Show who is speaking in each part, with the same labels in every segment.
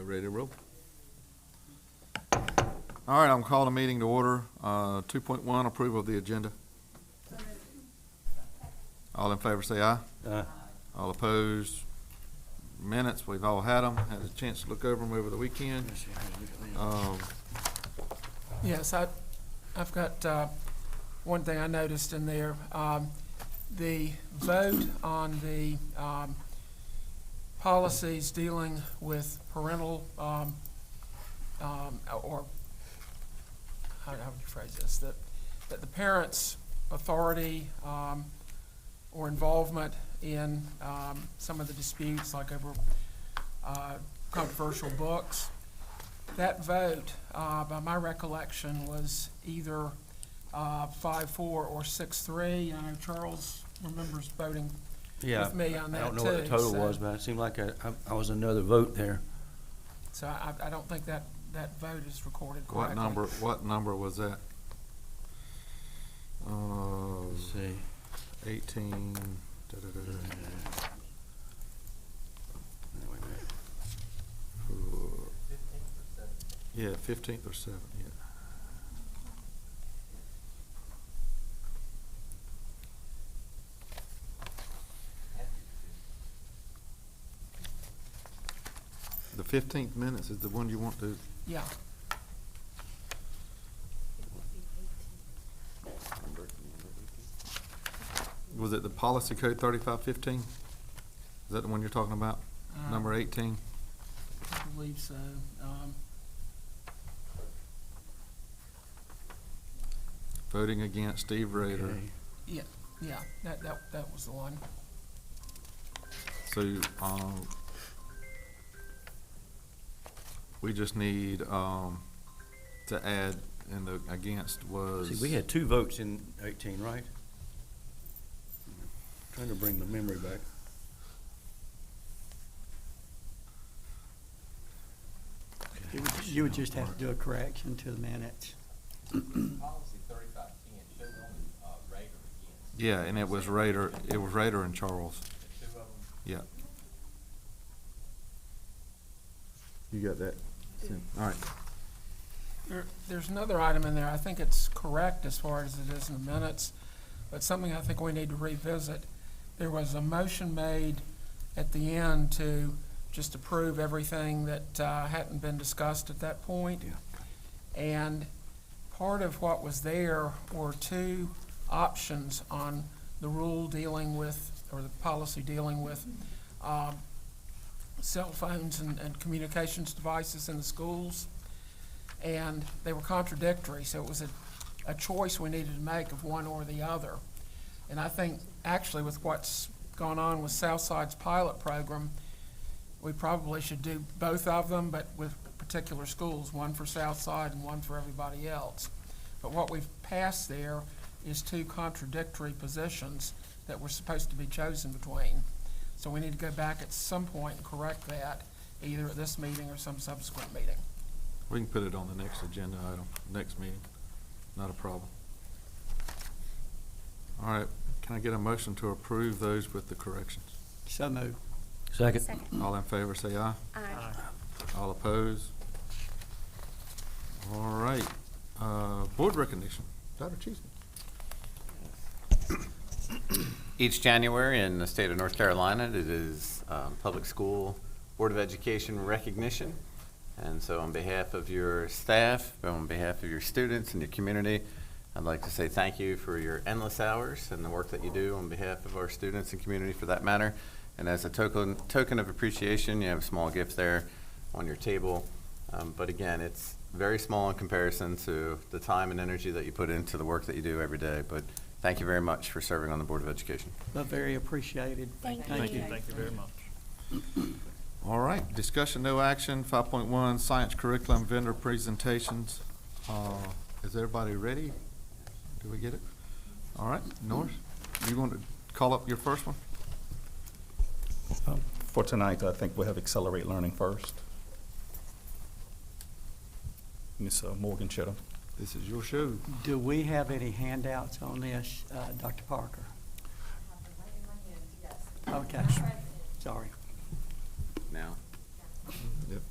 Speaker 1: ready to roll. All right, I'm calling the meeting to order. 2.1, approval of the agenda. All in favor say aye.
Speaker 2: Aye.
Speaker 1: All opposed? Minutes, we've all had them, had a chance to look over them over the weekend.
Speaker 3: Yes, I've got one thing I noticed in there. The vote on the policies dealing with parental, or how would you phrase this? That the parents' authority or involvement in some of the disputes, like over controversial books. That vote, by my recollection, was either 5-4 or 6-3. I know Charles remembers voting with me on that too.
Speaker 2: I don't know what the total was, but it seemed like I was another vote there.
Speaker 3: So I don't think that vote is recorded correctly.
Speaker 1: What number was that?
Speaker 2: Let's see.
Speaker 1: 18. Yeah, 15th or 7th, yeah. The 15th minutes is the one you want to?
Speaker 3: Yeah.
Speaker 1: Was it the policy code 3515? Is that the one you're talking about? Number 18?
Speaker 3: I believe so.
Speaker 1: Voting against Steve Rader.
Speaker 2: Okay.
Speaker 3: Yeah, that was the one.
Speaker 1: So, we just need, to add, and the against was.
Speaker 2: See, we had 2 votes in 18, right? Trying to bring the memory back.
Speaker 4: You would just have to do a correction to the minutes.
Speaker 5: Policy 3510 shows only Rader against.
Speaker 1: Yeah, and it was Rader and Charles.
Speaker 5: The 2 of them.
Speaker 1: Yeah. You got that? All right.
Speaker 3: There's another item in there. I think it's correct as far as it is in the minutes, but something I think we need to revisit. There was a motion made at the end to just approve everything that hadn't been discussed at that point.
Speaker 1: Yeah.
Speaker 3: And part of what was there were 2 options on the rule dealing with, or the policy dealing with cell phones and communications devices in the schools. And they were contradictory, so it was a choice we needed to make of one or the other. And I think actually with what's gone on with Southside's pilot program, we probably should do both of them, but with particular schools, one for Southside and one for everybody else. But what we've passed there is 2 contradictory positions that were supposed to be chosen between. So we need to go back at some point and correct that, either at this meeting or some subsequent meeting.
Speaker 1: We can put it on the next agenda item, next meeting. Not a problem. All right, can I get a motion to approve those with the corrections?
Speaker 4: So moved.
Speaker 2: Second.
Speaker 1: All in favor say aye.
Speaker 6: Aye.
Speaker 1: All opposed? All right, board recognition. Dr. Cheesman.
Speaker 5: Each January in the state of North Carolina, it is Public School Board of Education recognition. And so on behalf of your staff, on behalf of your students and your community, I'd like to say thank you for your endless hours and the work that you do on behalf of our students and community for that matter. And as a token of appreciation, you have a small gift there on your table. But again, it's very small in comparison to the time and energy that you put into the work that you do every day. But thank you very much for serving on the Board of Education.
Speaker 4: But very appreciated.
Speaker 6: Thank you.
Speaker 7: Thank you very much.
Speaker 1: All right, discussion, no action. 5.1, science curriculum vendor presentations. Is everybody ready? Do we get it? All right, Norris, you want to call up your first one?
Speaker 7: For tonight, I think we'll have Accelerate Learning first. Ms. Morgan Chittum.
Speaker 1: This is your show.
Speaker 4: Do we have any handouts on this, Dr. Parker? Okay, sorry.
Speaker 5: Now.
Speaker 1: Yep.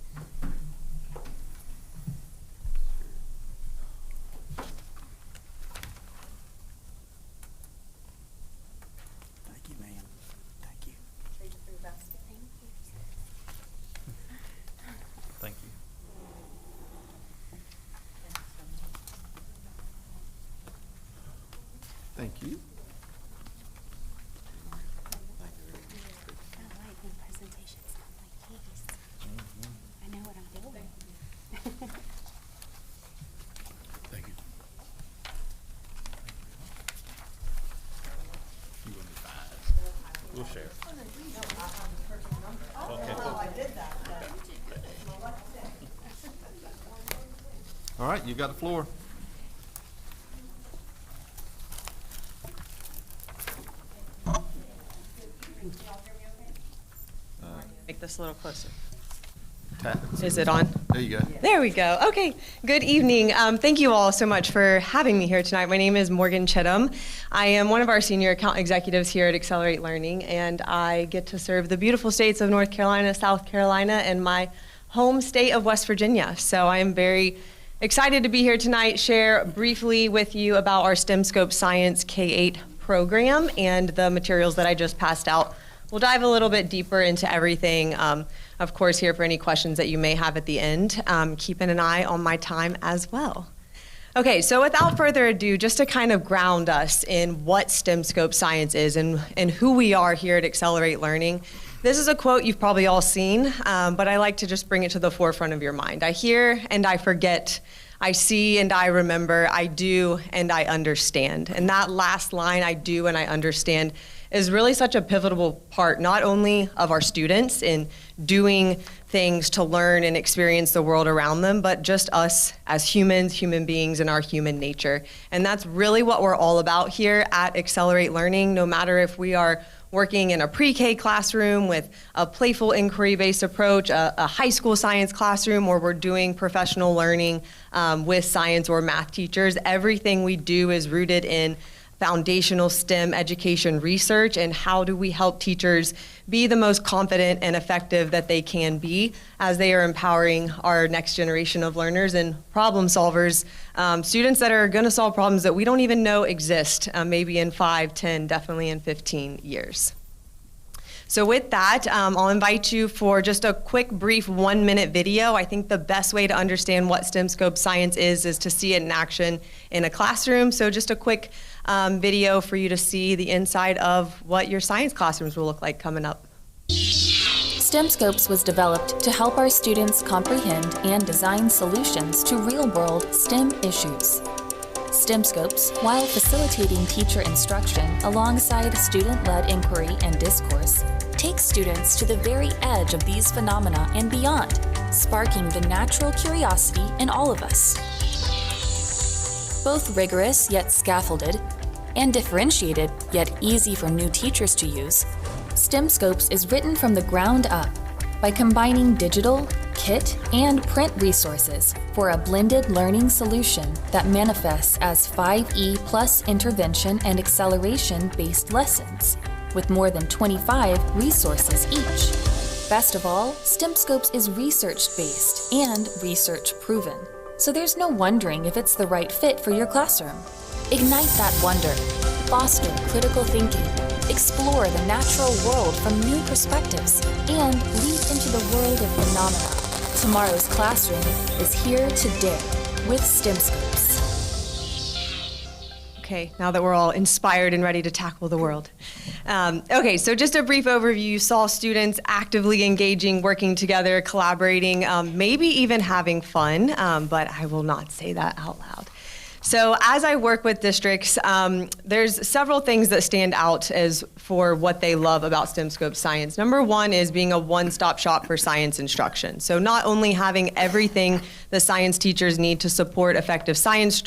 Speaker 1: Thank you.
Speaker 6: I like when presentations come like these. I know what I'm doing.
Speaker 2: Thank you.
Speaker 7: We'll share.
Speaker 1: All right, you got the floor.
Speaker 8: Make this a little closer.
Speaker 1: Tap it.
Speaker 8: Is it on?
Speaker 1: There you go.
Speaker 8: There we go. Okay. Good evening. Thank you all so much for having me here tonight. My name is Morgan Chittum. I am one of our senior account executives here at Accelerate Learning, and I get to serve the beautiful states of North Carolina, South Carolina, and my home state of West Virginia. So I am very excited to be here tonight, share briefly with you about our STEMscope Science K-8 program and the materials that I just passed out. We'll dive a little bit deeper into everything. Of course, here for any questions that you may have at the end. Keeping an eye on my time as well. Okay, so without further ado, just to kind of ground us in what STEMscope Science is and who we are here at Accelerate Learning, this is a quote you've probably all seen, but I like to just bring it to the forefront of your mind. I hear and I forget. I see and I remember. I do and I understand. And that last line, I do and I understand, is really such a pivotal part, not only of our students in doing things to learn and experience the world around them, but just us as humans, human beings, and our human nature. And that's really what we're all about here at Accelerate Learning, no matter if we are working in a pre-K classroom with a playful inquiry-based approach, a high school science classroom, or we're doing professional learning with science or math teachers. Everything we do is rooted in foundational STEM education research, and how do we help teachers be the most confident and effective that they can be as they are empowering our next generation of learners and problem solvers, students that are going to solve problems that we don't even know exist, maybe in 5, 10, definitely in 15 years. So with that, I'll invite you for just a quick, brief 1-minute video. I think the best way to understand what STEMscope Science is to see it in action in a classroom. So just a quick video for you to see the inside of what your science classrooms will look like coming up.
Speaker 9: STEMscopes was developed to help our students comprehend and design solutions to real-world STEM issues. STEMscopes, while facilitating teacher instruction alongside student-led inquiry and discourse, takes students to the very edge of these phenomena and beyond, sparking the natural curiosity in all of us. Both rigorous yet scaffolded, and differentiated yet easy for new teachers to use, STEMscopes is written from the ground up by combining digital, kit, and print resources for a blended learning solution that manifests as 5E plus intervention and acceleration-based lessons, with more than 25 resources each. Best of all, STEMscopes is research-based and research-proven, so there's no wondering if it's the right fit for your classroom. Ignite that wonder, foster critical thinking, explore the natural world from new perspectives, and leap into the world of phenomena. Tomorrow's classroom is here today with STEMscopes.
Speaker 8: Okay, now that we're all inspired and ready to tackle the world. Okay, so just a brief overview. You saw students actively engaging, working together, collaborating, maybe even having fun, but I will not say that out loud. So as I work with districts, there's several things that stand out as for what they love about STEMscope Science. Number one is being a one-stop shop for science instruction. So not only having everything the science teachers need to support effective science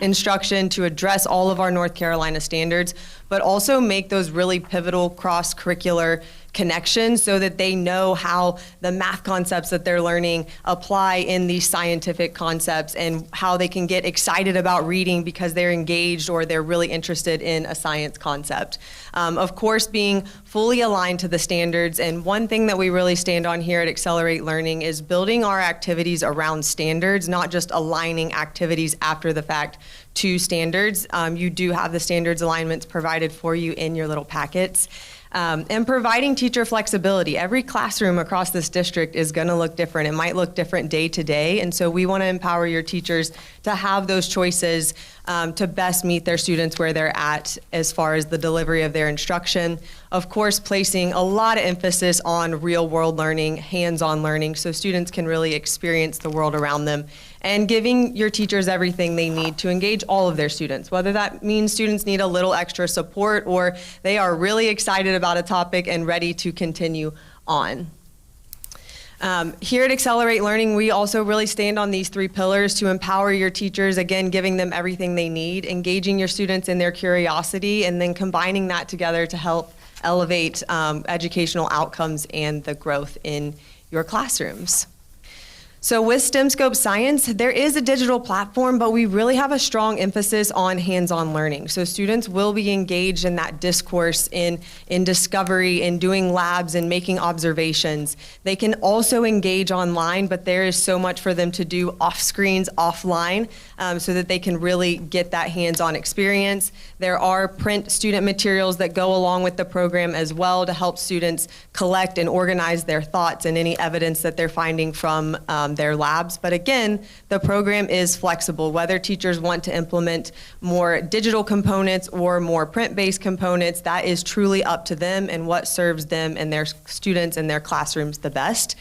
Speaker 8: instruction to address all of our North Carolina standards, but also make those really pivotal cross-curricular connections so that they know how the math concepts that they're learning apply in these scientific concepts and how they can get excited about reading because they're engaged or they're really interested in a science concept. Of course, being fully aligned to the standards, and one thing that we really stand on here at Accelerate Learning is building our activities around standards, not just aligning activities after the fact to standards. You do have the standards alignments provided for you in your little packets. And providing teacher flexibility. Every classroom across this district is going to look different. It might look different day to day, and so we want to empower your teachers to have those choices to best meet their students where they're at as far as the delivery of their instruction. Of course, placing a lot of emphasis on real-world learning, hands-on learning, so students can really experience the world around them, and giving your teachers everything they need to engage all of their students, whether that means students need a little extra support or they are really excited about a topic and ready to continue on. Here at Accelerate Learning, we also really stand on these 3 pillars to empower your teachers, again, giving them everything they need, engaging your students in their curiosity, and then combining that together to help elevate educational outcomes and the growth in your classrooms. So with STEMscope Science, there is a digital platform, but we really have a strong emphasis on hands-on learning. So students will be engaged in that discourse, in discovery, in doing labs and making observations. They can also engage online, but there is so much for them to do off screens, offline, so that they can really get that hands-on experience. There are print student materials that go along with the program as well to help students collect and organize their thoughts and any evidence that they're finding from their labs. But again, the program is flexible. Whether teachers want to implement more digital components or more print-based components, that is truly up to them and what serves them and their students and their classrooms the best.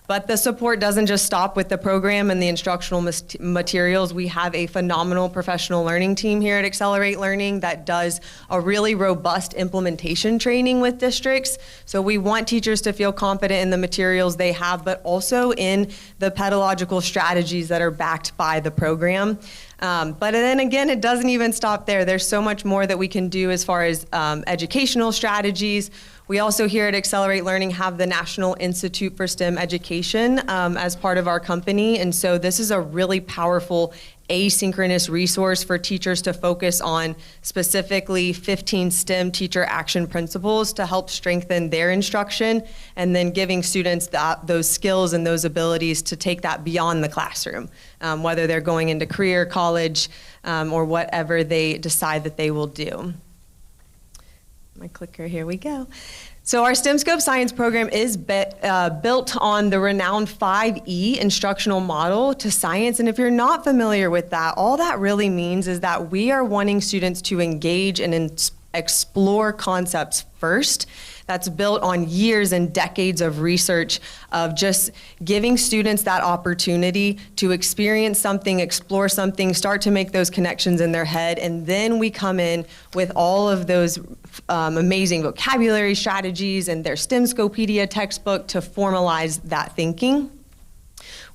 Speaker 8: But the support doesn't just stop with the program and the instructional materials. We have a phenomenal professional learning team here at Accelerate Learning that does a really robust implementation training with districts. So we want teachers to feel confident in the materials they have, but also in the pedagogical strategies that are backed by the program. But then again, it doesn't even stop there. There's so much more that we can do as far as educational strategies. We also here at Accelerate Learning have the National Institute for STEM Education as part of our company. And so this is a really powerful asynchronous resource for teachers to focus on specifically 15 STEM teacher action principles to help strengthen their instruction, and then giving students those skills and those abilities to take that beyond the classroom, whether they're going into career, college, or whatever they decide that they will do. My clicker, here we go. So our STEMscope Science program is built on the renowned 5E instructional model to science. And if you're not familiar with that, all that really means is that we are wanting students to engage and explore concepts first. That's built on years and decades of research of just giving students that opportunity to experience something, explore something, start to make those connections in their head, and then we come in with all of those amazing vocabulary strategies and their STEMscopedia textbook to formalize that thinking.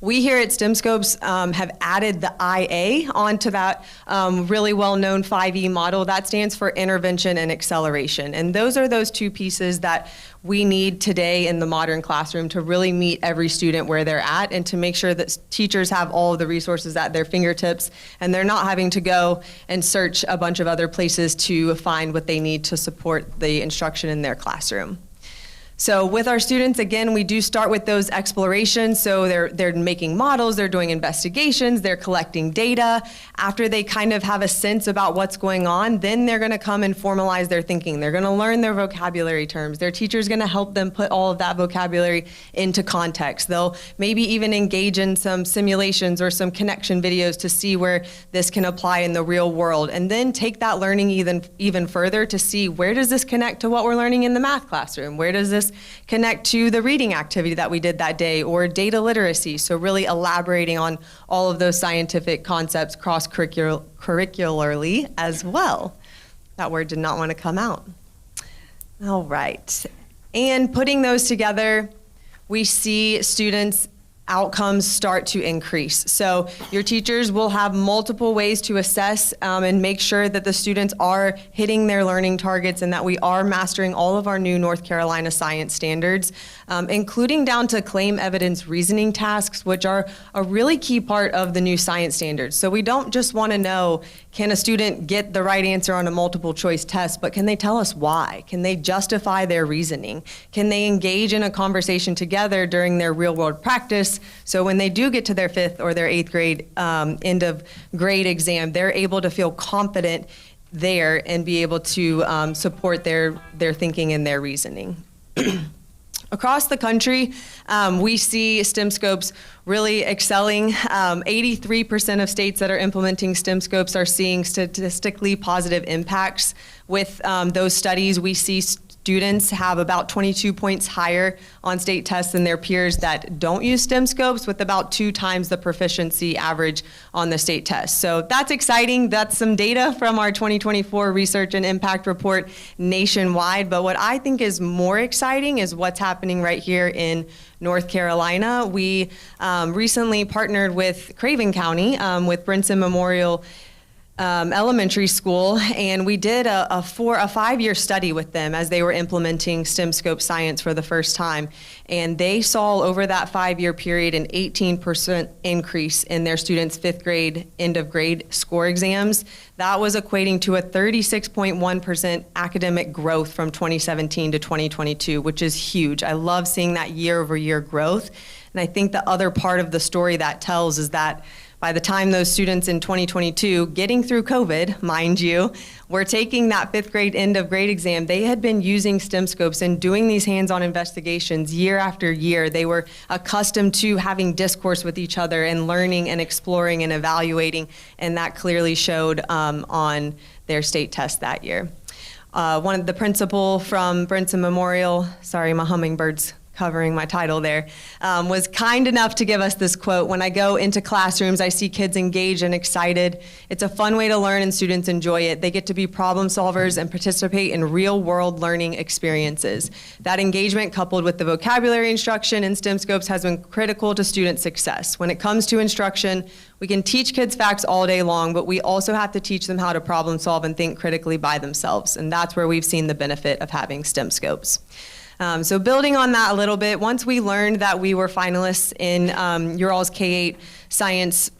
Speaker 8: We here at STEMscopes have added the IA onto that really well-known 5E model. That stands for intervention and acceleration. And those are those 2 pieces that we need today in the modern classroom to really meet every student where they're at and to make sure that teachers have all of the resources at their fingertips and they're not having to go and search a bunch of other places to find what they need to support the instruction in their classroom. So with our students, again, we do start with those explorations. So they're making models, they're doing investigations, they're collecting data. After they kind of have a sense about what's going on, then they're gonna come and formalize their thinking. They're gonna learn their vocabulary terms. Their teacher's gonna help them put all of that vocabulary into context. They'll maybe even engage in some simulations or some connection videos to see where this can apply in the real world. And then take that learning even further to see where does this connect to what we're learning in the math classroom? Where does this connect to the reading activity that we did that day, or data literacy? So really elaborating on all of those scientific concepts cross-curricularly as well. That word did not want to come out. All right. And putting those together, we see students' outcomes start to increase. So your teachers will have multiple ways to assess and make sure that the students are hitting their learning targets and that we are mastering all of our new North Carolina science standards, including down to claim evidence reasoning tasks, which are a really key part of the new science standards. So we don't just want to know, can a student get the right answer on a multiple choice test, but can they tell us why? Can they justify their reasoning? Can they engage in a conversation together during their real world practice this. So when they do get to their 5th or their 8th grade end of grade exam, they're able to feel confident there and be able to support their thinking and their reasoning. Across the country, we see STEM scopes really excelling. 83% of states that are implementing STEM scopes are seeing statistically positive impacts. With those studies, we see students have about 22 points higher on state tests than their peers that don't use STEM scopes, with about 2 times the proficiency average on the state test. So that's exciting. That's some data from our 2024 Research and Impact Report nationwide. But what I think is more exciting is what's happening right here in North Carolina. We recently partnered with Craven County with Brinson Memorial Elementary School, and we did a 5-year study with them as they were implementing STEM Scope Science for the first time. And they saw over that 5-year period an 18% increase in their students' 5th grade end of grade score exams. That was equating to a 36.1% academic growth from 2017 to 2022, which is huge. I love seeing that year-over-year growth. And I think the other part of the story that tells is that by the time those students in 2022, getting through COVID, mind you, were taking that 5th grade end of grade exam, they had been using STEM scopes and doing these hands-on investigations year after year. They were accustomed to having discourse with each other and learning and exploring and evaluating, and that clearly showed on their state test that year. One of the principal from Brinson Memorial, sorry, my hummingbird's covering my title there, was kind enough to give us this quote: "When I go into classrooms, I see kids engaged and excited. It's a fun way to learn and students enjoy it. They get to be problem solvers and participate in real world learning experiences. That engagement, coupled with the vocabulary instruction in STEM scopes, has been critical to student success. When it comes to instruction, we can teach kids facts all day long, but we also have to teach them how to problem solve and think critically by themselves." And that's where we've seen the benefit of having STEM scopes. So building on that a little bit, once we learned that we were finalists in your all's K-8 science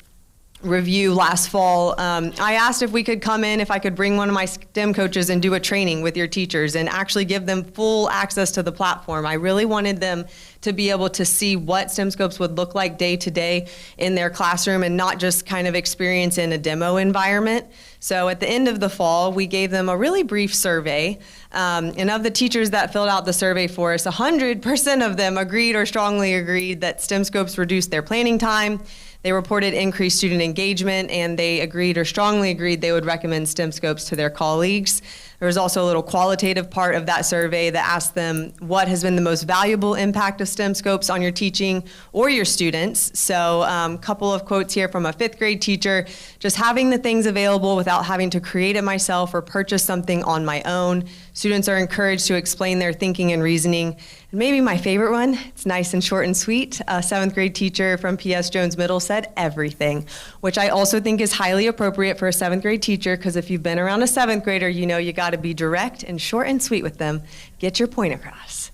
Speaker 8: review last fall, I asked if we could come in, if I could bring one of my STEM coaches and do a training with your teachers and actually give them full access to the platform. I really wanted them to be able to see what STEM scopes would look like day to day in their classroom and not just kind of experience in a demo environment. So at the end of the fall, we gave them a really brief survey. And of the teachers that filled out the survey for us, 100% of them agreed or strongly agreed that STEM scopes reduced their planning time. They reported increased student engagement, and they agreed or strongly agreed they would recommend STEM scopes to their colleagues. There was also a little qualitative part of that survey that asked them what has been the most valuable impact of STEM scopes on your teaching or your students. So a couple of quotes here from a 5th grade teacher: "Just having the things available without having to create it myself or purchase something on my own. Students are encouraged to explain their thinking and reasoning." And maybe my favorite one, it's nice and short and sweet. A 7th grade teacher from P.S. Jones Middle said everything, which I also think is highly appropriate for a 7th grade teacher, because if you've been around a 7th grader, you know you got to be direct and short and sweet with them. Get your point across.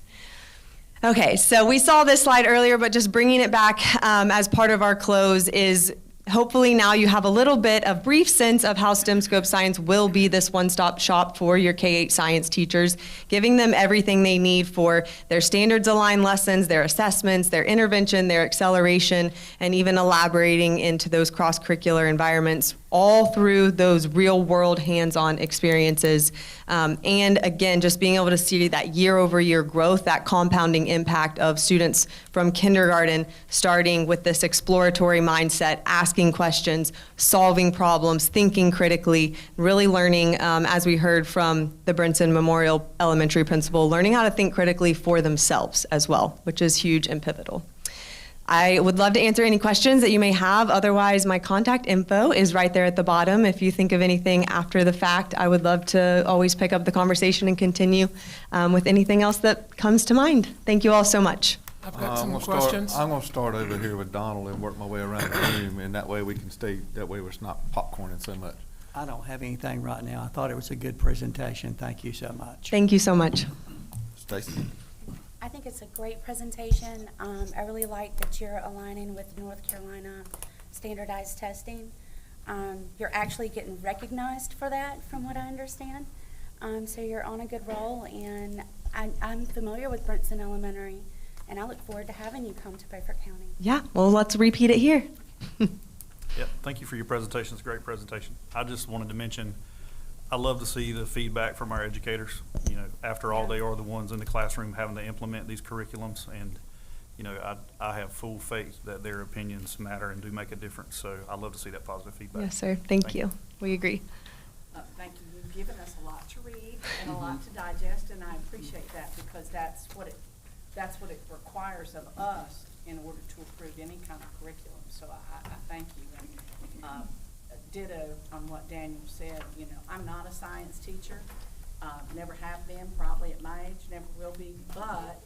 Speaker 8: Okay, so we saw this slide earlier, but just bringing it back as part of our close is hopefully now you have a little bit of brief sense of how STEM Scope Science will be this one-stop shop for your K-8 science teachers, giving them everything they need for their standards-aligned lessons, their assessments, their intervention, their acceleration, and even elaborating into those cross-curricular environments, all through those real-world hands-on experiences. And again, just being able to see that year-over-year growth, that compounding impact of students from kindergarten starting with this exploratory mindset, asking questions, solving problems, thinking critically, really learning, as we heard from the Brinson Memorial Elementary principal, learning how to think critically for themselves as well, which is huge and pivotal. I would love to answer any questions that you may have. Otherwise, my contact info is right there at the bottom. If you think of anything after the fact, I would love to always pick up the conversation and continue with anything else that comes to mind. Thank you all so much.
Speaker 3: I've got some
Speaker 1: I'm
Speaker 3: questions.
Speaker 1: gonna start over here with Donald and work my way around the room, and that way we can stay, that way it's not popcorning so much.
Speaker 4: I don't have anything right now. I thought it was a good presentation. Thank you so much.
Speaker 8: Thank you so much.
Speaker 1: Stacy?
Speaker 6: I think it's a great presentation. I really like that you're aligning with North Carolina standardized testing. You're actually getting recognized for that, from what I understand. So you're on a good roll, and I'm familiar with Brinson Elementary, and I look forward to having you come to Beaufort County.
Speaker 8: Yeah, well, let's repeat it here.
Speaker 7: Yeah, thank you for your presentation. It's a great presentation. I just wanted to mention, I love to see the feedback from our educators. You know, after all, they are the ones in the classroom having to implement these curriculums, and, you know, I have full faith that their opinions matter and do make a difference, so I love to see that positive feedback.
Speaker 8: Yes, sir. Thank you. We agree.
Speaker 10: Thank you. You've given us a lot to read and a lot to digest, and I appreciate that because that's what it requires of us in order to approve any kind of curriculum. So I thank you. And ditto on what Daniel said. You know, I'm not a science teacher. Never have been, probably at my age, never will be. But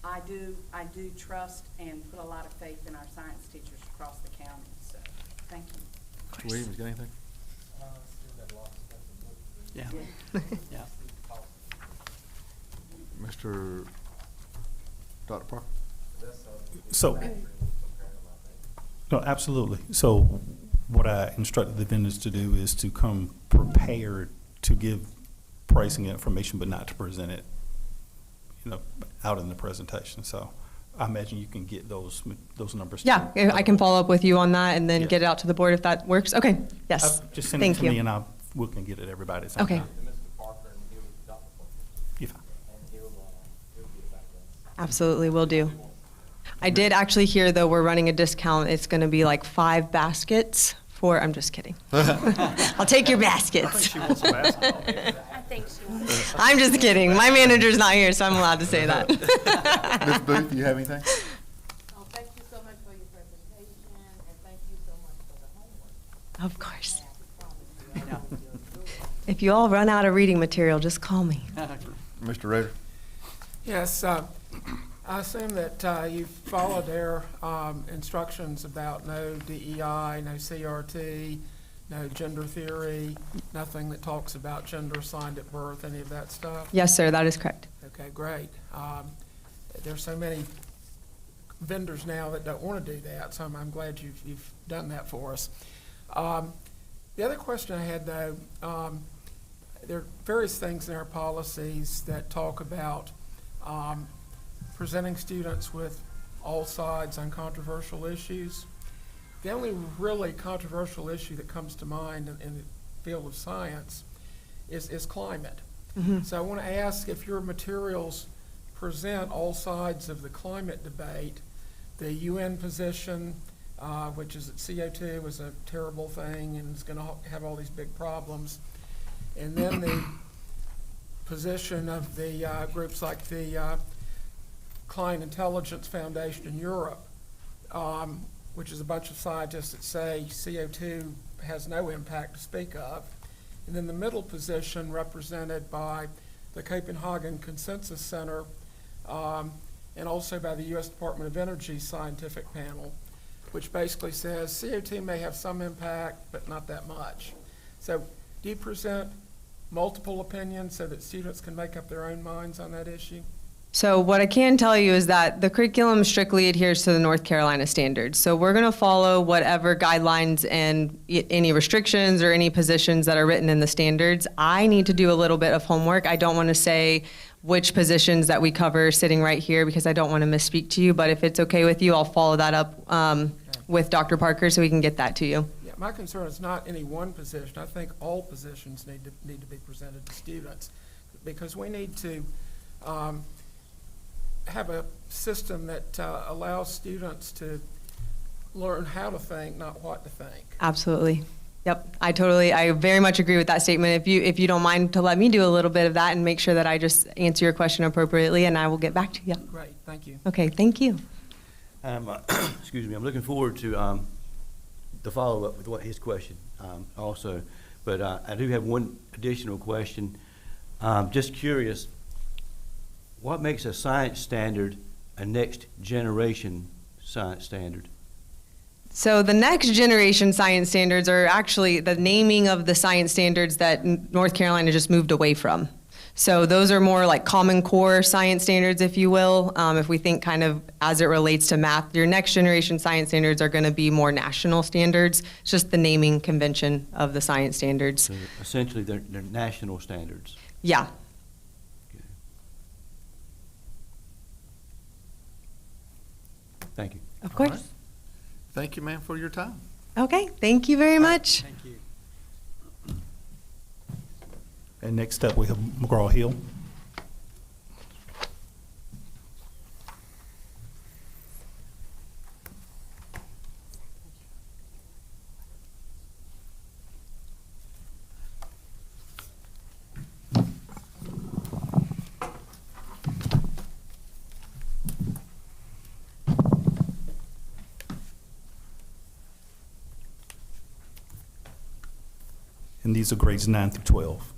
Speaker 10: I do trust and put a lot of faith in our science teachers across the county. So thank you.
Speaker 1: Mr. Williams, got anything?
Speaker 4: Yeah, yeah.
Speaker 1: Dr. Parker?
Speaker 11: So, no, absolutely. So what I instructed the vendors to do is to come prepared to give pricing information, but not to present it, you know, out in the presentation. So I imagine you can get those numbers.
Speaker 8: Yeah, I can follow up with you on that and then
Speaker 11: Yeah.
Speaker 8: get it out to the board if that works. Okay, yes.
Speaker 11: Just send it
Speaker 8: Thank
Speaker 11: to me
Speaker 8: you.
Speaker 11: and we can get it to everybody at the same
Speaker 8: Okay.
Speaker 11: time. If-
Speaker 8: Absolutely, will do. I did actually hear, though, we're running a discount. It's going to be like 5 baskets for, I'm just kidding. I'll take your baskets.
Speaker 7: She wants a basketball.
Speaker 6: I think she was.
Speaker 8: I'm just kidding. My manager's not here, so I'm allowed to say that.
Speaker 1: Ms. Booth, do you have anything?
Speaker 12: Oh, thank you so much for your presentation, and thank you so much for the homework.
Speaker 8: Of course. If you all run out of reading material, just call me.
Speaker 1: Mr. Rader?
Speaker 3: Yes, I assume that you followed their instructions about no DEI, no CRT, no gender theory, nothing that talks about gender assigned at birth, any of that stuff?
Speaker 8: Yes, sir, that is correct.
Speaker 3: Okay, great. There's so many vendors now that don't want to do that, so I'm glad you've done that for us. The other question I had, though, there are various things in our policies that talk about presenting students with all sides on controversial issues. The only really controversial issue that comes to mind in the field of science is climate. So I want to ask if your materials present all sides of the climate debate, the UN position, which is that CO2 is a terrible thing and is going to have all these big problems, and then the position of the groups like the Klein Intelligence Foundation in Europe, which is a bunch of scientists that say CO2 has no impact to speak of. And then the middle position represented by the Copenhagen Consensus Center and also by the U.S. Department of Energy scientific panel, which basically says CO2 may have some impact, but not that much. So do you present multiple opinions so that students can make up their own minds on that issue?
Speaker 8: So what I can tell you is that the curriculum strictly adheres to the North Carolina standards. So we're going to follow whatever guidelines and any restrictions or any positions that are written in the standards. I need to do a little bit of homework. I don't want to say which positions that we cover sitting right here because I don't want to misspeak to you, but if it's okay with you, I'll follow that up with Dr. Parker so we can get that to you.
Speaker 3: Yeah, my concern is not any one position. I think all positions need to be presented to students because we need to have a system that allows students to learn how to think, not what to think.
Speaker 8: Absolutely. Yep, I very much agree with that statement. If you don't mind to let me do a little bit of that and make sure that I just answer your question appropriately, and I will get back to you.
Speaker 3: Great, thank you.
Speaker 8: Okay, thank you.
Speaker 2: Excuse me, I'm looking forward to the follow-up with what his question also. But I do have one additional question. Just curious, what makes a science standard a next generation science standard?
Speaker 8: So the next generation science standards are actually the naming of the science standards that North Carolina just moved away from. So those are more like Common Core science standards, if you will. If we think kind of as it relates to math, your next generation science standards are going to be more national standards. It's just the naming convention of the science standards.
Speaker 2: So essentially, they're national standards.
Speaker 8: Yeah.
Speaker 2: Thank you.
Speaker 8: Of
Speaker 1: All right.
Speaker 8: course.
Speaker 1: Thank you, ma'am, for your time.
Speaker 8: Okay, thank you very much.
Speaker 4: Thank you.
Speaker 11: And next up, we have McGraw-Hill. And these are grades 9 through 12.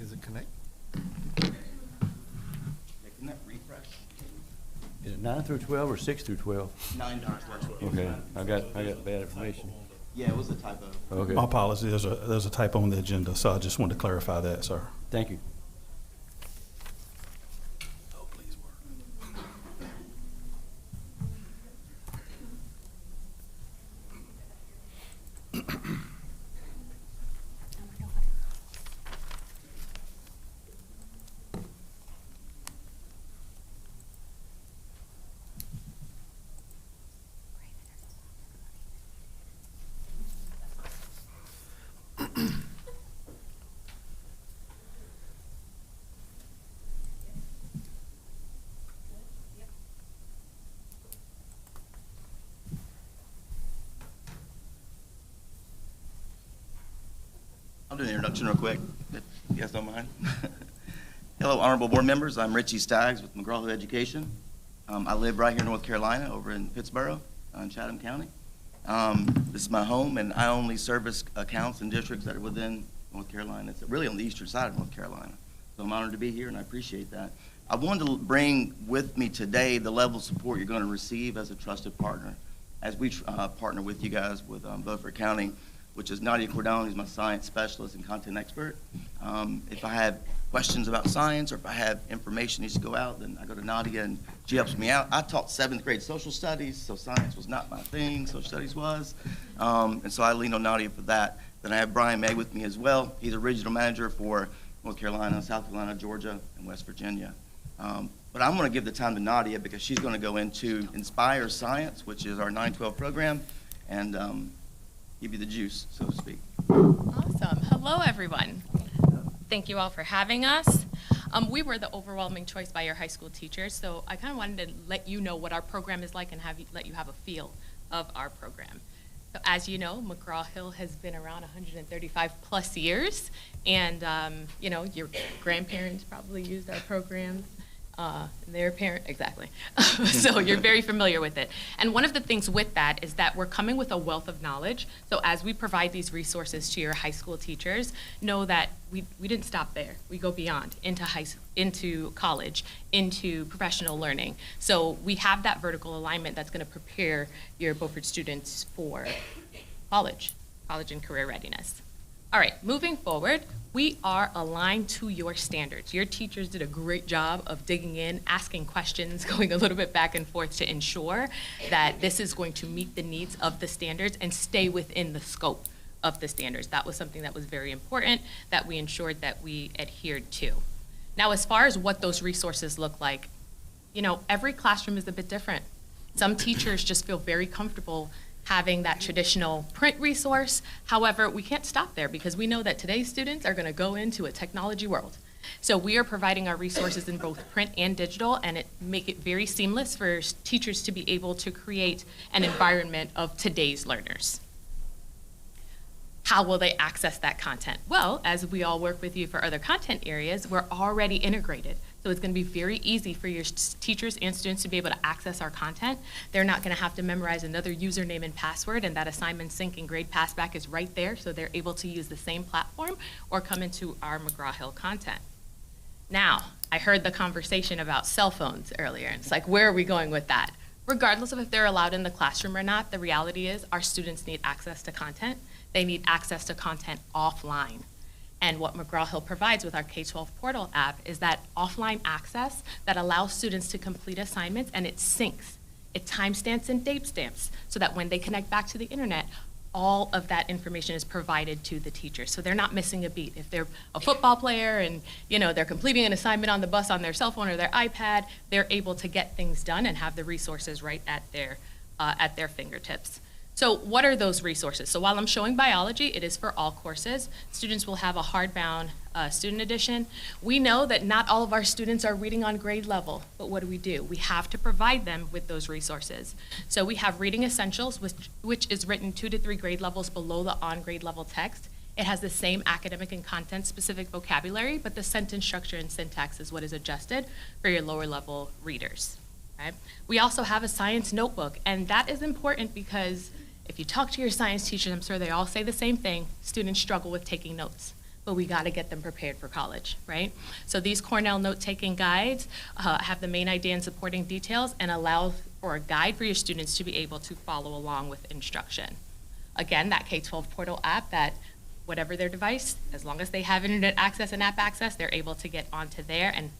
Speaker 1: Is it connect?
Speaker 2: Is it 9 through 12 or 6 through 12?
Speaker 13: 9 through 12.
Speaker 2: Okay, I got bad information.
Speaker 13: Yeah, it was a typo.
Speaker 2: Okay,
Speaker 11: My apologies, there's a typo on the agenda, so I just wanted to clarify that, sir.
Speaker 2: thank you.
Speaker 11: Oh, please work.
Speaker 13: I'll do an introduction real quick, if you guys don't mind. Hello, honorable board members. I'm Richie Staggs with McGraw-Hill Education. I live right here in North Carolina, over in Pittsboro, in Chatham County. This is my home, and I only service accounts and districts that are within North Carolina. It's really on the eastern side of North Carolina. So I'm honored to be here, and I appreciate that. I wanted to bring with me today the level of support you're going to receive as a trusted partner, as we partner with you guys with Beaufort County, which is Nadia Cordone, who's my science specialist and content expert. If I have questions about science or if I have information that needs to go out, then I go to Nadia and she helps me out. I taught 7th grade social studies, so science was not my thing, social studies was. And so I lean on Nadia for that. Then I have Brian May with me as well. He's a regional manager for North Carolina, South Carolina, Georgia, and West Virginia. But I'm going to give the time to Nadia because she's going to go into Inspire Science, which is our 912 program, and give you the juice, so to speak.
Speaker 14: Awesome. Hello, everyone. Thank you all for having us. We were the overwhelming choice by your high school teachers, so I kind of wanted to let you know what our program is like and let you have a feel of our program. So as you know, McGraw-Hill has been around 135 plus years, and you know, your grandparents probably used our program. Their parent, exactly. So you're very familiar with it. And one of the things with that is that we're coming with a wealth of knowledge. So as we provide these resources to your high school teachers, know that we didn't stop there. We go beyond into college, into professional learning. So we have that vertical alignment that's going to prepare your Beaufort students for college and career readiness. All right, moving forward, we are aligned to your standards. Your teachers did a great job of digging in, asking questions, going a little bit back and forth to ensure that this is going to meet the needs of the standards and stay within the scope of the standards. That was something that was very important that we ensured that we adhered to. Now, as far as what those resources look like, you know, every classroom is a bit different. Some teachers just feel very comfortable having that traditional print resource. However, we can't stop there because we know that today's students are going to go into a technology world. So we are providing our resources in both print and digital, and make it very seamless for teachers to be able to create an environment of today's learners. How will they access that content? Well, as we all work with you for other content areas, we're already integrated. So it's going to be very easy for your teachers and students to be able to access our content. They're not going to have to memorize another username and password, and that assignment sync and grade passback is right there, so they're able to use the same platform or come into our McGraw-Hill content. Now, I heard the conversation about cell phones earlier, and it's like, where are we going with that? Regardless of if they're allowed in the classroom or not, the reality is our students need access to content. They need access to content offline. And what McGraw-Hill provides with our K-12 portal app is that offline access that allows students to complete assignments, and it syncs. It timestamps and date stamps so that when they connect back to the internet, all of that information is provided to the teacher, so they're not missing a beat. If they're a football player and, they're completing an assignment on the bus on their cell phone or their iPad, they're able to get things done and have the resources right at their fingertips. So what are those resources? So while I'm showing biology, it is for all courses. Students will have a hardbound student edition. We know that not all of our students are reading on grade level, but what do? We have to provide them with those resources. So we have Reading Essentials, which is written 2 to 3 grade levels below the on-grade level text. It has the same academic and content-specific vocabulary, but the sentence structure and syntax is what is adjusted for your lower level readers. Right? We also have a science notebook, and that is important because if you talk to your science teachers, I'm sure they all say the same thing. Students struggle with taking notes, but we got to get them prepared for college, right? So these Cornell note-taking guides have the main idea and supporting details and allow for a guide for your students to be able to follow along with instruction. Again, that K-12 portal app, that whatever their device, as long as they have internet access and app access, they're able to get onto there and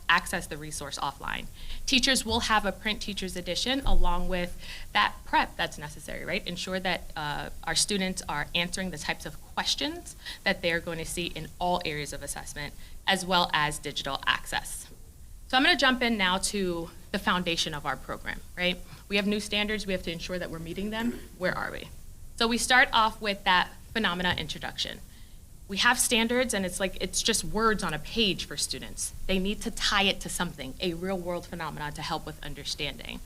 Speaker 14: access the resource offline. Teachers will have a print teacher's edition along with that prep that's necessary, right? Ensure that our students are answering the types of questions that they're going to see in all areas of assessment, as well as digital access. So I'm going to jump in now to the foundation of our program, right? We have new standards. We have to ensure that we're meeting them. Where are we? So we start off with that phenomena introduction. We have standards, and it's just words on a page for students. They need to tie it to something, a real world phenomenon to help with understanding.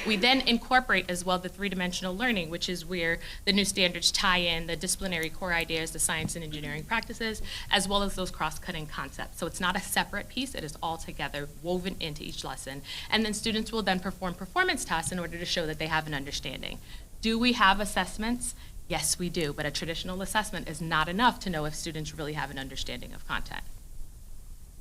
Speaker 14: We then incorporate as well the three-dimensional learning, which is where the new standards tie in the disciplinary core ideas, the science and engineering practices, as well as those cross-cutting concepts. So it's not a separate piece, it is all together woven into each lesson. And then students will then perform performance tests in order to show that they have an understanding. Do we have assessments? Yes, we do, but a traditional assessment is not enough to know if students really have an understanding of content.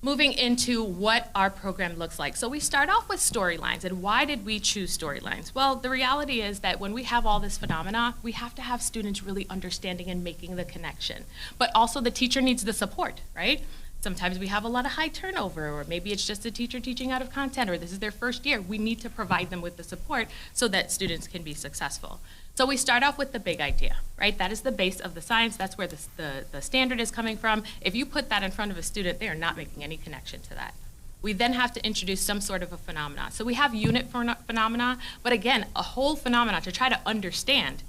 Speaker 14: Moving into what our program looks like. So we start off with storylines, and why did we choose storylines? Well, the reality is that when we have all this phenomena, we have to have students really understanding and making the connection. But also the teacher needs the support, right? Sometimes we have a lot of high turnover, or maybe it's just a teacher teaching out of content, or this is their first year. We need to provide them with the support so that students can be successful. So we start off with the big idea, right? That is the base of the science. That's where the standard is coming from. If you put that in front of a student, they are not making any connection to that. We then have to introduce some sort of a phenomena. So we have unit phenomena, but again, a whole phenomena to try to understand,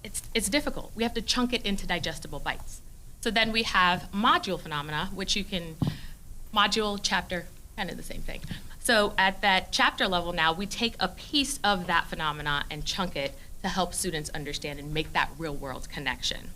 Speaker 14: it's difficult. We have to chunk it into digestible bites. So then we have module phenomena, which you can, module, chapter, kind of the same thing. So at that chapter level now, we take a piece of that phenomena and chunk it to help students understand and make that real world connection.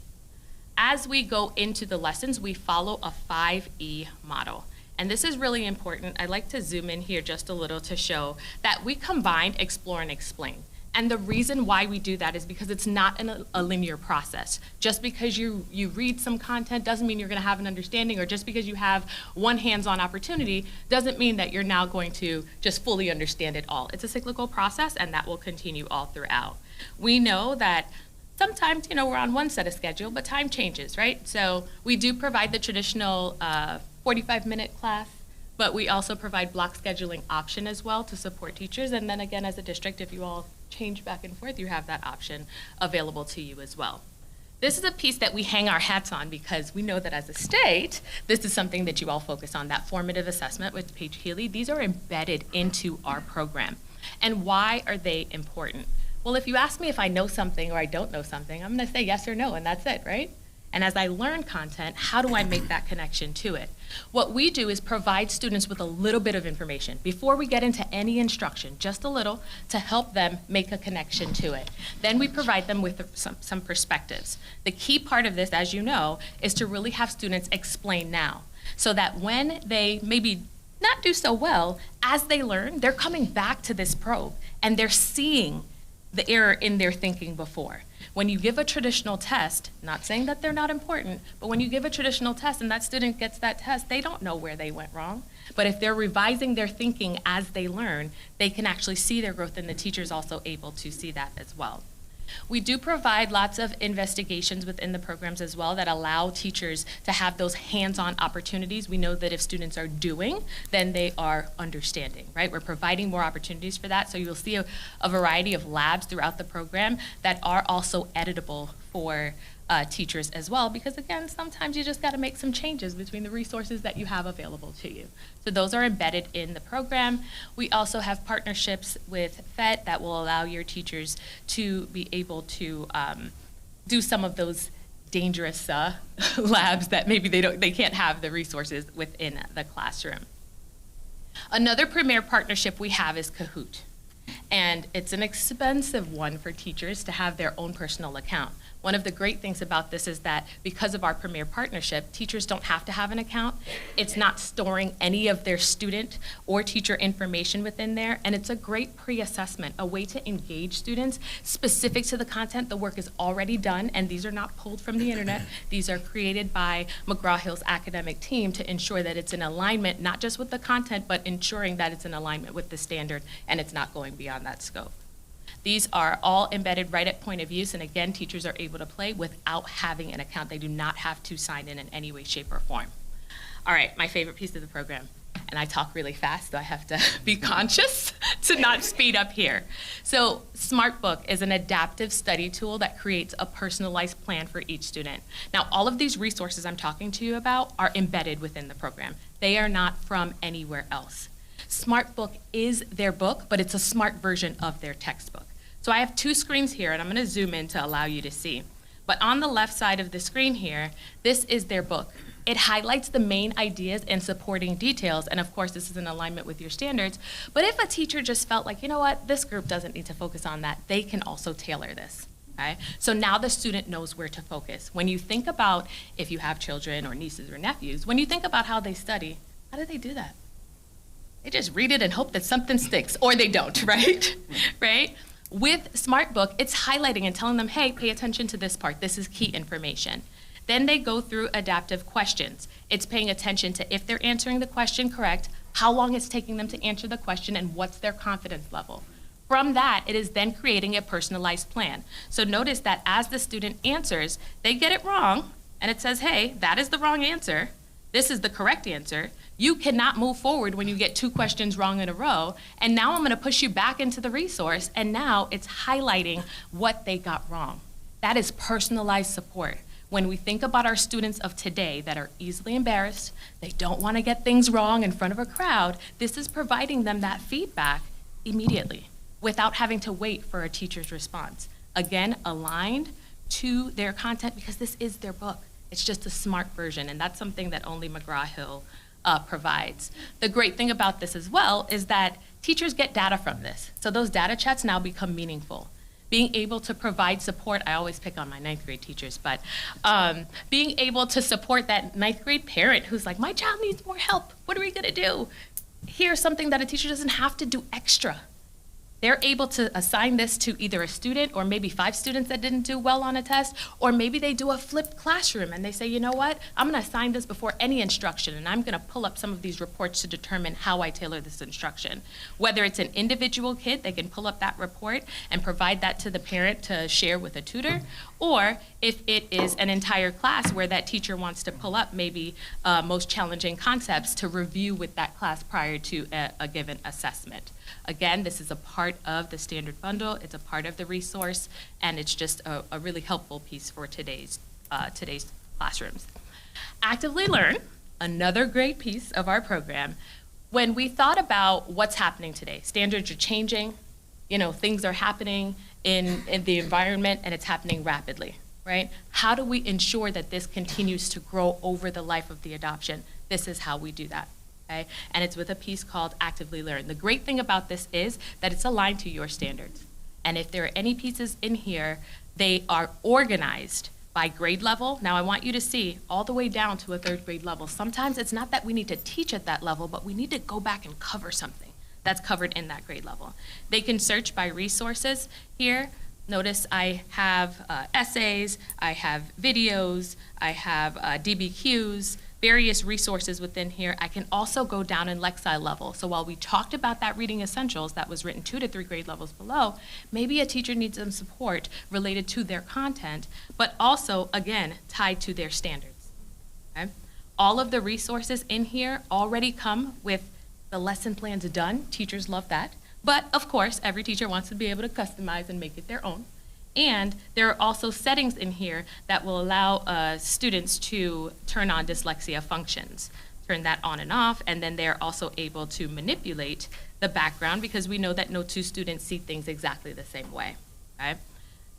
Speaker 14: As we go into the lessons, we follow a 5E model. And this is really important. I'd like to zoom in here just a little to show that we combined explore and explain. And the reason why we do that is because it's not a linear process. Just because you read some content doesn't mean you're gonna have an understanding, or just because you have one hands-on opportunity doesn't mean that you're now going to just fully understand it all. It's a cyclical process, and that will continue all throughout. We know that sometimes, we're on one set of schedule, but time changes, right? So we do provide the traditional 45-minute class, but we also provide block scheduling option as well to support teachers. And then again, as a district, if you all change back and forth, you have that option available to you as well. This is a piece that we hang our hats on because we know that as a state, this is something that you all focus on, that formative assessment with Paige Healy. These are embedded into our program. And why are they important? Well, if you ask me if I know something or I don't know something, I'm gonna say yes or no, and that's it, right? And as I learn content, how do I make that connection to it? What we do is provide students with a little bit of information before we get into any instruction, just a little, to help them make a connection to it. Then we provide them with some perspectives. The key part of this, as you know, is to really have students explain now, so that when they maybe not do so well, as they learn, they're coming back to this probe and they're seeing the error in their thinking before. When you give a traditional test, not saying that they're not important, but when you give a traditional test and that student gets that test, they don't know where they went wrong. But if they're revising their thinking as they learn, they can actually see their growth, and the teacher's also able to see that as well. We do provide lots of investigations within the programs as well that allow teachers to have those hands-on opportunities. We know that if students are doing, then they are understanding, right? We're providing more opportunities for that. So you'll see a variety of labs throughout the program that are also editable for teachers as well, because again, sometimes you just got to make some changes between the resources that you have available to you. So those are embedded in the program. We also have partnerships with FET that will allow your teachers to be able to do some of those dangerous labs that maybe they can't have the resources within the classroom. Another premier partnership we have is Kahoot. And it's an expensive one for teachers to have their own personal account. One of the great things about this is that because of our premier partnership, teachers don't have to have an account. It's not storing any of their student or teacher information within there, and it's a great pre-assessment, a way to engage students specific to the content. The work is already done, and these are not pulled from the internet. These are created by McGraw-Hill's academic team to ensure that it's in alignment, not just with the content, but ensuring that it's in alignment with the standard and it's not going beyond that scope. These are all embedded right at point of use, and again, teachers are able to play without having an account. They do not have to sign in any way, shape, or form. All right, my favorite piece of the program, and I talk really fast, so I have to be conscious to not speed up here. So SmartBook is an adaptive study tool that creates a personalized plan for each student. Now, all of these resources I'm talking to you about are embedded within the program. They are not from anywhere else. SmartBook is their book, but it's a smart version of their textbook. So I have two screens here, and I'm going to zoom in to allow you to see. But on the left side of the screen here, this is their book. It highlights the main ideas and supporting details, and of course, this is in alignment with your standards. But if a teacher just felt like, you know what, this group doesn't need to focus on that, they can also tailor this. Okay? So now the student knows where to focus. When you think about, if you have children or nieces or nephews, when you think about how they study, how do they do that? They just read it and hope that something sticks, or they don't, right? Right? With SmartBook, it's highlighting and telling them, hey, pay attention to this part. This is key information. Then they go through adaptive questions. It's paying attention to if they're answering the question correct, how long it's taking them to answer the question, and what's their confidence level. From that, it is then creating a personalized plan. So notice that as the student answers, they get it wrong, and it says, hey, that is the wrong answer. This is the correct answer. You cannot move forward when you get two questions wrong in a row. And now I'm going to push you back into the resource, and now it's highlighting what they got wrong. That is personalized support. When we think about our students of today that are easily embarrassed, they don't want to get things wrong in front of a crowd, this is providing them that feedback immediately without having to wait for a teacher's response. Again, aligned to their content because this is their book. It's just a smart version, and that's something that only McGraw-Hill provides. The great thing about this as well is that teachers get data from this. So those data chats now become meaningful. Being able to provide support, I always pick on my 9th grade teachers, but being able to support that 9th grade parent who's like, my child needs more help, what are we gonna do? Here's something that a teacher doesn't have to do extra. They're able to assign this to either a student or maybe 5 students that didn't do well on a test, or maybe they do a flipped classroom and they say, you know what, I'm gonna assign this before any instruction, and I'm gonna pull up some of these reports to determine how I tailor this instruction. Whether it's an individual kid, they can pull up that report and provide that to the parent to share with a tutor, or if it is an entire class where that teacher wants to pull up maybe most challenging concepts to review with that class prior to a given assessment. Again, this is a part of the standard bundle, it's a part of the resource, and it's just a really helpful piece for today's classrooms. Actively Learn, another great piece of our program. When we thought about what's happening today, standards are changing, you know, things are happening in the environment, and it's happening rapidly, right? How do we ensure that this continues to grow over the life of the adoption? This is how we do that. Okay? And it's with a piece called Actively Learn. The great thing about this is that it's aligned to your standards. And if there are any pieces in here, they are organized by grade level. Now I want you to see all the way down to a 3rd grade level. Sometimes it's not that we need to teach at that level, but we need to go back and cover something that's covered in that grade level. They can search by resources here. Notice I have essays, I have videos, I have DBQs, various resources within here. I can also go down in Lexile level. So while we talked about that reading essentials that was written 2 to 3 grade levels below, maybe a teacher needs some support related to their content, but also, again, tied to their standards. Okay? All of the resources in here already come with the lesson plans done. Teachers love that. But of course, every teacher wants to be able to customize and make it their own. And there are also settings in here that will allow students to turn on dyslexia functions, turn that on and off, and then they're also able to manipulate the background because we know that no two students see things exactly the same way, right?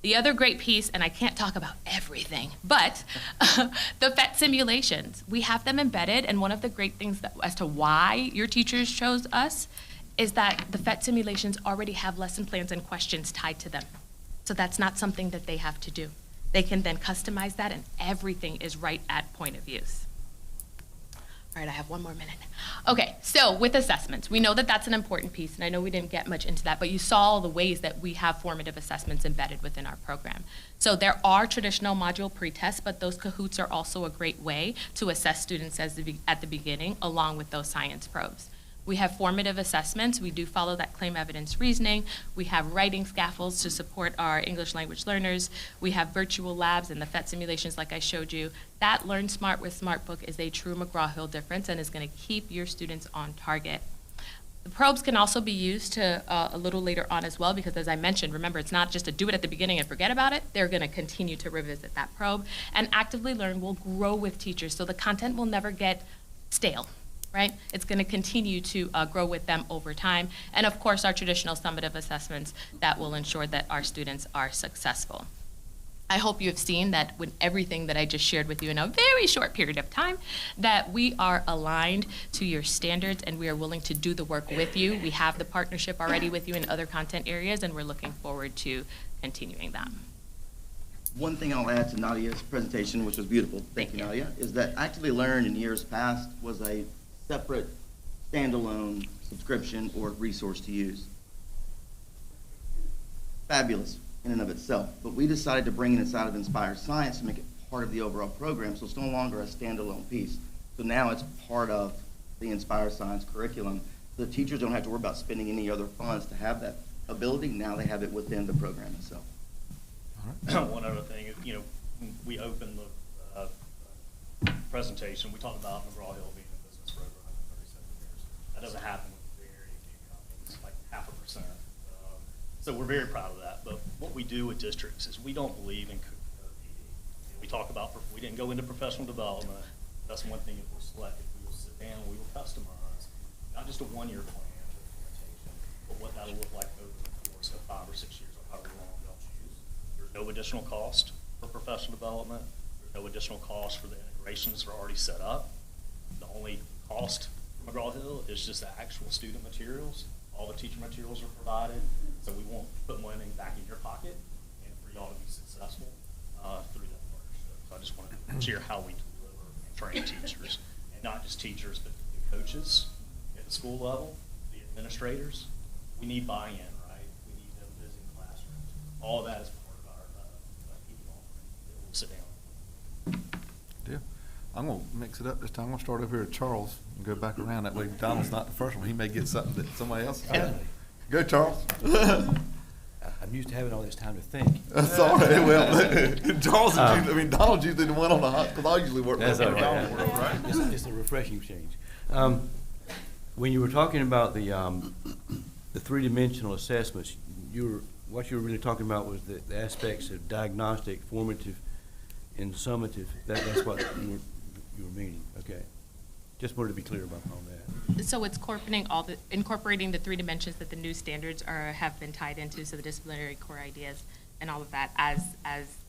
Speaker 14: The other great piece, and I can't talk about everything, but the PhET simulations, we have them embedded, and one of the great things as to why your teachers chose us is that the PhET simulations already have lesson plans and questions tied to them. So that's not something that they have to do. They can then customize that, and everything is right at point of use. All right, I have 1 more minute. Okay, so with assessments, we know that that's an important piece, and I know we didn't get much into that, but you saw all the ways that we have formative assessments embedded within our program. So there are traditional module pretests, but those Kahoots are also a great way to assess students at the beginning, along with those science probes. We have formative assessments. We do follow that claim evidence reasoning. We have writing scaffolds to support our English language learners. We have virtual labs and the PhET simulations like I showed you. That Learn Smart with SmartBook is a true McGraw-Hill difference and is going to keep your students on target. The probes can also be used to a little later on as well because as I mentioned, remember, it's not just a do it at the beginning and forget about it. They're going to continue to revisit that probe. And Actively Learn will grow with teachers, so the content will never get stale. Right? It's going to continue to grow with them over time. And of course, our traditional summative assessments that will ensure that our students are successful. I hope you have seen that with everything that I just shared with you in a very short period of time, that we are aligned to your standards and we are willing to do the work with you. We have the partnership already with you in other content areas and we're looking forward to continuing that.
Speaker 13: One thing I'll add to Nadia's presentation, which was beautiful, thank you, Nadia, is that Actively Learn in years past was a separate standalone subscription or resource to use. Fabulous in and of itself, but we decided to bring it inside of Inspire Science to make it part of the overall program, so it's no longer a standalone piece. So now it's part of the Inspire Science curriculum. The teachers don't have to worry about spending any other funds to have that ability. Now they have it within the program itself.
Speaker 7: One other thing, we opened the presentation, we talked about McGraw-Hill being in business for over 137 years. That doesn't happen with very few companies, like 0.5%. So we're very proud of that. But what we do with districts is we don't believe in cookie cutter PD. We talk about, we didn't go into professional development. That's one thing if we're selected. We will sit down, we will customize, not just a one-year plan for implementation, but what that'll look like over the course of 5 or 6 years or however long they'll choose. There's no additional cost for professional development. There's no additional cost for the integrations that are already set up. The only cost for McGraw-Hill is just the actual student materials. All the teacher materials are provided, so we won't put money back in your pocket and for y'all to be successful through that partnership. So I just want to share how we deliver and train teachers, and not just teachers, but the coaches at the school level, the administrators. We need buy-in, right? We need them visiting classrooms. All of that is part of our PD offering. We'll sit down.
Speaker 1: Yeah. I'm going to mix it up this time. I'm going to start over here at Charles and go back around. That way Donald's not the first one. He may get something that somebody else has. Go, Charles.
Speaker 2: I'm used to having all this time to think.
Speaker 1: Sorry. Well, Charles, Donald's usually the one on the hot, because I usually work with Donald, right?
Speaker 2: It's a refreshing change. When you were talking about the three-dimensional assessments, what you were really talking about was the aspects of diagnostic, formative, and summative. That's what you were meaning. Okay. Just wanted to be clear about all that.
Speaker 14: So it's incorporating the 3 dimensions that the new standards have been tied into, so the disciplinary core ideas and all of that. As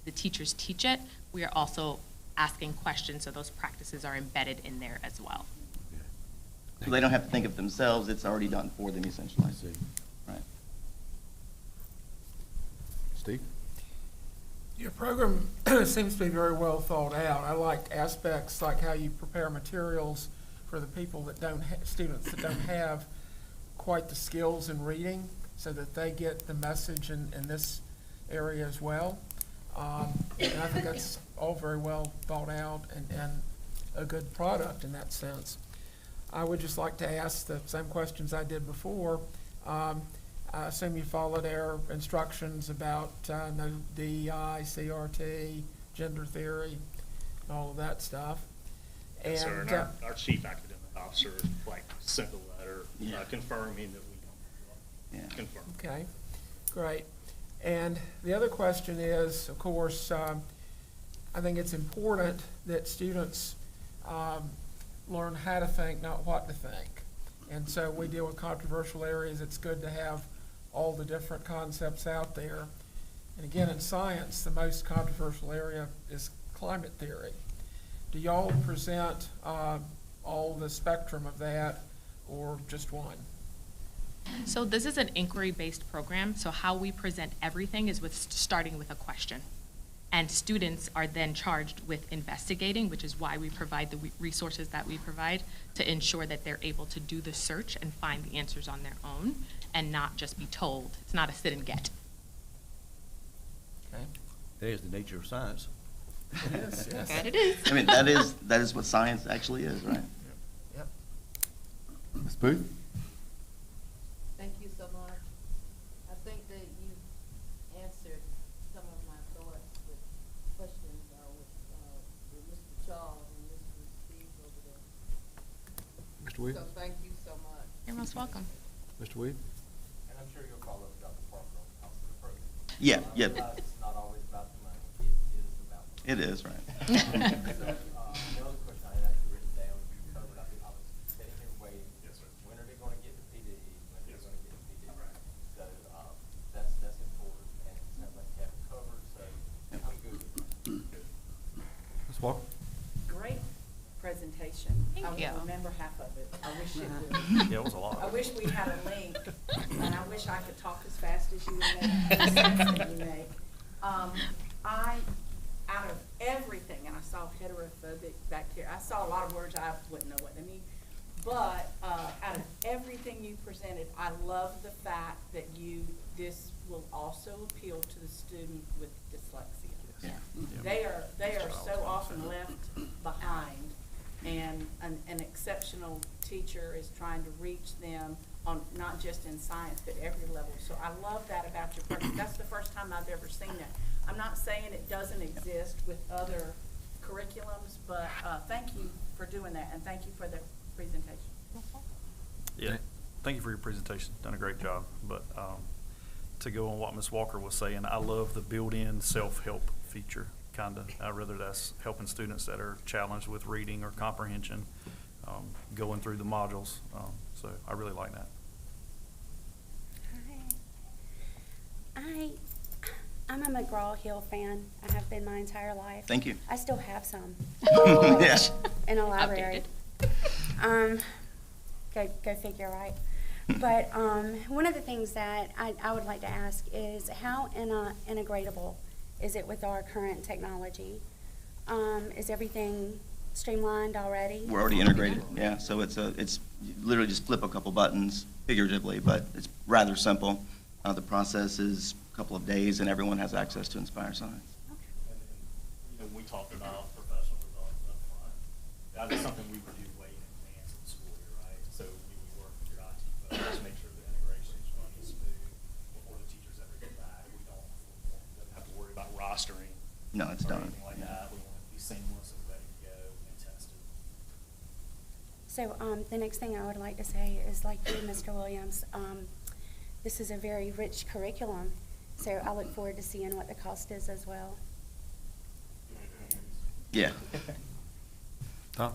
Speaker 14: the teachers teach it, we are also asking questions, so those practices are embedded in there as well.
Speaker 13: So they don't have to think of themselves, it's already done for them essentially.
Speaker 2: I see.
Speaker 13: Right.
Speaker 1: Steve?
Speaker 3: Your program seems to be very well thought out. I like aspects like how you prepare materials for the people that students that don't have quite the skills in reading, so that they get the message in this area as well. And I think that's all very well thought out, and a good product in that sense. I would just like to ask the same questions I did before. I assume you followed our instructions about no DEI, CRT, gender theory, and all of that stuff.
Speaker 15: Yes, sir, and
Speaker 3: And,
Speaker 15: our chief academic officer, like, sent a letter
Speaker 13: Yeah.
Speaker 15: confirming that we don't confirm.
Speaker 3: Okay, great. And the other question is, of course, I think it's important that students learn how to think, not what to think. And so we deal with controversial areas. It's good to have all the different concepts out there. And again, in science, the most controversial area is climate theory. Do y'all present all the spectrum of that, or just one?
Speaker 14: So this is an inquiry-based program, so how we present everything is with starting with a question. And students are then charged with investigating, which is why we provide the resources that we provide to ensure that they're able to do the search and find the answers on their own and not just be told. It's not a sit and get.
Speaker 3: Okay.
Speaker 2: That is the nature of science.
Speaker 3: Yes, yes.
Speaker 14: That it is.
Speaker 13: I mean, that is what science actually is, right?
Speaker 3: Yep.
Speaker 1: Ms. Booth?
Speaker 12: Thank you so much. I think that you answered some of my thoughts with questions with Mr. Charles and Mr. Steve over there.
Speaker 1: Mr. Weed?
Speaker 12: So thank you so much.
Speaker 14: You're most welcome.
Speaker 1: Mr. Weed?
Speaker 16: And I'm sure you'll follow up with Dr. Parker on the program.
Speaker 13: Yeah, yeah.
Speaker 16: It's not always about the money, it is about.
Speaker 13: It is, right.
Speaker 16: So, the other question I had actually written down, you covered, I was sitting here waiting.
Speaker 15: Yes, sir.
Speaker 16: When are they gonna get the PD? When are they gonna get the PD? So, that's important, and it sounds like you have it covered, so I'm good with that.
Speaker 1: Ms. Walker?
Speaker 10: Great presentation.
Speaker 14: Thank
Speaker 10: I
Speaker 14: you.
Speaker 10: will remember half of it. I wish it would.
Speaker 7: Yeah, it was a lot.
Speaker 10: I wish we had a link, and I wish I could talk as fast as you and make the sense that you make. Out of everything, and I saw heterophobic bacteria, I saw a lot of words I wouldn't know what they mean. But, out of everything you presented, I love the fact that this will also appeal to the student with dyslexia.
Speaker 13: Yeah.
Speaker 10: They are so often left behind, and an exceptional teacher is trying to reach them on, not just in science, but every level. So I love that about your program. That's the first time I've ever seen that. I'm not saying it doesn't exist with other curriculums, but thank you for doing that, and thank you for the presentation.
Speaker 7: Yeah, thank you for your presentation, done a great job. But to go on what Ms. Walker was saying, I love the built-in self-help feature, kinda. Whether that's helping students that are challenged with reading or comprehension, going through the modules. So I really like that.
Speaker 6: I'm a McGraw-Hill fan. I have been my entire life.
Speaker 13: Thank you.
Speaker 6: I still have some.
Speaker 13: Yeah.
Speaker 6: In a library. Go figure, right? But one of the things that I would like to ask is how integratable is it with our current technology? Is everything streamlined already?
Speaker 13: We're already integrated, yeah, so it's literally just flip a couple buttons figuratively, but it's rather simple. The process is a couple of days and everyone has access to Inspire Science.
Speaker 15: And we talked about professional development up front. That is something we would do way in advance of the school year, right? So we would work with your IT folks, make sure the integration is running smooth before the teachers ever get back. We don't have to worry about rostering.
Speaker 13: No, it's
Speaker 15: or
Speaker 13: done.
Speaker 15: anything like that. We want it to be seamless and ready to go and tested.
Speaker 6: So the next thing I would like to say is, like you, Mr. Williams, this is a very rich curriculum, so I look forward to seeing what the cost is as well.
Speaker 13: Yeah.
Speaker 1: Tom?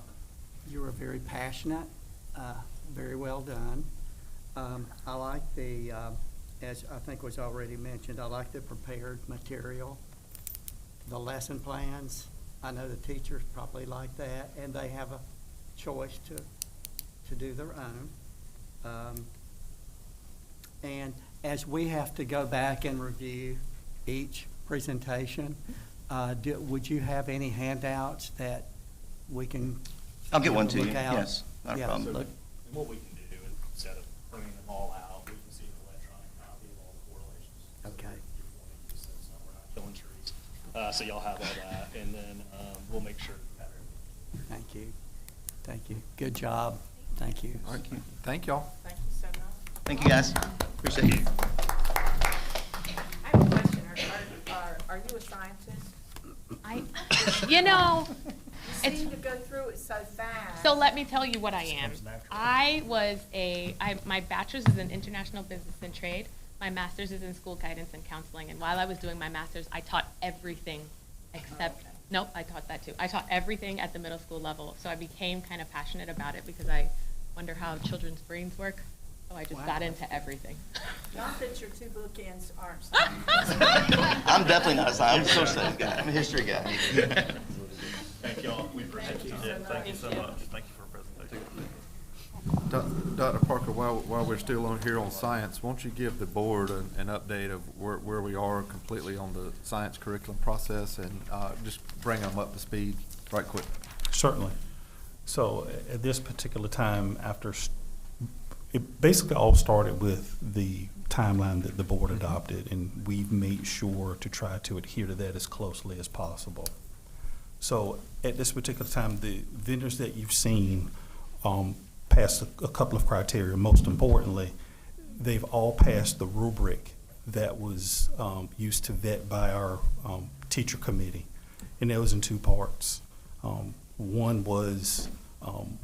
Speaker 4: You were very passionate, very well done. I like as I think was already mentioned, I like the prepared material, the lesson plans. I know the teachers probably like that, and they have a choice to do their own. And as we have to go back and review each presentation, would you have any handouts that we can?
Speaker 13: I'll get one to you,
Speaker 4: look out?
Speaker 13: yes, not a
Speaker 4: Yeah,
Speaker 13: problem.
Speaker 15: So
Speaker 4: look-
Speaker 15: what we can do is, instead of printing them all out, we can see an electronic copy of all the correlations. So
Speaker 4: Okay.
Speaker 15: if you want to use this, we're not killing trees. So y'all have all that, and then we'll make sure you have everything.
Speaker 4: Thank Thank you. Thank you. Good job. Thank you.
Speaker 1: All right, thank y'all.
Speaker 10: Thank you so much.
Speaker 13: Thank you, guys. Appreciate you.
Speaker 10: I have a question. Are you a scientist?
Speaker 14: You know,
Speaker 10: You seem to go through it so fast.
Speaker 14: so let me tell you what I am. My bachelor's is in international business and trade. My master's is in school guidance and counseling. And while I was doing my master's, I taught everything except, nope, I taught that too. I taught everything at the middle school level. So I became kind of passionate about it because I wonder how children's brains work. So I just got into everything.
Speaker 10: Not that your two bookends aren't science.
Speaker 13: I'm definitely not a science. I'm a social studies guy. I'm a history guy.
Speaker 7: Thank y'all. We appreciate
Speaker 10: Thank you
Speaker 7: it.
Speaker 10: so
Speaker 7: Yeah, thank you
Speaker 10: much.
Speaker 7: so much. Thank you for the presentation.
Speaker 1: Dr. Parker, while we're still on here on science, won't you give the board an update of where we are completely on the science curriculum process and just bring them up to speed right quick?
Speaker 11: Certainly. So at this particular time, it basically all started with the timeline that the board adopted, and we've made sure to try to adhere to that as closely as possible. So at this particular time, the vendors that you've seen passed a couple of criteria. Most importantly, they've all passed the rubric that was used to vet by our teacher committee, and that was in two parts. One was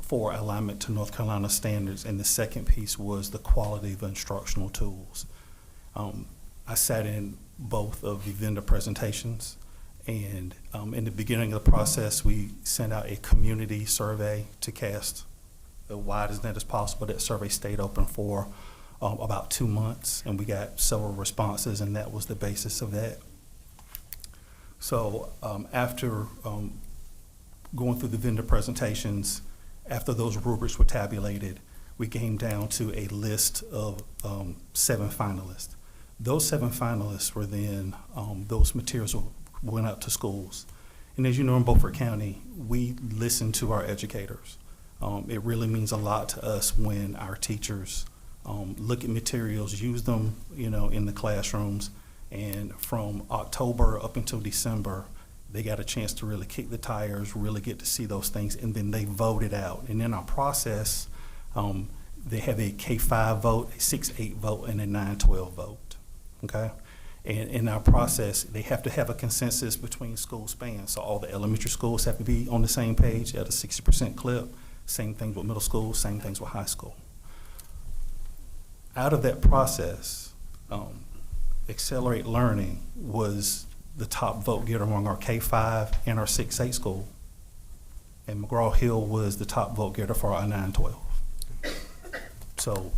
Speaker 11: for alignment to North Carolina standards, and the second piece was the quality of instructional tools. I sat in both of the vendor presentations, and in the beginning of the process, we sent out a community survey to cast as wide as net as possible. That survey stayed open for about 2 months, and we got several responses, and that was the basis of that. So after going through the vendor presentations, after those rubrics were tabulated, we came down to a list of 7 finalists. Those 7 finalists were then, those materials went out to schools. And as you know, in Beaufort County, we listen to our educators. It really means a lot to us when our teachers look at materials, use them, in the classrooms, and from October up until December, they got a chance to really kick the tires, really get to see those things, and then they vote it out. And in our process, they have a K-5 vote, a 6-8 vote, and a 9-12 vote, okay? And in our process, they have to have a consensus between school spans. So all the elementary schools have to be on the same page at a 60% clip. Same things with middle school, same things with high school. Out of that process, Accelerate Learning was the top vote getter among our K-5 and our 6-8 school. And McGraw-Hill was the top vote getter for our 9-12. So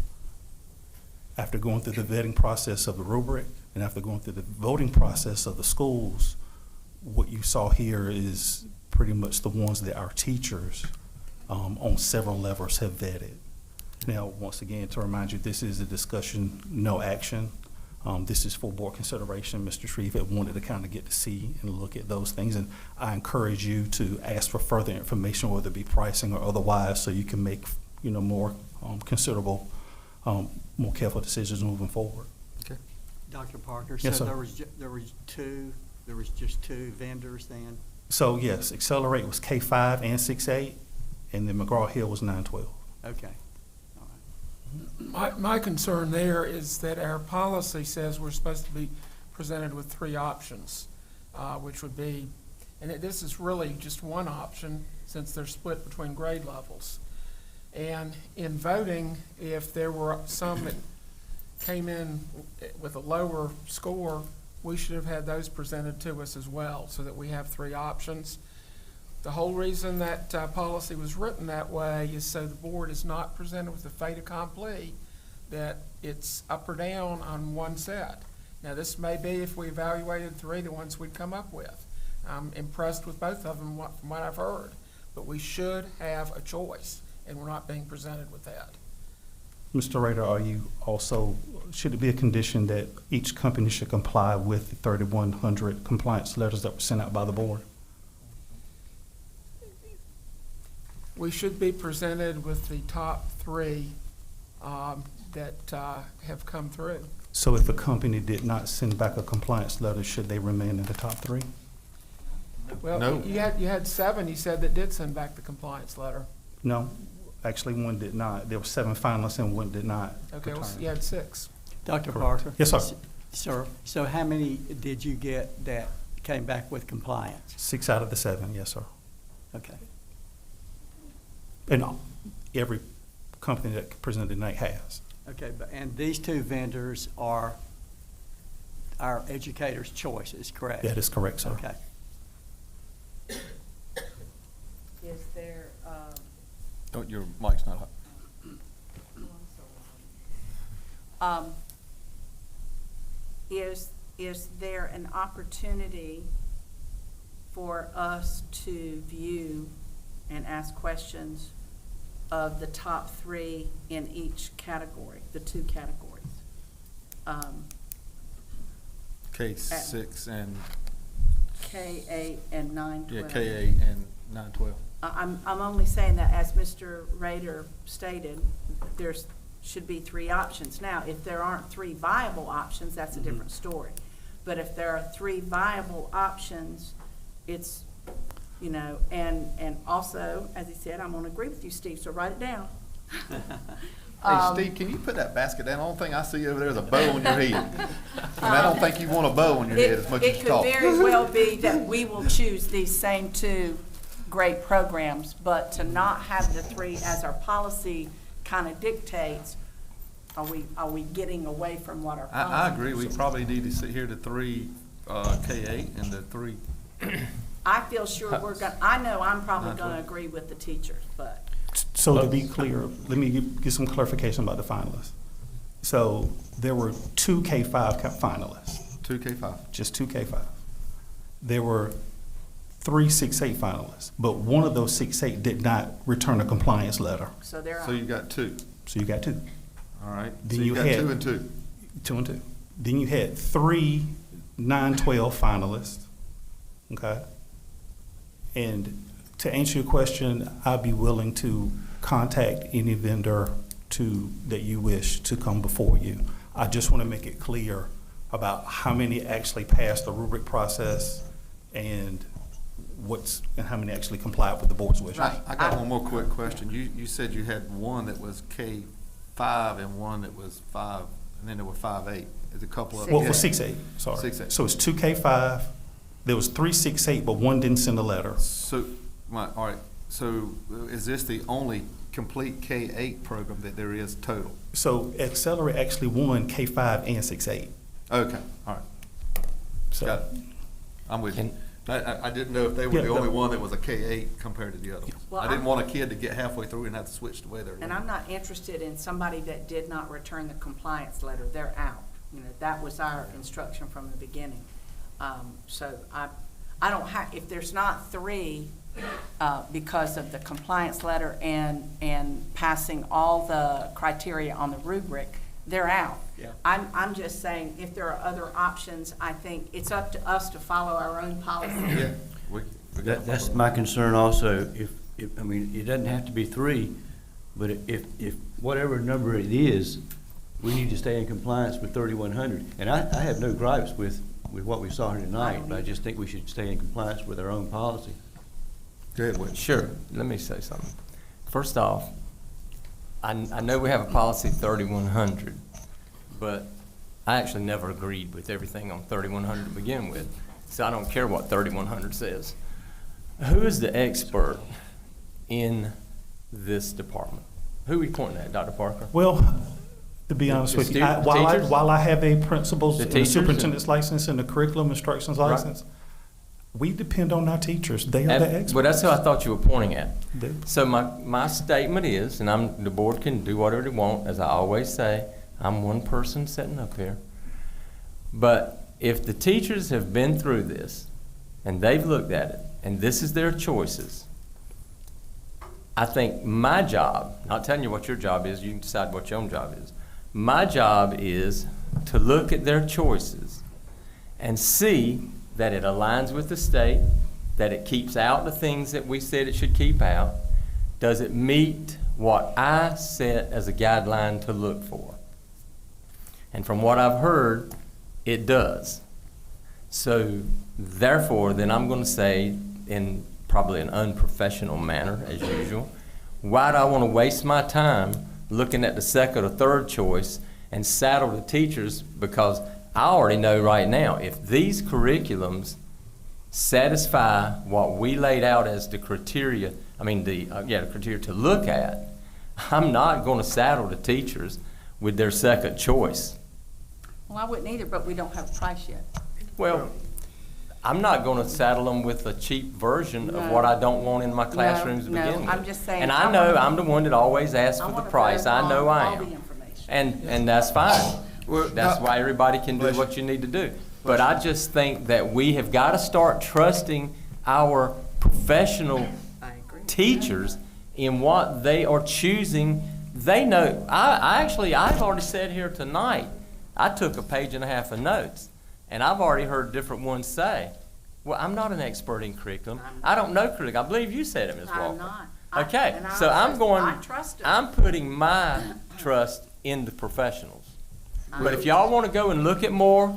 Speaker 11: after going through the vetting process of the rubric and after going through the voting process of the schools, what you saw here is pretty much the ones that our teachers on several levels have vetted. Now, once again, to remind you, this is a discussion, no action. This is for board consideration. Mr. Shreve had wanted to kind of get to see and look at those things, and I encourage you to ask for further information, whether it be pricing or otherwise, so you can make, more considerable, more careful decisions moving forward.
Speaker 1: Okay.
Speaker 4: Dr. Parker,
Speaker 11: Yes,
Speaker 4: so
Speaker 11: sir.
Speaker 4: there was just two vendors then?
Speaker 11: So yes, Accelerate was K-5 and 6-8, and then McGraw-Hill was 9-12.
Speaker 4: Okay.
Speaker 3: My concern there is that our policy says we're supposed to be presented with 3 options, which would be, and this is really just one option since they're split between grade levels. And in voting, if there were some that came in with a lower score, we should have had those presented to us as well, so that we have 3 options. The whole reason that policy was written that way is so the board is not presented with a fait accompli that it's up or down on one set. Now, this may be, if we evaluated 3, the ones we'd come up with. I'm impressed with both of them from what I've heard, but we should have a choice, and we're not being presented with that.
Speaker 11: Mr. Rader, should it be a condition that each company should comply with the 3,100 compliance letters that were sent out by the board?
Speaker 3: We should be presented with the top 3 that have come through.
Speaker 11: So if a company did not send back a compliance letter, should they remain in the top 3?
Speaker 3: Well,
Speaker 1: No.
Speaker 3: you had 7, you said, that did send back the compliance letter.
Speaker 11: No, actually, one did not. There were 7 finalists and one did not.
Speaker 3: Okay, well,
Speaker 11: return.
Speaker 3: you had 6.
Speaker 4: Dr.
Speaker 11: Correct.
Speaker 4: Parker?
Speaker 11: Yes, sir.
Speaker 4: Sir, so how many did you get that came back with compliance?
Speaker 11: 6 out of the 7, yes, sir.
Speaker 4: Okay.
Speaker 11: And every company that presented tonight has.
Speaker 4: Okay, and these 2 vendors are our educators' choices, correct?
Speaker 11: That is correct, sir.
Speaker 4: Okay.
Speaker 10: Is there,
Speaker 1: Oh, your mic's not hot.
Speaker 10: is there an opportunity for us to view and ask questions of the top 3 in each category, the 2 categories?
Speaker 1: K6 and,
Speaker 10: K8 and 9, 12.
Speaker 1: yeah, K8 and 912.
Speaker 10: I'm only saying that, as Mr. Rader stated, there's, should be 3 options. Now, if there aren't 3 viable options, that's a different story. But if there are 3 viable options, it's, you know, and also, as he said, I'm gonna agree with you, Steve, so write it down.
Speaker 1: Hey, Steve, can you put that basket down? The only thing I see over there is a bow on your head. And I don't think you want a bow on your head as much as you talk.
Speaker 10: It could very well be that we will choose these same 2 great programs, but to not have the 3 as our policy kind of dictates, are we getting away from what our policy?
Speaker 1: I agree. We probably need to sit here the 3 K8 and the 3.
Speaker 10: I feel sure I know I'm probably gonna agree with the teachers, but.
Speaker 11: So to be clear, let me get some clarification about the finalists. So there were 2 K5 finalists.
Speaker 1: 2 K5.
Speaker 11: Just 2 K5. There were 3 6-8 finalists, but one of those 6-8 did not return a compliance letter.
Speaker 10: So they're
Speaker 1: So you got 2.
Speaker 11: So you got 2.
Speaker 1: All right.
Speaker 11: Then
Speaker 1: So you
Speaker 11: you
Speaker 1: got
Speaker 11: had
Speaker 1: 2 and 2.
Speaker 11: 2 and 2. Then you had 3 9-12 finalists. Okay. And to answer your question, I'd be willing to contact any vendor that you wish to come before you. I just want to make it clear about how many actually passed the rubric process and how many actually complied with the board's wishes.
Speaker 1: I got one more quick question. You said you had one that was K5 and one that was 5, and then there were 5-8. There's a couple of.
Speaker 11: Well, for 6-8, sorry.
Speaker 1: 6-8.
Speaker 11: So it's 2 K5, there was 3 6-8, but one didn't send a letter.
Speaker 1: So, all right, so is this the only complete K8 program that there is total?
Speaker 11: So Accelerate actually won K5 and 6-8.
Speaker 1: Okay, all right.
Speaker 11: So,
Speaker 1: Got it. I'm with you. I didn't know if they were
Speaker 11: Yeah,
Speaker 1: the only
Speaker 11: no.
Speaker 1: one that was a K8 compared to the other ones.
Speaker 10: Well,
Speaker 1: I didn't want a kid to get halfway through and have to switch the way they're.
Speaker 10: And I'm not interested in somebody that did not return the compliance letter, they're out. You know, that was our instruction from the beginning. So I don't have, if there's not 3, because of the compliance letter and passing all the criteria on the rubric, they're out.
Speaker 4: Yeah.
Speaker 10: I'm just saying, if there are other options, I think it's up to us to follow our own policy.
Speaker 1: Yeah. we gotta
Speaker 2: That's
Speaker 1: follow.
Speaker 2: my concern also. I mean, it doesn't have to be 3, but if whatever number it is, we need to stay in compliance with 3,100. And I have no gripes with what we saw here tonight, but I just think we should stay in compliance with our own policy.
Speaker 1: Go ahead, Whit.
Speaker 16: Sure, let me say something. First off, I know we have a policy 3,100, but I actually never agreed with everything on 3,100 to begin with, so I don't care what 3,100 says. Who is the expert in this department? Who are we pointing at, Dr. Parker?
Speaker 11: well, to be honest with you,
Speaker 16: teachers?
Speaker 11: while I have a principal's
Speaker 16: The
Speaker 11: and a
Speaker 16: teachers?
Speaker 11: superintendent's license and a curriculum instructions
Speaker 16: Right.
Speaker 11: license, we depend on our teachers. They are the experts.
Speaker 16: Well, that's who I thought you were pointing at.
Speaker 11: They-
Speaker 16: So my statement is, and the board can do whatever they want, as I always say, I'm one person sitting up here. But if the teachers have been through this, and they've looked at it, and this is their choices, I think my job, not telling you what your job is, you can decide what your own job is. My job is to look at their choices and see that it aligns with the state, that it keeps out the things that we said it should keep out. Does it meet what I set as a guideline to look for? And from what I've heard, it does. So Therefore, then I'm going to say, in probably an unprofessional manner, as usual, why do I want to waste my time looking at the second or third choice and saddle the teachers? Because I already know right now, if these curriculums satisfy what we laid out as the criteria, the criteria to look at, I'm not going to saddle the teachers with their second choice.
Speaker 10: Well, I wouldn't either, but we don't have a price yet.
Speaker 16: Well, I'm not going to saddle them with a cheap version of
Speaker 10: No.
Speaker 16: what I don't want in my classrooms to
Speaker 10: No,
Speaker 16: begin with.
Speaker 10: I'm just saying,
Speaker 16: And
Speaker 10: I
Speaker 16: I know
Speaker 10: wanna-
Speaker 16: I'm the one that always asks
Speaker 10: I
Speaker 16: for the
Speaker 10: wanna
Speaker 16: price.
Speaker 10: vote
Speaker 16: I know
Speaker 10: on
Speaker 16: I
Speaker 10: all the
Speaker 16: am.
Speaker 10: information.
Speaker 16: And that's fine.
Speaker 1: Well,
Speaker 16: That's
Speaker 1: now-
Speaker 16: why everybody can do
Speaker 1: Bless
Speaker 16: what you need to do. But I just think that we have got to start trusting our professional teachers in what they are choosing. They know. I've already said here tonight, I took a page and a half of notes, and I've already heard different ones say, well, I'm not an expert in curriculum. I don't know curriculum. I believe you said it, Ms. Walker.
Speaker 10: I'm not.
Speaker 16: Okay,
Speaker 10: And I
Speaker 16: so I'm
Speaker 10: trust-
Speaker 16: going,
Speaker 10: I trust them.
Speaker 16: I'm putting my trust in the professionals. But if y'all want to go and look at more,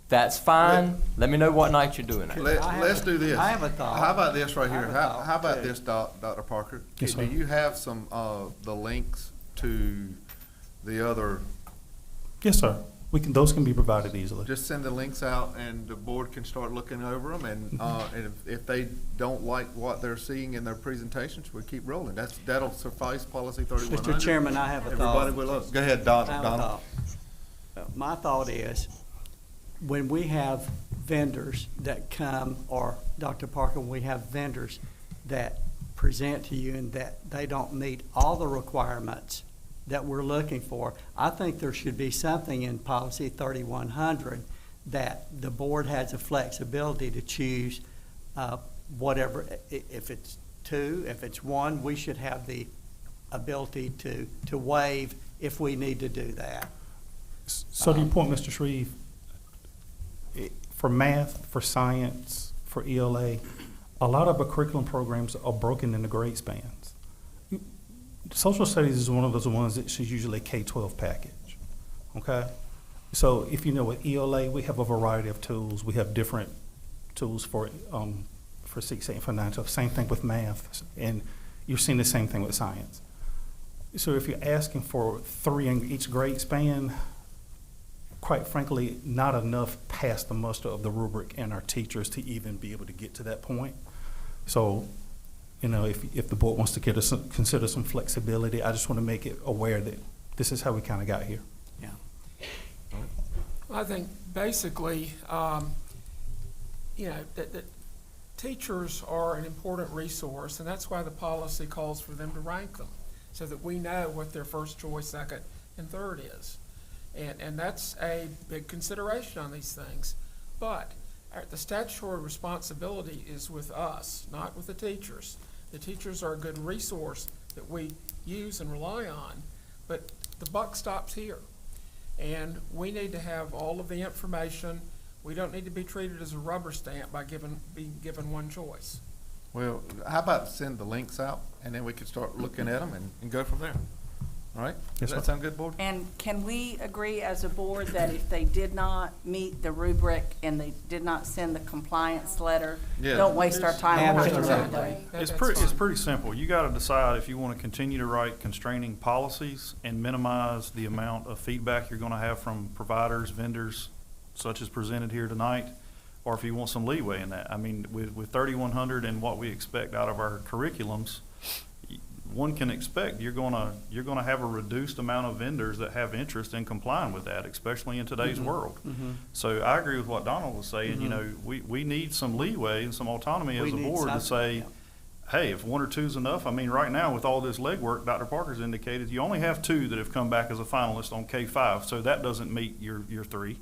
Speaker 16: that's fine. Let me know what night you're doing it.
Speaker 1: Let's do this.
Speaker 4: I have a thought.
Speaker 1: How about this right
Speaker 4: I
Speaker 1: here?
Speaker 4: have a
Speaker 1: How
Speaker 4: thought,
Speaker 1: about
Speaker 4: too.
Speaker 1: this, Dr. Parker?
Speaker 11: Yes,
Speaker 1: Do
Speaker 11: sir.
Speaker 1: you have some, the links to the other,
Speaker 11: Yes, sir. Those can be provided easily.
Speaker 1: just send the links out and the board can start looking over them and if they don't like what they're seeing in their presentations, we keep rolling. That'll suffice policy 3100.
Speaker 4: Mr. Chairman, I have a
Speaker 1: Everybody
Speaker 4: thought.
Speaker 1: will look. Go ahead,
Speaker 4: I have a
Speaker 1: Donald.
Speaker 4: thought. My thought is, when we have vendors that come, or Dr. Parker, when we have vendors that present to you and that they don't meet all the requirements that we're looking for, I think there should be something in policy 3100 that the board has a flexibility to choose whatever. If it's two, if it's one, we should have the ability to waive if we need to do that.
Speaker 11: So to your point, Mr. Shreve, for math, for science, for ELA, a lot of our curriculum programs are broken into grade spans. Social studies is one of those ones that's usually a K-12 package, okay? So if you know with ELA, we have a variety of tools. We have different tools for 6, 8, for 9, 12. Same thing with math, and you're seeing the same thing with science. So if you're asking for 3 in each grade span, quite frankly, not enough past the muster of the rubric and our teachers to even be able to get to that point. So, if the board wants to consider some flexibility, I just want to make it aware that this is how we kind of got here.
Speaker 4: Yeah.
Speaker 3: I think basically, that teachers are an important resource, and that's why the policy calls for them to rank them, so that we know what their first choice, second, and third is. And that's a big consideration on these things. But the statutory responsibility is with us, not with the teachers. The teachers are a good resource that we use and rely on, but the buck stops here. And we need to have all of the information. We don't need to be treated as a rubber stamp by being given one choice.
Speaker 1: Well, how about send the links out and then we can start looking at them and go from there? All right? Does
Speaker 11: Yes,
Speaker 1: that
Speaker 11: sir.
Speaker 1: sound good, board?
Speaker 10: And can we agree as a board that if they did not meet the rubric and they did not send the compliance letter,
Speaker 1: Yeah.
Speaker 10: don't waste our time working on
Speaker 4: Absolutely.
Speaker 10: it?
Speaker 7: It's
Speaker 3: That's
Speaker 7: pretty,
Speaker 3: fine.
Speaker 7: it's pretty simple. You gotta decide if you wanna continue to write constraining policies and minimize the amount of feedback you're gonna have from providers, vendors, such as presented here tonight, or if you want some leeway in that. I mean, with 3,100 and what we expect out of our curriculums, one can expect you're gonna have a reduced amount of vendors that have interest in complying with that, especially in today's world. So I agree with what Donald was saying, we need some leeway and some autonomy
Speaker 4: We
Speaker 7: as a
Speaker 4: need
Speaker 7: board to
Speaker 4: something,
Speaker 7: say,
Speaker 4: yeah.
Speaker 7: hey, if 1 or 2 is enough, I mean, right now with all this legwork, Dr. Parker's indicated, you only have 2 that have come back as a finalist on K-5, so that doesn't meet your 3.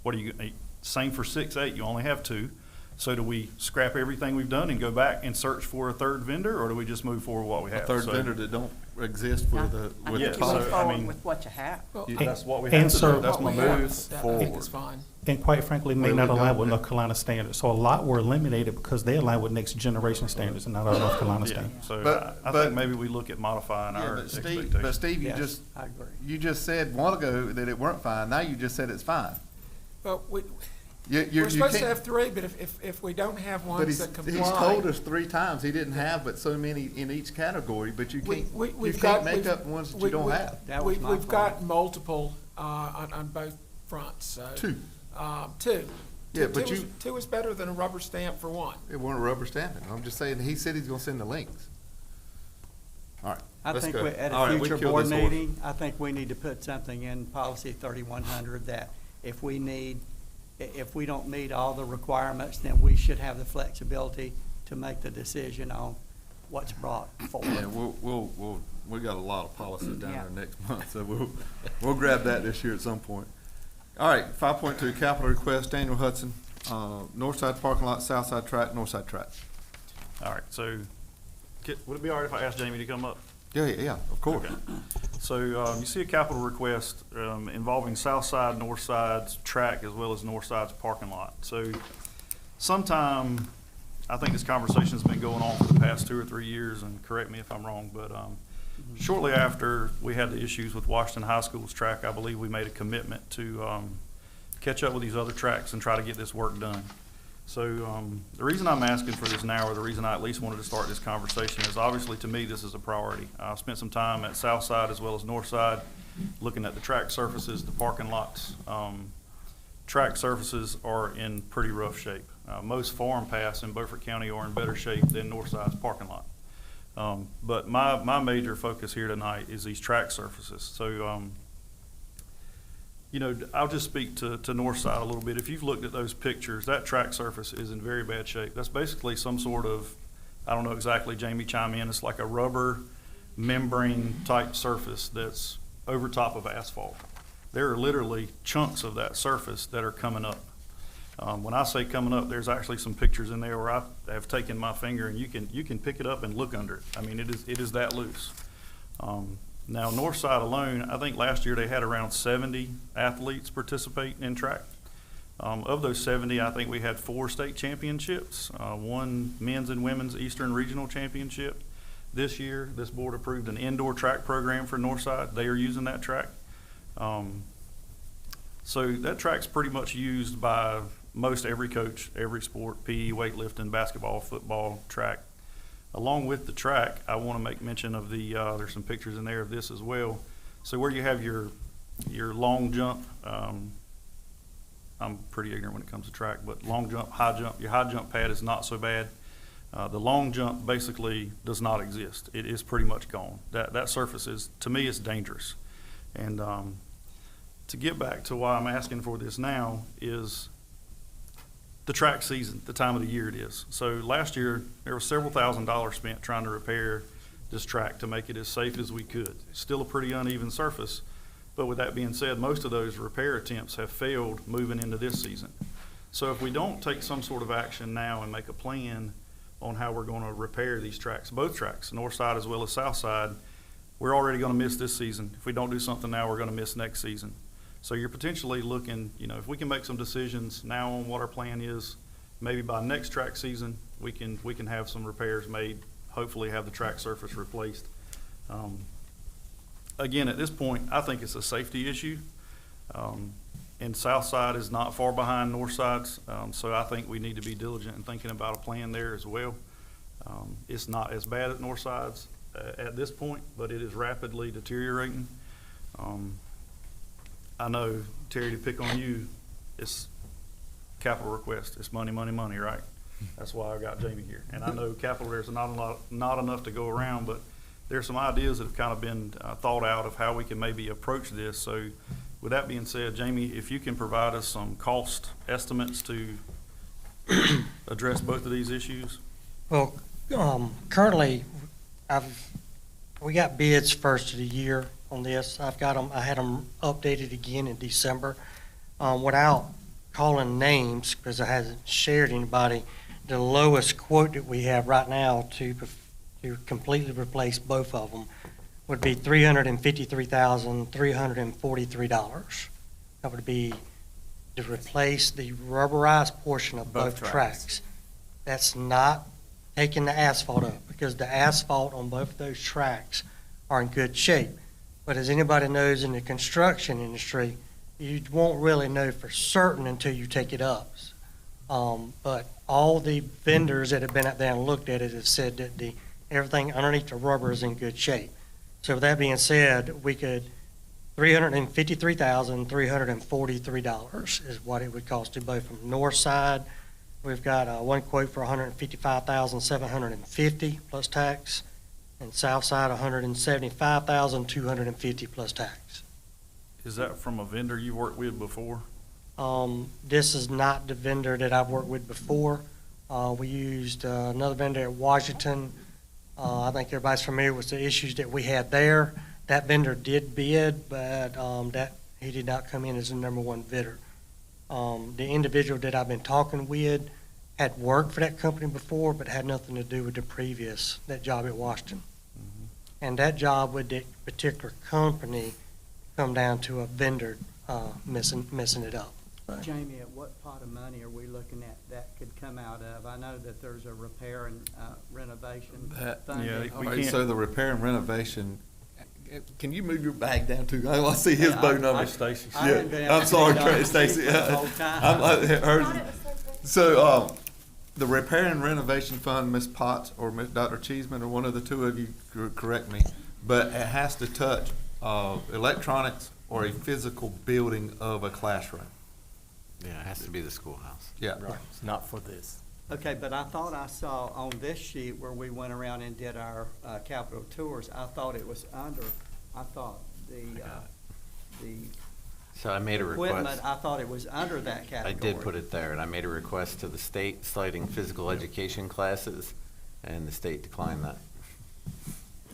Speaker 7: What do you, same for 6, 8, you only have 2. So do we scrap everything we've done and go back and search for a third vendor, or do we just move forward with what we
Speaker 1: A
Speaker 7: have?
Speaker 1: third
Speaker 7: So-
Speaker 1: vendor that don't exist with the,
Speaker 10: I
Speaker 1: with
Speaker 10: think
Speaker 1: the
Speaker 10: you
Speaker 7: so,
Speaker 10: move
Speaker 1: policy.
Speaker 7: I
Speaker 10: forward
Speaker 7: mean-
Speaker 10: with what you have.
Speaker 7: That's what we
Speaker 11: And
Speaker 7: have to
Speaker 11: sir-
Speaker 7: do, that's my
Speaker 3: What we have,
Speaker 7: move
Speaker 3: I think
Speaker 7: forward.
Speaker 3: it's fine.
Speaker 11: And quite frankly, may
Speaker 1: Where
Speaker 11: not
Speaker 1: we
Speaker 11: align
Speaker 1: going
Speaker 11: with
Speaker 1: now?
Speaker 11: North Carolina standards. So a lot were eliminated because they align with next generation standards and not our North Carolina
Speaker 7: Yeah,
Speaker 11: standards.
Speaker 7: so
Speaker 1: But-
Speaker 7: I
Speaker 1: but-
Speaker 7: think maybe we look at modifying
Speaker 1: Yeah,
Speaker 7: our
Speaker 1: but
Speaker 7: expectations.
Speaker 1: Steve,
Speaker 4: Yes, I agree.
Speaker 1: you just said a while ago that it weren't fine. Now you just said it's fine.
Speaker 3: But We're supposed to
Speaker 1: can't-
Speaker 3: have three, but if we don't have
Speaker 1: But
Speaker 3: ones
Speaker 1: he's,
Speaker 3: that comply.
Speaker 1: he's told us 3 times he didn't have but so many in each category, but you can't, you
Speaker 3: We've
Speaker 1: can't
Speaker 3: got-
Speaker 1: make
Speaker 3: we've-
Speaker 1: up ones that you
Speaker 3: we-
Speaker 1: don't
Speaker 3: we-
Speaker 1: have.
Speaker 4: That was my
Speaker 3: We've
Speaker 4: fault.
Speaker 3: got multiple, on both fronts, so.
Speaker 1: 2.
Speaker 3: Two.
Speaker 1: Yeah,
Speaker 3: Two-
Speaker 1: but
Speaker 3: two is-
Speaker 1: you-
Speaker 3: Two is better than a rubber stamp for one.
Speaker 1: It wasn't rubber stamping. I'm just saying, he said he's gonna send the links. All right.
Speaker 4: I
Speaker 1: let's
Speaker 4: think
Speaker 1: go.
Speaker 4: at
Speaker 1: All
Speaker 4: a
Speaker 1: right, we
Speaker 4: future
Speaker 1: killed
Speaker 4: board
Speaker 1: this horse.
Speaker 4: meeting, I think we need to put something in policy 3100 that if we need, if we don't meet all the requirements, then we should have the flexibility to make the decision on what's brought forward.
Speaker 1: Yeah, we got a lot of policies down there next month, so we'll grab that this year at some point. All right, 5.2, capital request, Daniel Hudson, north side parking lot, south side track, north side track.
Speaker 7: All right, so, would it be all right if I asked Jamie to come up?
Speaker 1: Yeah, of course.
Speaker 7: Okay. So, you see a capital request, involving south side, north side's track, as well as north side's parking lot. So, sometime, I think this conversation's been going on for the past 2 or 3 years, and correct me if I'm wrong, but, shortly after we had the issues with Washington High School's track, I believe we made a commitment to, catch up with these other tracks and try to get this work done. So, the reason I'm asking for this now, or the reason I at least wanted to start this conversation, is obviously to me, this is a priority. I spent some time at south side as well as north side, looking at the track surfaces, the parking lots. Track surfaces are in pretty rough shape. Most farm paths in Beaufort County are in better shape than north side's parking lot. But my major focus here tonight is these track surfaces. So, you know, I'll just speak to north side a little bit. If you've looked at those pictures, that track surface is in very bad shape. That's basically some sort of, I don't know exactly, Jamie, chime in, it's like a rubber membrane type surface that's over top of asphalt. There are literally chunks of that surface that are coming up. When I say coming up, there's actually some pictures in there where I have taken my finger and you can pick it up and look under it. I mean, it is that loose. Now, north side alone, I think last year they had around 70 athletes participate in track. Of those 70, I think we had 4 state championships, 1 men's and women's Eastern Regional Championship. This year, this board approved an indoor track program for north side. They are using that track. So that track's pretty much used by most every coach, every sport, PE, weightlifting, basketball, football, track. Along with the track, I want to make mention of the, there's some pictures in there of this as well. So where you have your long jump, I'm pretty ignorant when it comes to track, but long jump, high jump, your high jump pad is not so bad. The long jump basically does not exist. It is pretty much gone. That surface is, to me, it's dangerous. And to get back to why I'm asking for this now is the track season, the time of the year it is. So last year, there was several $1,000s spent trying to repair this track to make it as safe as we could. Still a pretty uneven surface, but with that being said, most of those repair attempts have failed moving into this season. So if we don't take some sort of action now and make a plan on how we're going to repair these tracks, both tracks, north side as well as south side, we're already going to miss this season. If we don't do something now, we're going to miss next season. So you're potentially looking, you know, if we can make some decisions now on what our plan is, maybe by next track season, we can have some repairs made, hopefully have the track surface replaced. Again, at this point, I think it's a safety issue. And south side is not far behind north sides, so I think we need to be diligent in thinking about a plan there as well. It's not as bad at north sides at this point, but it is rapidly deteriorating. I know, Terry, to pick on you, it's capital request. It's money, money, money, right? That's why I got Jamie here. And I know capital, there's not enough to go around, but there's some ideas that have kind of been thought out of how we can maybe approach this. So with that being said, Jamie, if you can provide us some cost estimates to address both of these issues.
Speaker 17: Well, currently, we got bids first of the year on this. I've got them, I had them updated again in December. Without calling names, because I haven't shared anybody, the lowest quote that we have right now to completely replace both of them would be $353,343. That would be to replace the rubberized portion of both tracks. That's not taking the asphalt up, because the asphalt on both of those tracks are in good shape. But as anybody knows in the construction industry, you won't really know for certain until you take it up. But all the vendors that have been out there and looked at it have said that everything underneath the rubber is in good shape. So with that being said, we could, $353,343 is what it would cost to both from north side. We've got one quote for $155,750 plus tax, and south side $175,250 plus tax.
Speaker 7: Is that from a vendor you worked with before?
Speaker 17: This is not the vendor that I've worked with before. We used another vendor at Washington. I think everybody's familiar with the issues that we had there. That vendor did bid, but he did not come in as the number one bidder. The individual that I've been talking with had worked for that company before, but had nothing to do with that job at Washington. And that job with that particular company come down to a vendor messing it up.
Speaker 4: Jamie, at what pot of money are we looking at that could come out of? I know that there's a repair and renovation fund.
Speaker 7: Yeah, we
Speaker 1: Okay,
Speaker 7: can't-
Speaker 1: so the repair and renovation, can you move your bag down too? I see his
Speaker 4: Yeah,
Speaker 1: boat number.
Speaker 7: Stacy's.
Speaker 4: I hadn't been
Speaker 1: Yeah,
Speaker 4: able
Speaker 1: I'm
Speaker 4: to
Speaker 1: sorry,
Speaker 4: get on the
Speaker 1: Stacy.
Speaker 4: street the whole time.
Speaker 1: So, the repair and renovation fund, Ms. Potts or Dr. Cheeseman, or one of the two of you, correct me, but it has to touch electronics or a physical building of a classroom.
Speaker 5: Yeah, it has to be the schoolhouse.
Speaker 1: Yeah.
Speaker 16: It's not for this.
Speaker 4: Okay, but I thought I saw on this sheet where we went around and did our capital tours, I thought the
Speaker 5: So I made a
Speaker 4: equipment,
Speaker 5: request.
Speaker 4: I thought it was under that
Speaker 5: I
Speaker 4: category.
Speaker 5: did put it there, and I made a request to the state citing physical education classes, and the state declined that.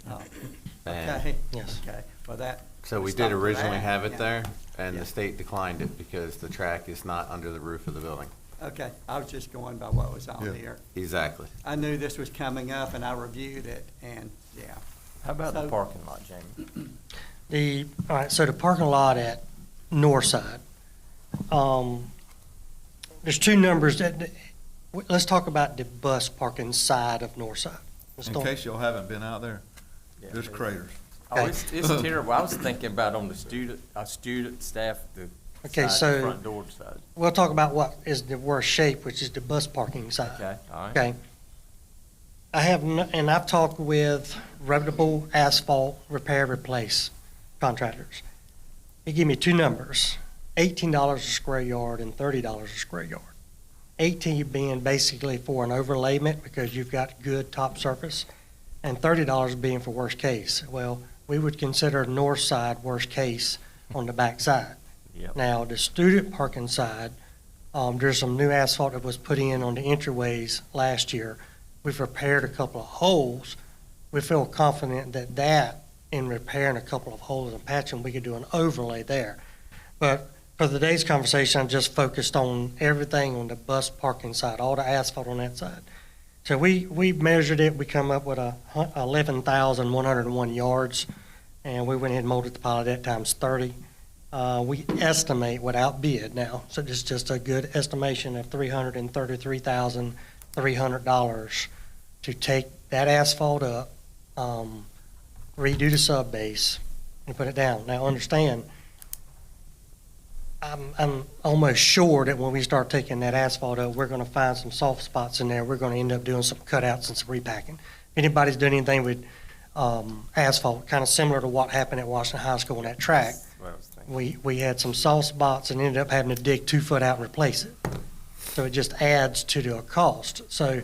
Speaker 4: Oh,
Speaker 5: And
Speaker 4: okay.
Speaker 17: Yes.
Speaker 4: Okay, well, that.
Speaker 5: so we
Speaker 4: was
Speaker 5: did
Speaker 4: stuck to
Speaker 5: originally
Speaker 4: that,
Speaker 5: have it
Speaker 4: yeah.
Speaker 5: there, and
Speaker 4: Yeah.
Speaker 5: the state declined it because the track is not under the roof of the building.
Speaker 4: Okay, I was just going by what was
Speaker 1: Yeah.
Speaker 4: on here.
Speaker 5: Exactly.
Speaker 4: I knew this was coming up and I reviewed it and, yeah.
Speaker 16: How about the
Speaker 4: So-
Speaker 16: parking lot, Jamie?
Speaker 17: All right, so the parking lot at north side, there's two numbers let's talk about the bus parking side of north side. Let's
Speaker 1: In
Speaker 17: start-
Speaker 1: case y'all haven't been out there,
Speaker 16: Yeah,
Speaker 1: there's craters.
Speaker 16: Oh, it's terrible. I was thinking about on the student staff, the
Speaker 17: Okay,
Speaker 16: side,
Speaker 17: so-
Speaker 16: the front door side.
Speaker 17: We'll talk about what is the worst shape, which is the bus parking side.
Speaker 16: Okay, all right.
Speaker 17: Okay. And I've talked with reputable asphalt repair replace contractors. They give me two numbers, $18 a square yard and $30 a square yard. 18 being basically for an overlayment because you've got good top surface, and $30 being for worst case. Well, we would consider north side worst case on the back side.
Speaker 16: Yep.
Speaker 17: Now, the student parking side, there's some new asphalt that was put in on the entryways last year. We've repaired a couple of holes. We feel confident that in repairing a couple of holes and patching, we could do an overlay there. But for today's conversation, I'm just focused on everything on the bus parking side, all the asphalt on that side. So we measured it, we come up with 11,101 yards, and we went ahead and multiplied that times 30. We estimate without bid now, so this is just a good estimation of $333,300 to take that asphalt up, redo the sub base, and put it down. Now, understand, I'm almost sure that when we start taking that asphalt up, we're gonna find some soft spots in there. We're gonna end up doing some cutouts and some repacking. If anybody's done anything with asphalt, kind of similar to what happened at Washington High School on that track,
Speaker 16: That's what I was thinking.
Speaker 17: we had some soft spots and ended up having to dig 2 foot out and replace it. So it just adds to the cost. So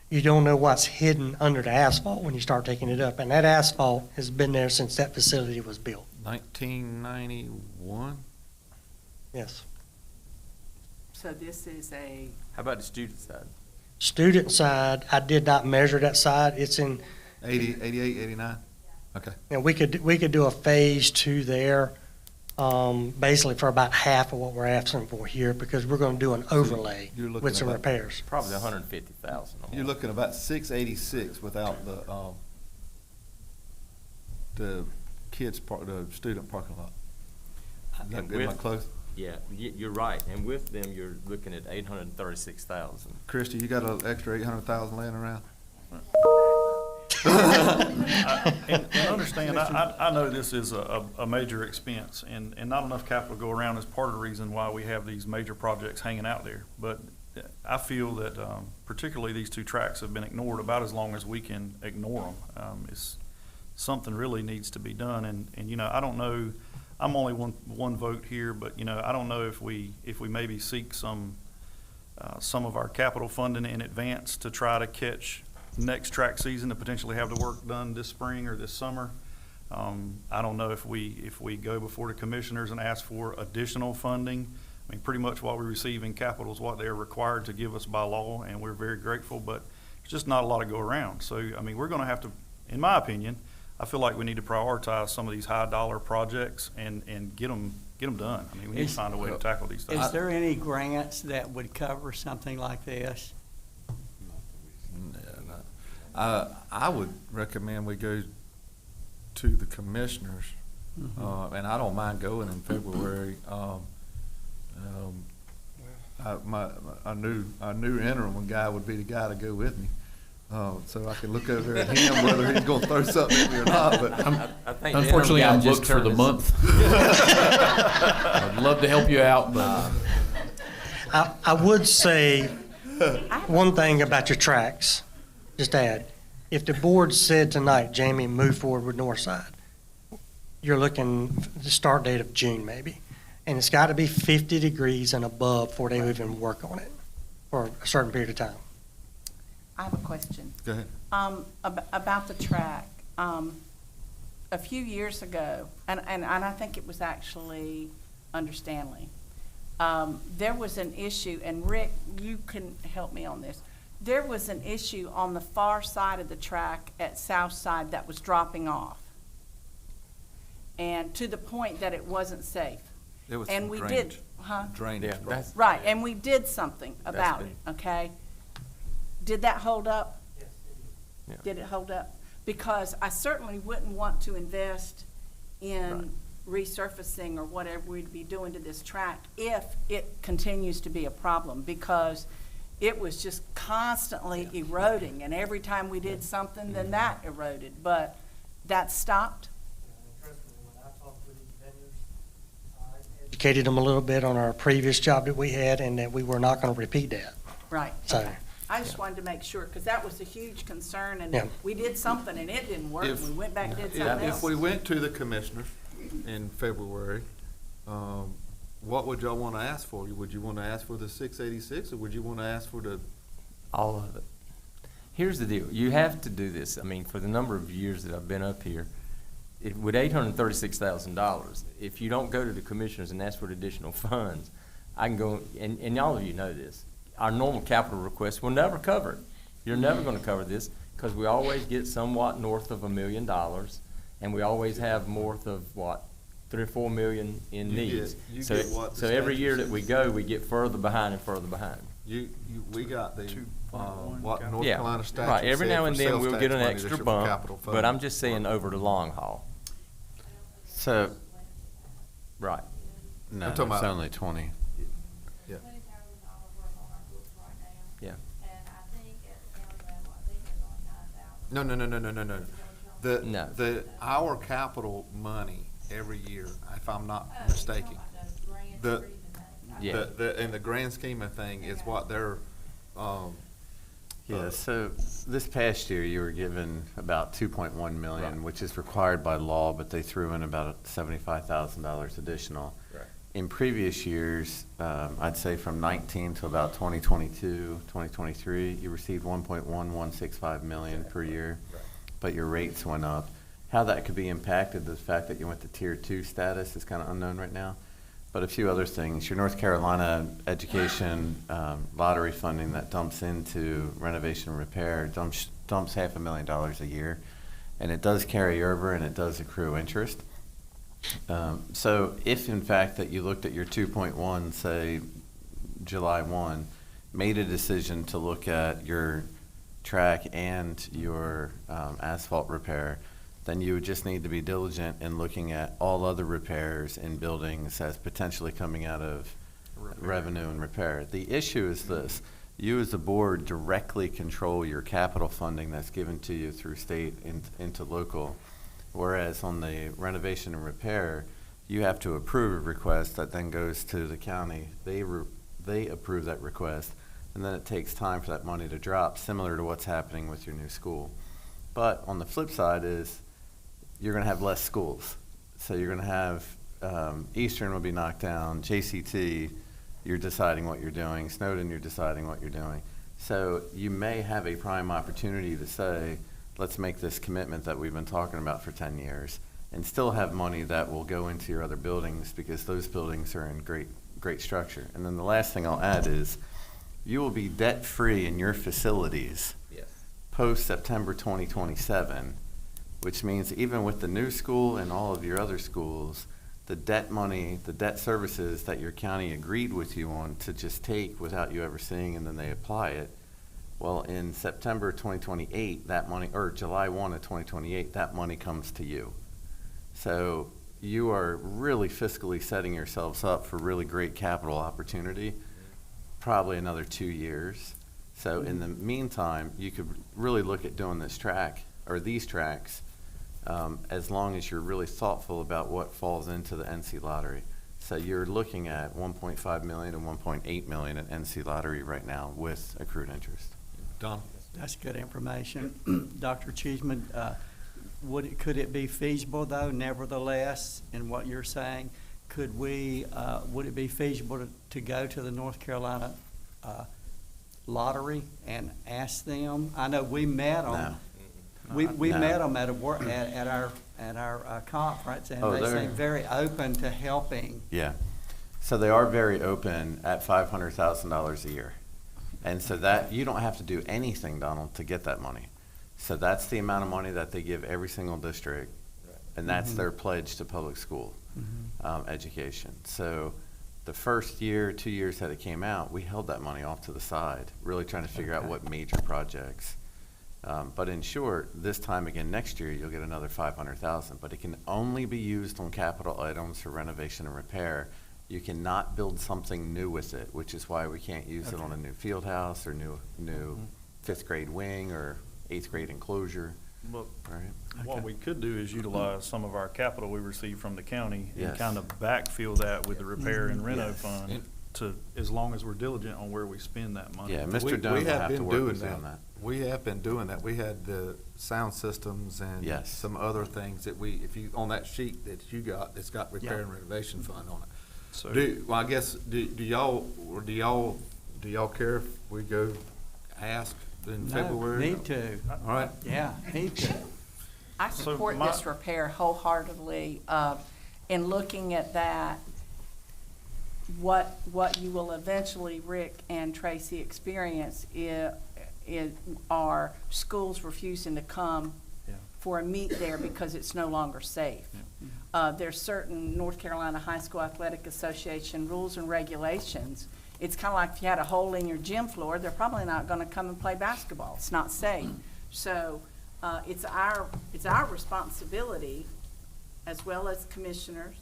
Speaker 17: you don't know what's hidden under the asphalt when you start taking it up. And that asphalt has been there since that facility was built.
Speaker 1: 1991?
Speaker 17: Yes.
Speaker 10: So this is
Speaker 16: How about the student side?
Speaker 17: Student side, I did not measure that side. It's in,
Speaker 1: 80, 88, 89? Okay.
Speaker 17: and we could do a phase 2 there, basically for about half of what we're asking for here, because we're gonna do an overlay
Speaker 1: You're looking
Speaker 17: with some
Speaker 1: about-
Speaker 17: repairs.
Speaker 16: Probably 150,000.
Speaker 1: You're looking about 686 without the student parking lot. Am I
Speaker 16: with-
Speaker 1: close?
Speaker 16: Yeah, you're right. And with them, you're looking at 836,000.
Speaker 1: Christie, you got an extra 800,000 laying around?
Speaker 7: And understand, I know this is a major expense, and not enough capital go around is part of the reason why we have these major projects hanging out there. But I feel that particularly these two tracks have been ignored about as long as we can ignore them. Something really needs to be done, and you know, I don't know, I'm only one vote here, but you know, I don't know if we maybe seek some of our capital funding in advance to try to catch next track season to potentially have the work done this spring or this summer. I don't know if we go before the commissioners and ask for additional funding. I mean, pretty much what we receive in capital is what they're required to give us by law, and we're very grateful, but it's just not a lot to go around. So, I mean, we're gonna have to, in my opinion, I feel like we need to prioritize some of these high dollar projects and get them done. I mean, we need to find a way to tackle these things.
Speaker 4: Is there any grants that would cover something like this?
Speaker 1: I would recommend we go to the commissioners, and I don't mind going in February. I knew interim guy would be the guy to go with me, so I can look over at him whether he's gonna throw something at me or not. But
Speaker 16: I think
Speaker 18: unfortunately, I'm
Speaker 16: just
Speaker 18: booked for the
Speaker 16: turned
Speaker 18: month. I'd love to help you out, but
Speaker 17: I would say one thing about your tracks, just add, if the board said tonight, Jamie, move forward with Northside, you're looking the start date of June maybe. And it's got to be 50 degrees and above before they even work on it for a certain period of time.
Speaker 10: I have a question.
Speaker 1: go ahead.
Speaker 10: About the track. A few years ago, and I think it was actually under Stanley, there was an issue, and Rick, you can help me on this. There was an issue on the far side of the track at Southside that was dropping off, and to the point that it wasn't safe.
Speaker 1: There was
Speaker 10: And
Speaker 1: some
Speaker 10: we
Speaker 1: drainage.
Speaker 10: did, huh?
Speaker 1: Drainage.
Speaker 16: Yeah,
Speaker 10: Right, and we did something about
Speaker 16: big.
Speaker 10: it, okay? Did that hold up?
Speaker 17: Yes,
Speaker 16: Yeah.
Speaker 10: Did it hold up? Because I certainly wouldn't want to invest in resurfacing or whatever we'd be doing to this track if it continues to be a problem, because it was just constantly eroding, and every time we did something, then that eroded, but that stopped?
Speaker 17: Educated them a little bit on our previous job that we had and that we were not going to repeat that.
Speaker 10: Right.
Speaker 17: So,
Speaker 10: Okay. I just wanted to make sure, because that was a huge concern,
Speaker 17: Yeah.
Speaker 10: and we did something and it didn't work,
Speaker 1: If-
Speaker 10: we went back and did something
Speaker 1: If
Speaker 10: else.
Speaker 1: we went to the commissioners in February, what would y'all want to ask for? Would you want to ask for the 686, or would you want to ask for the?
Speaker 16: All of it. Here's the deal. You have to do this. I mean, for the number of years that I've been up here, with $836,000, if you don't go to the commissioners and ask for additional funds, I can go, and all of you know this, our normal capital requests will never cover it. You're never gonna cover this, because we always get somewhat north of $1 million, and we always have north of, what, 3 or 4 million in
Speaker 1: You get-
Speaker 16: needs.
Speaker 1: you
Speaker 16: So,
Speaker 1: get what the
Speaker 16: so every
Speaker 1: statute
Speaker 16: year that we
Speaker 1: says.
Speaker 16: go, we get further behind and further behind.
Speaker 1: We got the,
Speaker 7: 2.1
Speaker 1: what North
Speaker 16: Yeah,
Speaker 1: Carolina statute
Speaker 16: right. Every
Speaker 1: said
Speaker 16: now
Speaker 1: for
Speaker 16: and then
Speaker 1: sales
Speaker 16: we'll
Speaker 1: tax
Speaker 16: get an
Speaker 1: money
Speaker 16: extra
Speaker 1: that's for
Speaker 16: bump,
Speaker 1: capital
Speaker 16: but I'm
Speaker 1: funding.
Speaker 16: just saying over the long haul.
Speaker 5: So,
Speaker 16: Right.
Speaker 5: no,
Speaker 1: I'm
Speaker 5: it's
Speaker 1: talking about-
Speaker 5: only 20.
Speaker 1: Yeah.
Speaker 16: Yeah.
Speaker 12: And I think at the county level, I think there's only 9,000.
Speaker 1: No. The,
Speaker 16: No.
Speaker 1: our capital money every year, if I'm not mistaken, the,
Speaker 16: Yeah.
Speaker 1: in the grand scheme of thing, is what they're,
Speaker 5: Yeah, so this past year, you were given about 2.1 million,
Speaker 16: Right.
Speaker 5: which is required by law, but they threw in about $75,000 additional.
Speaker 16: Right.
Speaker 5: In previous years, I'd say from 19 to about 2022, 2023, you received 1.1165 million per year, but your rates went up. How that could be impacted, the fact that you went to Tier 2 status is kind of unknown right now. But a few other things, your North Carolina education lottery funding that dumps into renovation and repair dumps $500,000 a year, and it does carry over and it does accrue interest. So if in fact that you looked at your 2.1, say July 1, made a decision to look at your track and your asphalt repair, then you would just need to be diligent in looking at all other repairs in buildings as potentially coming out of revenue and repair. The issue is this: you as a board directly control your capital funding that's given to you through state into local. Whereas on the renovation and repair, you have to approve a request that then goes to the county. They approve that request, and then it takes time for that money to drop, similar to what's happening with your new school. But on the flip side is, you're gonna have less schools. So you're gonna have, Eastern will be knocked down, JCT, you're deciding what you're doing, Snowden, you're deciding what you're doing. So you may have a prime opportunity to say, let's make this commitment that we've been talking about for 10 years, and still have money that will go into your other buildings, because those buildings are in great structure. And then the last thing I'll add is, you will be debt-free in your facilities post-September 2027, which means even with the new school and all of your other schools, the debt money, the debt services that your county agreed with you on to just take without you ever seeing, and then they apply it, well, in September 2028, that money, or July 1 of 2028, that money comes to you. So you are really fiscally setting yourselves up for really great capital opportunity, probably another 2 years. So in the meantime, you could really look at doing this track, or these tracks, as long as you're really thoughtful about what falls into the NC Lottery. So you're looking at 1.5 million and 1.8 million in NC Lottery right now with accrued interest.
Speaker 1: Don?
Speaker 4: That's good information. Dr. Cheeseman, could it be feasible, though, nevertheless, in what you're saying, would it be feasible to go to the North Carolina Lottery and ask them? I know we met them. We
Speaker 5: No.
Speaker 4: met them at our conference, and they seem very open to helping.
Speaker 5: Yeah. So they are very open at $500,000 a year. And so that, you don't have to do anything, Donald, to get that money. So that's the amount of money that they give every single district, and that's their pledge to public school education. So the first year, 2 years that it came out, we held that money off to the side, really trying to figure out what major projects. But in short, this time again next year, you'll get another 500,000, but it can only be used on capital items for renovation and repair. You cannot build something new with it, which is why we can't use it on a new field house or new fifth grade wing or eighth grade enclosure.
Speaker 7: But
Speaker 5: Right.
Speaker 7: what we could do is utilize some of our capital we receive from the county and
Speaker 5: Yes.
Speaker 7: kind of backfill that with the repair and reno
Speaker 5: Yes.
Speaker 7: fund to, as long as we're diligent on where we spend that money.
Speaker 5: Yeah,
Speaker 1: We-
Speaker 5: Mr. Dunn
Speaker 1: we
Speaker 5: will have to
Speaker 1: been
Speaker 5: work
Speaker 1: doing
Speaker 5: with you on that.
Speaker 1: We have been doing that. We had the sound systems and
Speaker 5: Yes.
Speaker 1: some other things that if you, on that sheet that you got, it's got repair
Speaker 4: Yeah.
Speaker 1: and renovation fund on it.
Speaker 7: So,
Speaker 1: Well, I guess, do y'all care if we go ask in February?
Speaker 4: Need to.
Speaker 1: All right.
Speaker 4: Yeah, need to.
Speaker 10: I
Speaker 7: So
Speaker 10: support
Speaker 7: my-
Speaker 10: this repair wholeheartedly. In looking at that, what you will eventually, Rick and Tracy, experience are schools refusing to come
Speaker 7: Yeah.
Speaker 10: for a meet there because it's no longer safe. There's certain North Carolina High School Athletic Association rules and regulations. It's kind of like if you had a hole in your gym floor, they're probably not going to come and play basketball. It's not safe. So it's our responsibility, as well as commissioners,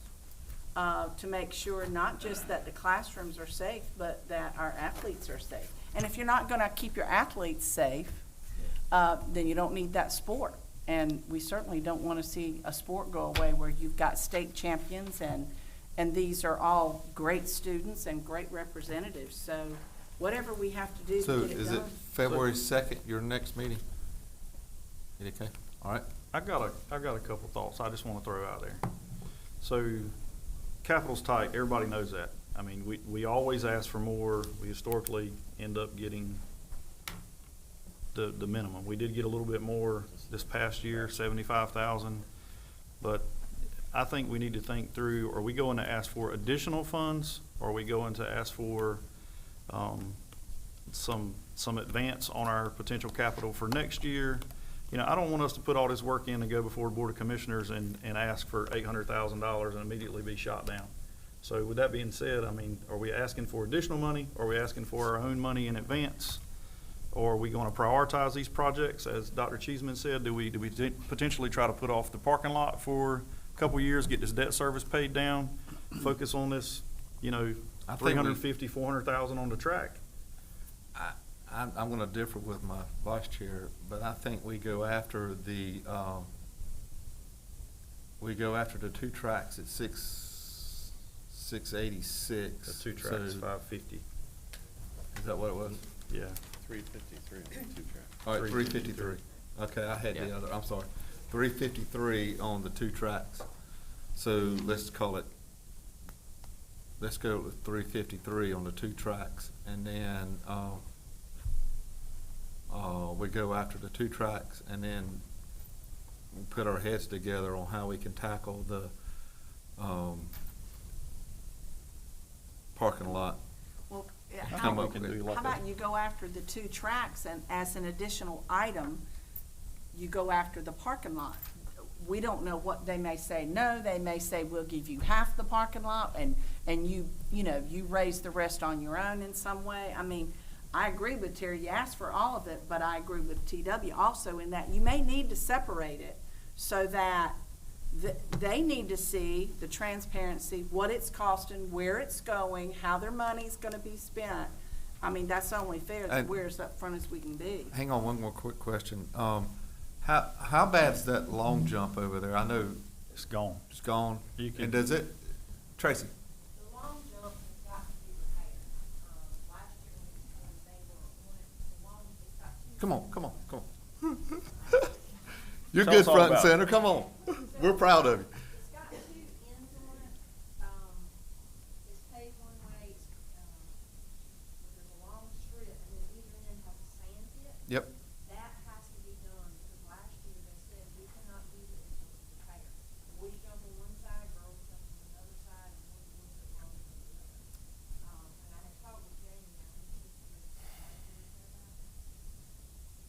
Speaker 10: to make sure not just that the classrooms are safe, but that our athletes are safe. And if you're not going to keep your athletes safe, then you don't need that sport. And we certainly don't want to see a sport go away where you've got state champions and these are all great students and great representatives. So whatever we have to do
Speaker 1: So
Speaker 10: to get it
Speaker 1: is it
Speaker 10: done.
Speaker 1: February 2nd, your next meeting? Okay, all right.
Speaker 7: I got a couple thoughts I just want to throw out there. So, capital's tight, everybody knows that. I mean, we always ask for more, we historically end up getting the minimum. We did get a little bit more this past year, 75,000, but I think we need to think through, are we going to ask for additional funds, or are we going to ask for some advance on our potential capital for next year? You know, I don't want us to put all this work in and go before the Board of Commissioners and ask for $800,000 and immediately be shot down. So with that being said, I mean, are we asking for additional money? Are we asking for our own money in advance? Or are we going to prioritize these projects? As Dr. Cheeseman said, do we potentially try to put off the parking lot for a couple years, get this debt service paid down, focus on this, you know,
Speaker 1: I think we-
Speaker 7: $350,000, $400,000 on the track?
Speaker 1: I'm gonna differ with my vice chair, but I think we go after the we go after the two tracks at 686.
Speaker 7: The two tracks, 550.
Speaker 1: Is that what it was?
Speaker 7: Yeah.
Speaker 5: 353 on the two tracks.
Speaker 1: All right, 353. Okay, I had the
Speaker 5: Yeah.
Speaker 1: other, I'm sorry. 353 on the two tracks. So let's call it, let's go with 353 on the two tracks. And then, we go after the two tracks and then we put our heads together on how we can tackle the, parking lot.
Speaker 10: Well,
Speaker 1: Come
Speaker 10: how
Speaker 1: up with-
Speaker 10: how about you go after the two tracks and as an additional item, you go after the parking lot? We don't know what, they may say no, they may say we'll give you half the parking lot and you know, you raise the rest on your own in some way. I mean, I agree with Terry, you asked for all of it, but I agree with TW also in that you may need to separate it so that they need to see the transparency, what it's costing, where it's going, how their money's gonna be spent. I mean, that's only fair that
Speaker 1: And-
Speaker 10: we're as upfront as we can be.
Speaker 1: Hang on, one more quick question. How bad's that long jump over there? I know
Speaker 7: It's gone.
Speaker 1: it's gone.
Speaker 7: You can-
Speaker 1: And does it, Tracy?
Speaker 12: The long jump has got to be repaired. Last year when they were on it, the long, it's got two.
Speaker 1: Come on, come on, come on. You're
Speaker 7: Tell
Speaker 1: good
Speaker 7: us all
Speaker 1: front and
Speaker 7: about it.
Speaker 1: center, come on. We're proud of you.
Speaker 12: It's got two ends on it. It's paved one way, there's a long strip, and then either end has a sand pit.
Speaker 1: Yep.
Speaker 12: That has to be done, because last year they said we cannot do it until it's repaired. Boys jump on one side, girls jump on another side, and one's a little bit longer than the other. And I had talked with Jamie, I think he suggested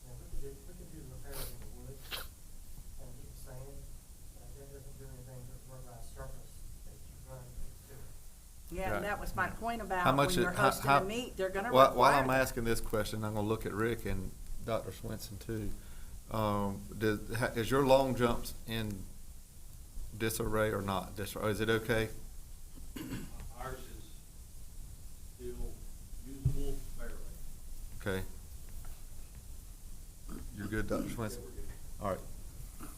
Speaker 17: Yeah, we could do the repairs in the wood and keep the sand. That doesn't do anything to work on surface that you run to.
Speaker 10: Yeah, and that was my point
Speaker 1: How
Speaker 10: about
Speaker 1: much
Speaker 10: when
Speaker 1: it-
Speaker 10: you're
Speaker 1: how-
Speaker 10: hosting
Speaker 1: how-
Speaker 10: a meet, they're gonna
Speaker 1: While
Speaker 10: require.
Speaker 1: I'm asking this question, I'm gonna look at Rick and Dr. Swenson too. Is your long jumps in disarray or not? Is it okay?
Speaker 15: Ours is still usable, barely.
Speaker 1: Okay. You're good, Dr. Swenson? All right.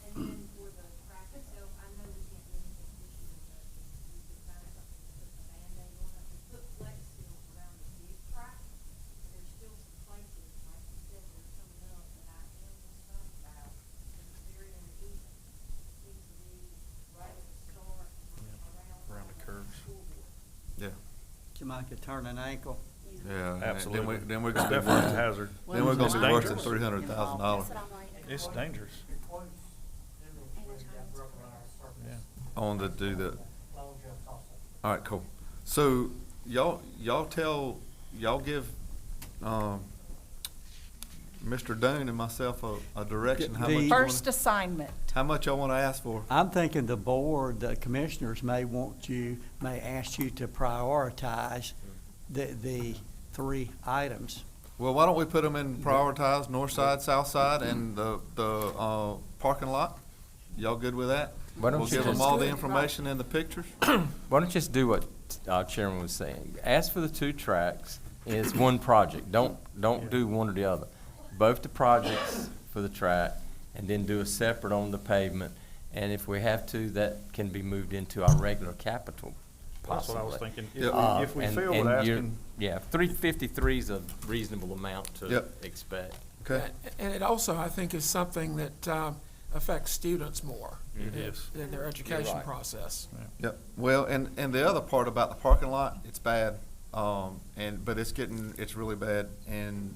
Speaker 12: And then for the track itself, I know we can't do anything this year, but we could find something to put the Band-Aid on it. We put flex seal around the big track, but there's still some places, like you said, there's coming up that I am concerned about, because it's very uneven. It needs to be right at the start,
Speaker 7: Around the curves.
Speaker 12: school board.
Speaker 1: Yeah.
Speaker 4: Jamaica turn an ankle.
Speaker 1: Yeah.
Speaker 7: Absolutely.
Speaker 1: Then we're
Speaker 7: It's
Speaker 1: gonna be
Speaker 7: definitely a
Speaker 1: worse.
Speaker 7: hazard.
Speaker 1: Then we're gonna
Speaker 7: It's
Speaker 1: be worse than
Speaker 7: dangerous.
Speaker 1: $300,000
Speaker 6: That's what I'm worried about.
Speaker 7: It's dangerous.
Speaker 17: Your quotes, everything's got broken on our surface.
Speaker 7: Yeah.
Speaker 1: on to do the,
Speaker 17: Long jumps also.
Speaker 1: all right, cool. So y'all give, Mr. Doan and myself a direction, how much you
Speaker 10: First
Speaker 1: wanna,
Speaker 10: assignment.
Speaker 1: how much y'all wanna ask for?
Speaker 4: I'm thinking the board, the commissioners may ask you to prioritize the three items.
Speaker 1: Well, why don't we put them in prioritize, north side, south side, and the parking lot? Y'all good with that?
Speaker 16: Why don't
Speaker 1: We'll
Speaker 16: you
Speaker 1: give them
Speaker 16: just-
Speaker 1: all the information and the pictures?
Speaker 16: Why don't you just do what Chairman was saying? Ask for the two tracks, and it's one project. Don't do one or the other. Both the projects for the track, and then do a separate on the pavement. And if we have to, that can be moved into our regular capital,
Speaker 7: That's what I was
Speaker 16: possibly.
Speaker 7: thinking.
Speaker 1: Yeah.
Speaker 7: If we
Speaker 16: And-
Speaker 7: feel
Speaker 16: and
Speaker 7: with
Speaker 16: you're-
Speaker 7: asking,
Speaker 16: Yeah, 353 is a reasonable amount to
Speaker 1: Yep.
Speaker 16: expect.
Speaker 1: Okay.
Speaker 3: And it also, I think, is something that affects students more
Speaker 7: Yes.
Speaker 3: in their education
Speaker 16: right.
Speaker 3: process.
Speaker 1: Yep. Well, and the other part about the parking lot, it's bad, but it's really bad, and,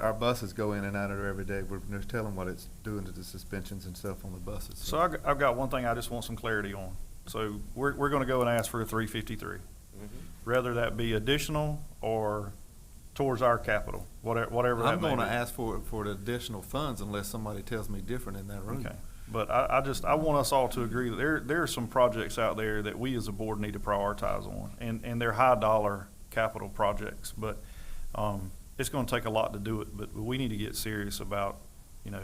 Speaker 1: our buses go in and out of there every day. We're just telling what it's doing to the suspensions and stuff on the buses.
Speaker 7: so I've got one thing I just want some clarity on. So we're gonna go and ask for a 353. Whether that be additional or towards our capital, whatever that
Speaker 1: I'm
Speaker 7: may be.
Speaker 1: gonna ask for the additional funds unless somebody tells me different in that room.
Speaker 7: Okay, but I want us all to agree that there are some projects out there that we as a board need to prioritize on, and they're high dollar capital projects, but, it's gonna take a lot to do it, but we need to get serious about,
Speaker 4: Well,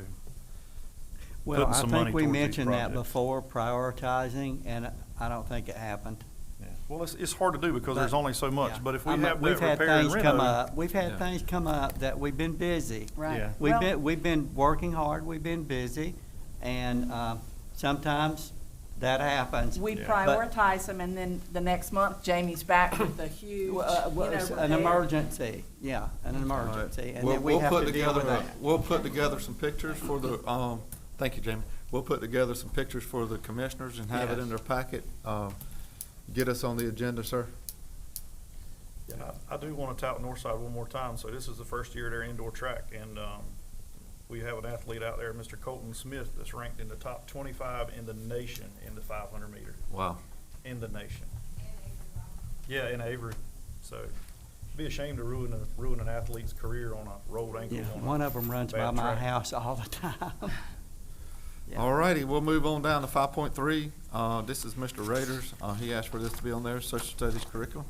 Speaker 7: putting
Speaker 4: I
Speaker 7: some money
Speaker 4: think we
Speaker 7: towards these
Speaker 4: mentioned that
Speaker 7: projects.
Speaker 4: before, prioritizing, and I don't think it happened.
Speaker 7: Yeah. Well, it's hard to do because there's
Speaker 4: But-
Speaker 7: only so much,
Speaker 4: yeah.
Speaker 7: but if we
Speaker 4: I mean,
Speaker 7: have that
Speaker 4: we've had
Speaker 7: repair and
Speaker 4: things come
Speaker 7: reno.
Speaker 4: up. We've had
Speaker 7: Yeah.
Speaker 4: things come up that we've been busy.
Speaker 10: Right.
Speaker 7: Yeah.
Speaker 4: We've been working hard, we've been busy, and sometimes that happens.
Speaker 10: We
Speaker 7: Yeah.
Speaker 10: prioritize them, and then the next month, Jamie's back with a huge, you know,
Speaker 4: It's an
Speaker 10: repair.
Speaker 4: emergency, yeah, an emergency, and
Speaker 1: We'll-
Speaker 4: then we
Speaker 1: we'll
Speaker 4: have
Speaker 1: put
Speaker 4: to deal with
Speaker 1: together-
Speaker 4: that.
Speaker 1: We'll put together some pictures for the, thank you, Jamie. We'll put together some pictures for the commissioners and have it in
Speaker 4: Yes.
Speaker 1: their packet. Get us on the agenda, sir.
Speaker 7: And I do want to tout Northside one more time. So this is the first year of their indoor track, and we have an athlete out there, Mr. Colton Smith, that's ranked in the top 25 in the nation in the 500 meter.
Speaker 1: Wow.
Speaker 7: In the nation. Yeah, in Avery. So it'd be a shame to ruin an athlete's career on a rolled ankle.
Speaker 4: Yeah,
Speaker 7: on a
Speaker 4: one of them runs by
Speaker 7: bad
Speaker 4: my
Speaker 7: track.
Speaker 4: house all the time. Yeah.
Speaker 1: All righty, we'll move on down to 5.3. This is Mr. Raiders. He asked for this to be on there, social studies curriculum.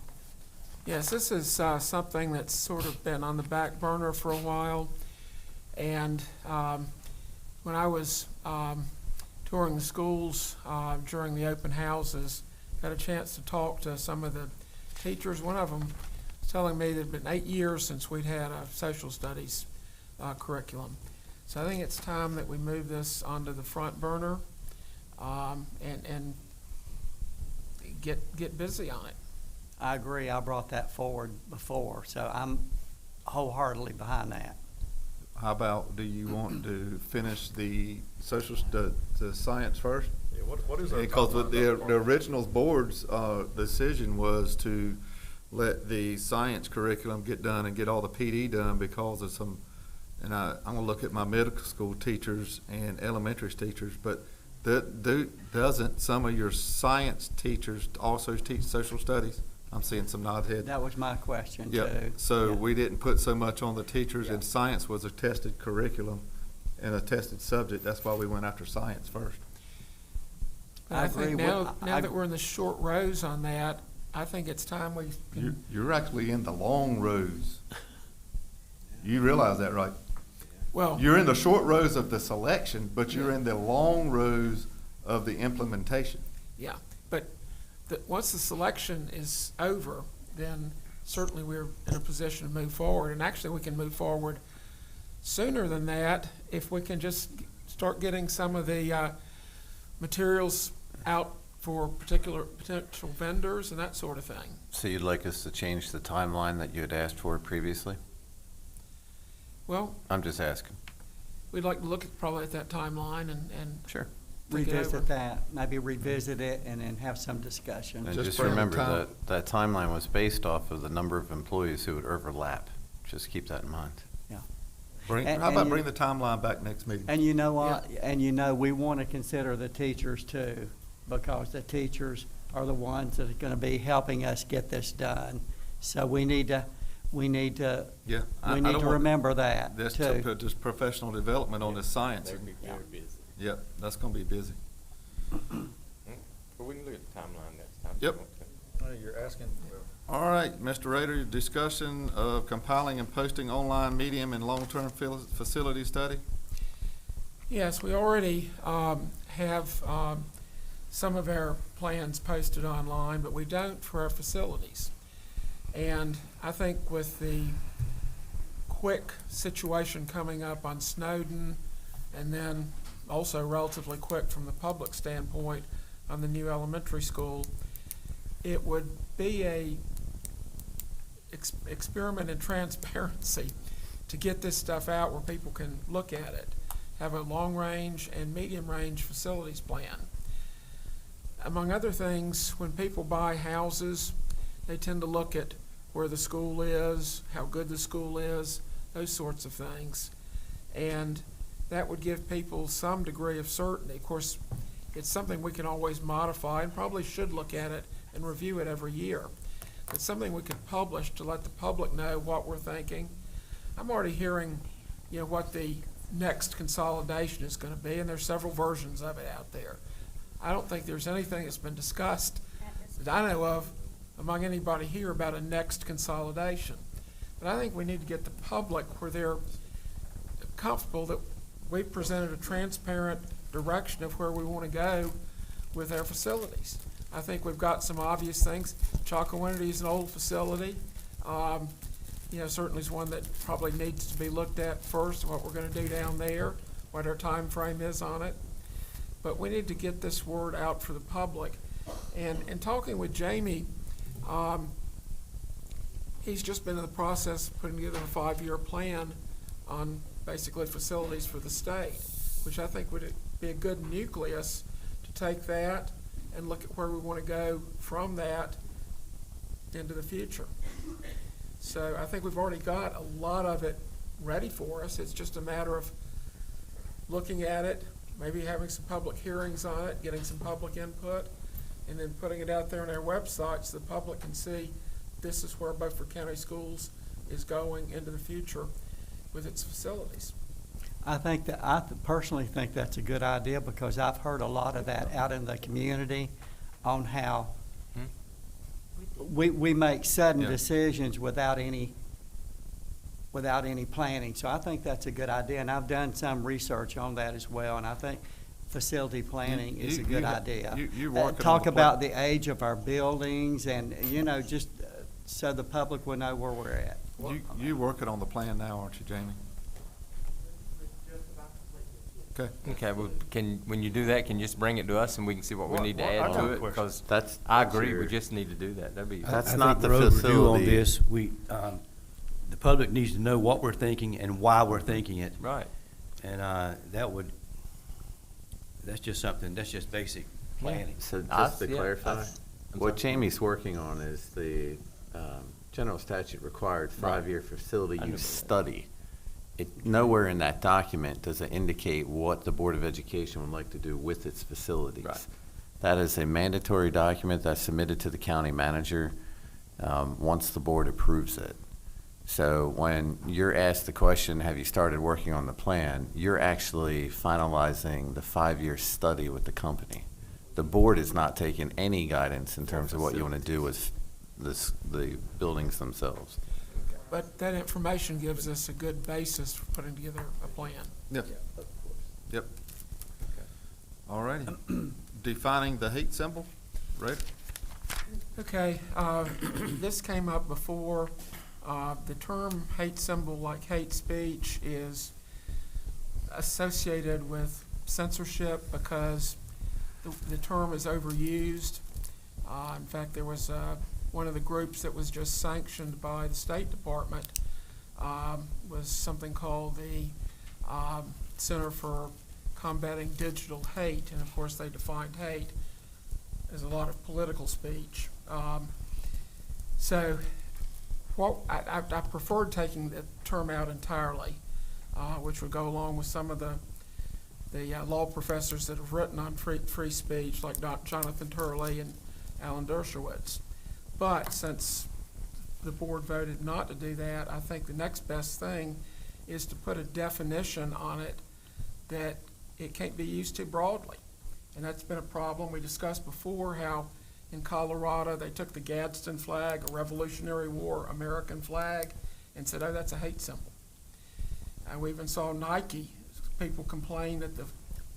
Speaker 3: Yes, this is something that's sort of been on the back burner for a while. And when I was touring the schools during the open houses, got a chance to talk to some of the teachers. One of them was telling me that it had been 8 years since we'd had a social studies curriculum. So I think it's time that we move this onto the front burner and get busy on it.
Speaker 4: I agree, I brought that forward before, so I'm wholeheartedly behind that.
Speaker 1: How about, do you want to finish the the science first?
Speaker 7: Yeah, what is our
Speaker 1: Because
Speaker 7: timeline?
Speaker 1: the original board's decision was to let the science curriculum get done and get all the PD done because of some, and I'm gonna look at my middle school teachers and elementary teachers, but doesn't some of your science teachers also teach social studies? I'm seeing some nod heads.
Speaker 4: That was my question too.
Speaker 1: Yeah, so
Speaker 4: Yeah.
Speaker 1: we didn't put so much on the teachers, and
Speaker 4: Yeah.
Speaker 1: science was a tested curriculum and a tested subject. That's why we went after science first.
Speaker 3: But
Speaker 4: I
Speaker 3: I think
Speaker 4: agree with-
Speaker 3: now
Speaker 4: I-
Speaker 3: that we're in the short rows on that, I think it's time we can.
Speaker 1: You're actually in the long rows. You realize that, right?
Speaker 3: Well,
Speaker 1: You're in the short rows of the selection, but you're in the long rows of the implementation.
Speaker 3: yeah, but once the selection is over, then certainly we're in a position to move forward. And actually, we can move forward sooner than that if we can just start getting some of the materials out for particular potential vendors and that sort of thing.
Speaker 5: So you'd like us to change the timeline that you had asked for previously?
Speaker 3: Well,
Speaker 5: I'm just asking.
Speaker 3: we'd like to look at probably at that timeline and
Speaker 5: Sure.
Speaker 3: think it over.
Speaker 4: Revisit that, maybe revisit it and then have some discussion.
Speaker 5: And
Speaker 1: Just
Speaker 5: just
Speaker 1: bring the
Speaker 5: remember
Speaker 1: time-
Speaker 5: that timeline was based off of the number of employees who would overlap. Just keep that in mind.
Speaker 4: Yeah.
Speaker 1: How about bring the timeline back next meeting?
Speaker 4: And you know what, and you know, we want to consider the teachers too, because the teachers are the ones that are going to be helping us get this done. So we need to
Speaker 1: Yeah. I
Speaker 4: we
Speaker 1: don't
Speaker 4: need to
Speaker 1: want
Speaker 4: remember that
Speaker 1: This
Speaker 4: too.
Speaker 1: to put this professional development on this science.
Speaker 16: They'd be very busy.
Speaker 1: Yep, that's gonna be busy.
Speaker 16: But we can look at the timeline next time. if you
Speaker 1: Yep.
Speaker 16: want to.
Speaker 7: You're asking,
Speaker 1: All right, Mr. Rader, discussion of compiling and posting online medium and long-term facility study.
Speaker 3: Yes, we already have some of our plans posted online, but we don't for our facilities. And I think with the quick situation coming up on Snowden, and then also relatively quick from the public standpoint on the new elementary school, it would be a experiment in transparency to get this stuff out where people can look at it, have a long-range and medium-range facilities plan. Among other things, when people buy houses, they tend to look at where the school is, how good the school is, those sorts of things. And that would give people some degree of certainty. Of course, it's something we can always modify and probably should look at it and review it every year. It's something we could publish to let the public know what we're thinking. I'm already hearing, what the next consolidation is gonna be, and there's several versions of it out there. I don't think there's anything that's been discussed that I know of among anybody here about a next consolidation. But I think we need to get the public where they're comfortable that we've presented a transparent direction of where we want to go with our facilities. I think we've got some obvious things. Chocowinity is an old facility. Certainly is one that probably needs to be looked at first, what we're gonna do down there, what our time frame is on it. But we need to get this word out for the public. And in talking with Jamie, he's just been in the process of putting together a 5-year plan on basically facilities for the state, which I think would be a good nucleus to take that and look at where we want to go from that into the future. So I think we've already got a lot of it ready for us. It's just a matter of looking at it, maybe having some public hearings on it, getting some public input, and then putting it out there on our website so the public can see this is where Beaufort County Schools is going into the future with its facilities.
Speaker 4: I personally think that's a good idea because I've heard a lot of that out in the community on how we make sudden decisions without any planning. So I think that's a good idea, and I've done some research on that as well, and I think facility planning is a good idea.
Speaker 1: You're working
Speaker 4: Talk
Speaker 1: on the
Speaker 4: about the age of our buildings and, just so the public will know where we're at.
Speaker 1: You're working on the plan now, aren't you, Jamie? Okay.
Speaker 16: Okay, well, when you do that, can you just bring it to us and we can see what we need to add to it? Because I agree, we just need to do that. That'd be.
Speaker 5: That's
Speaker 2: I
Speaker 5: not
Speaker 2: think
Speaker 5: the
Speaker 2: we're overdue on
Speaker 5: facility.
Speaker 2: this. The public needs to know what we're thinking and why we're thinking it.
Speaker 16: Right.
Speaker 2: And that's just something, that's just basic planning.
Speaker 5: So just to clarify, what Jamie's working on is the general statute required 5-year facility use study. Nowhere in that document does it indicate what the Board of Education would like to do with its facilities.
Speaker 16: Right.
Speaker 5: That is a mandatory document that's submitted to the county manager once the board approves it. So when you're asked the question, have you started working on the plan, you're actually finalizing the 5-year study with the company. The board is not taking any guidance in terms of what you want to do with the buildings themselves.
Speaker 3: But that information gives us a good basis for putting together a plan.
Speaker 1: Yep. Yep. All righty. Defining the hate symbol, right?
Speaker 3: Okay, this came up before. The term hate symbol, like hate speech, is associated with censorship because the term is overused. In fact, there was one of the groups that was just sanctioned by the State Department was something called the Center for Combating Digital Hate, and of course they defined hate as a lot of political speech. So I preferred taking the term out entirely, which would go along with some of the law professors that have written on free speech, like Jonathan Turley and Alan Dershowitz. But since the board voted not to do that, I think the next best thing is to put a definition on it that it can't be used too broadly. And that's been a problem. We discussed before how in Colorado they took the Gadsden flag, a Revolutionary War American flag, and said, oh, that's a hate symbol. And we even saw Nike, people complain that the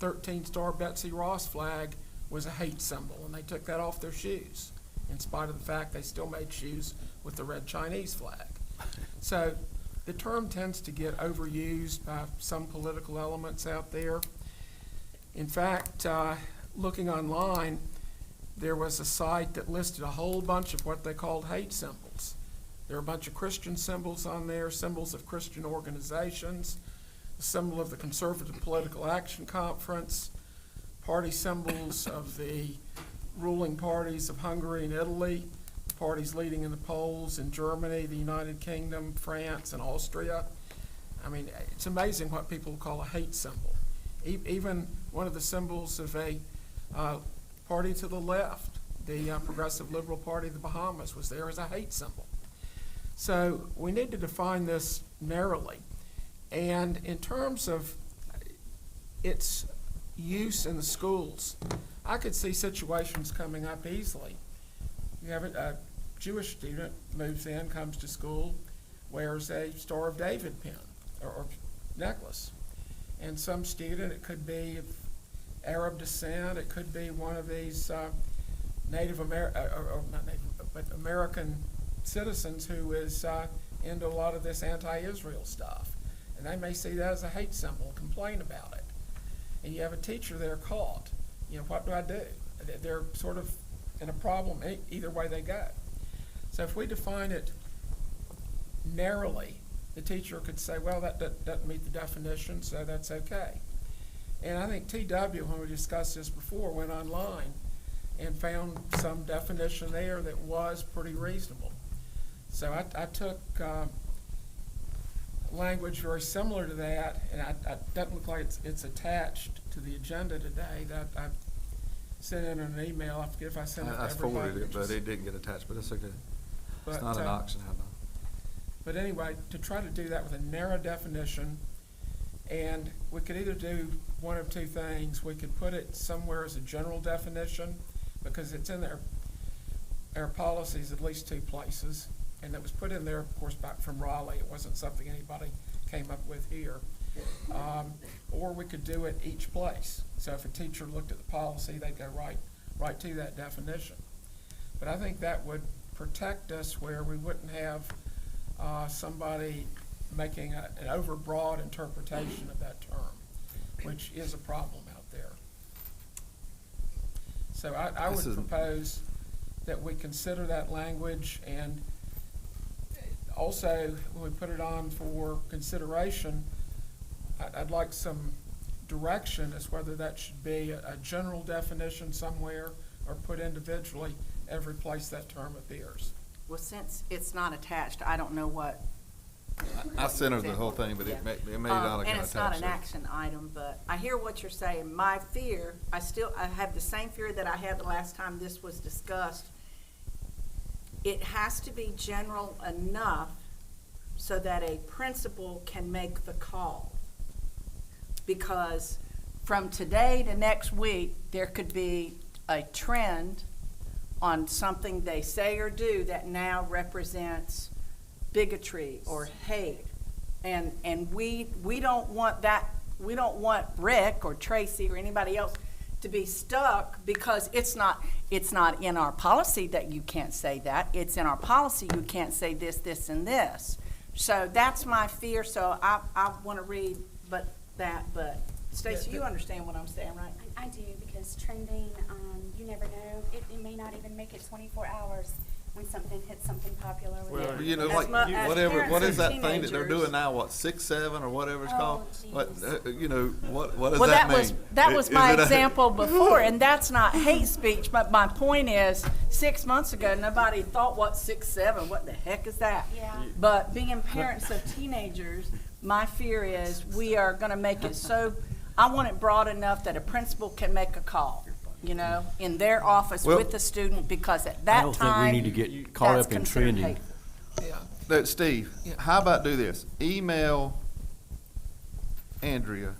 Speaker 3: 13-star Betsy Ross flag was a hate symbol, and they took that off their shoes, in spite of the fact they still made shoes with the red Chinese flag. So the term tends to get overused by some political elements out there. In fact, looking online, there was a site that listed a whole bunch of what they called hate symbols. There are a bunch of Christian symbols on there, symbols of Christian organizations, a symbol of the Conservative Political Action Conference, party symbols of the ruling parties of Hungary and Italy, the parties leading in the polls in Germany, the United Kingdom, France, and Austria. I mean, it's amazing what people call a hate symbol. Even one of the symbols of a party to the left, the Progressive Liberal Party of the Bahamas, was there as a hate symbol. So we need to define this narrowly. And in terms of its use in the schools, I could see situations coming up easily. You have a Jewish student moves in, comes to school, wears a Star of David pin or necklace. And some student, it could be of Arab descent, it could be one of these not Native, but American citizens who is into a lot of this anti-Israel stuff. And they may see that as a hate symbol, complain about it. And you have a teacher there caught. You know, what do I do? They're sort of in a problem either way they go. So if we define it narrowly, the teacher could say, well, that doesn't meet the definition, so that's okay. And I think TW, when we discussed this before, went online and found some definition there that was pretty reasonable. So I took language very similar to that, and I doesn't look like it's attached to the agenda today. That I sent in an email. I forget if I sent it to
Speaker 1: I
Speaker 3: everybody.
Speaker 1: forwarded it, but it didn't get attached, but it's okay. It's
Speaker 3: But,
Speaker 1: not an auction, I know.
Speaker 3: But anyway, to try to do that with a narrow definition, and we could either do one of two things. We could put it somewhere as a general definition, because it's in our policies at least two places. And it was put in there, of course, back from Raleigh. It wasn't something anybody came up with here. Or we could do it each place. So if a teacher looked at the policy, they'd go right to that definition. But I think that would protect us where we wouldn't have somebody making an overbroad interpretation of that term, which is a problem out there. So I would propose that we consider that language, and also, when we put it on for consideration, I'd like some direction as whether that should be a general definition somewhere or put individually every place that term appears.
Speaker 10: Well, since it's not attached, I don't know what.
Speaker 1: I centered the whole thing, but it made it out
Speaker 10: And it's not an
Speaker 1: attached.
Speaker 10: action item, but I hear what you're saying. My fear, I have the same fear that I had the last time this was discussed. It has to be general enough so that a principal can make the call. Because from today to next week, there could be a trend on something they say or do that now represents bigotry or hate. And we don't want that. We don't want Rick or Tracy or anybody else to be stuck because it's not in our policy that you can't say that. It's in our policy you can't say this, this, and this. So that's my fear. So I want to read that. But Stacey, you understand what I'm saying, right?
Speaker 6: I do, because trending, you never know. It may not even make it 24 hours when something hits something popular.
Speaker 1: Well, you know, like,
Speaker 10: as
Speaker 1: whatever,
Speaker 10: parents
Speaker 1: what
Speaker 10: of
Speaker 1: is that thing that they're
Speaker 10: teenagers-
Speaker 1: doing now, what, 6, 7, or whatever it's
Speaker 6: Oh,
Speaker 1: called? What, you know, what does
Speaker 10: Well,
Speaker 1: that mean?
Speaker 10: that was
Speaker 1: Is
Speaker 10: my
Speaker 1: it a-
Speaker 10: example before, and that's not hate speech, but my point is, 6 months ago, nobody thought, what, 6, 7, what the heck is that?
Speaker 6: Yeah.
Speaker 10: But being parents of teenagers, my fear is we are gonna make it so, I want it broad enough that a principal can make a call, you know, in their office
Speaker 1: Well-
Speaker 10: with the student, because at
Speaker 2: I
Speaker 10: that
Speaker 2: don't think we
Speaker 10: time,
Speaker 2: need to get caught
Speaker 10: that's
Speaker 2: up in
Speaker 10: considered
Speaker 2: trending.
Speaker 10: hateful.
Speaker 3: Yeah.
Speaker 1: Look, Steve,
Speaker 3: Yeah.
Speaker 1: how about do this? Email Andrea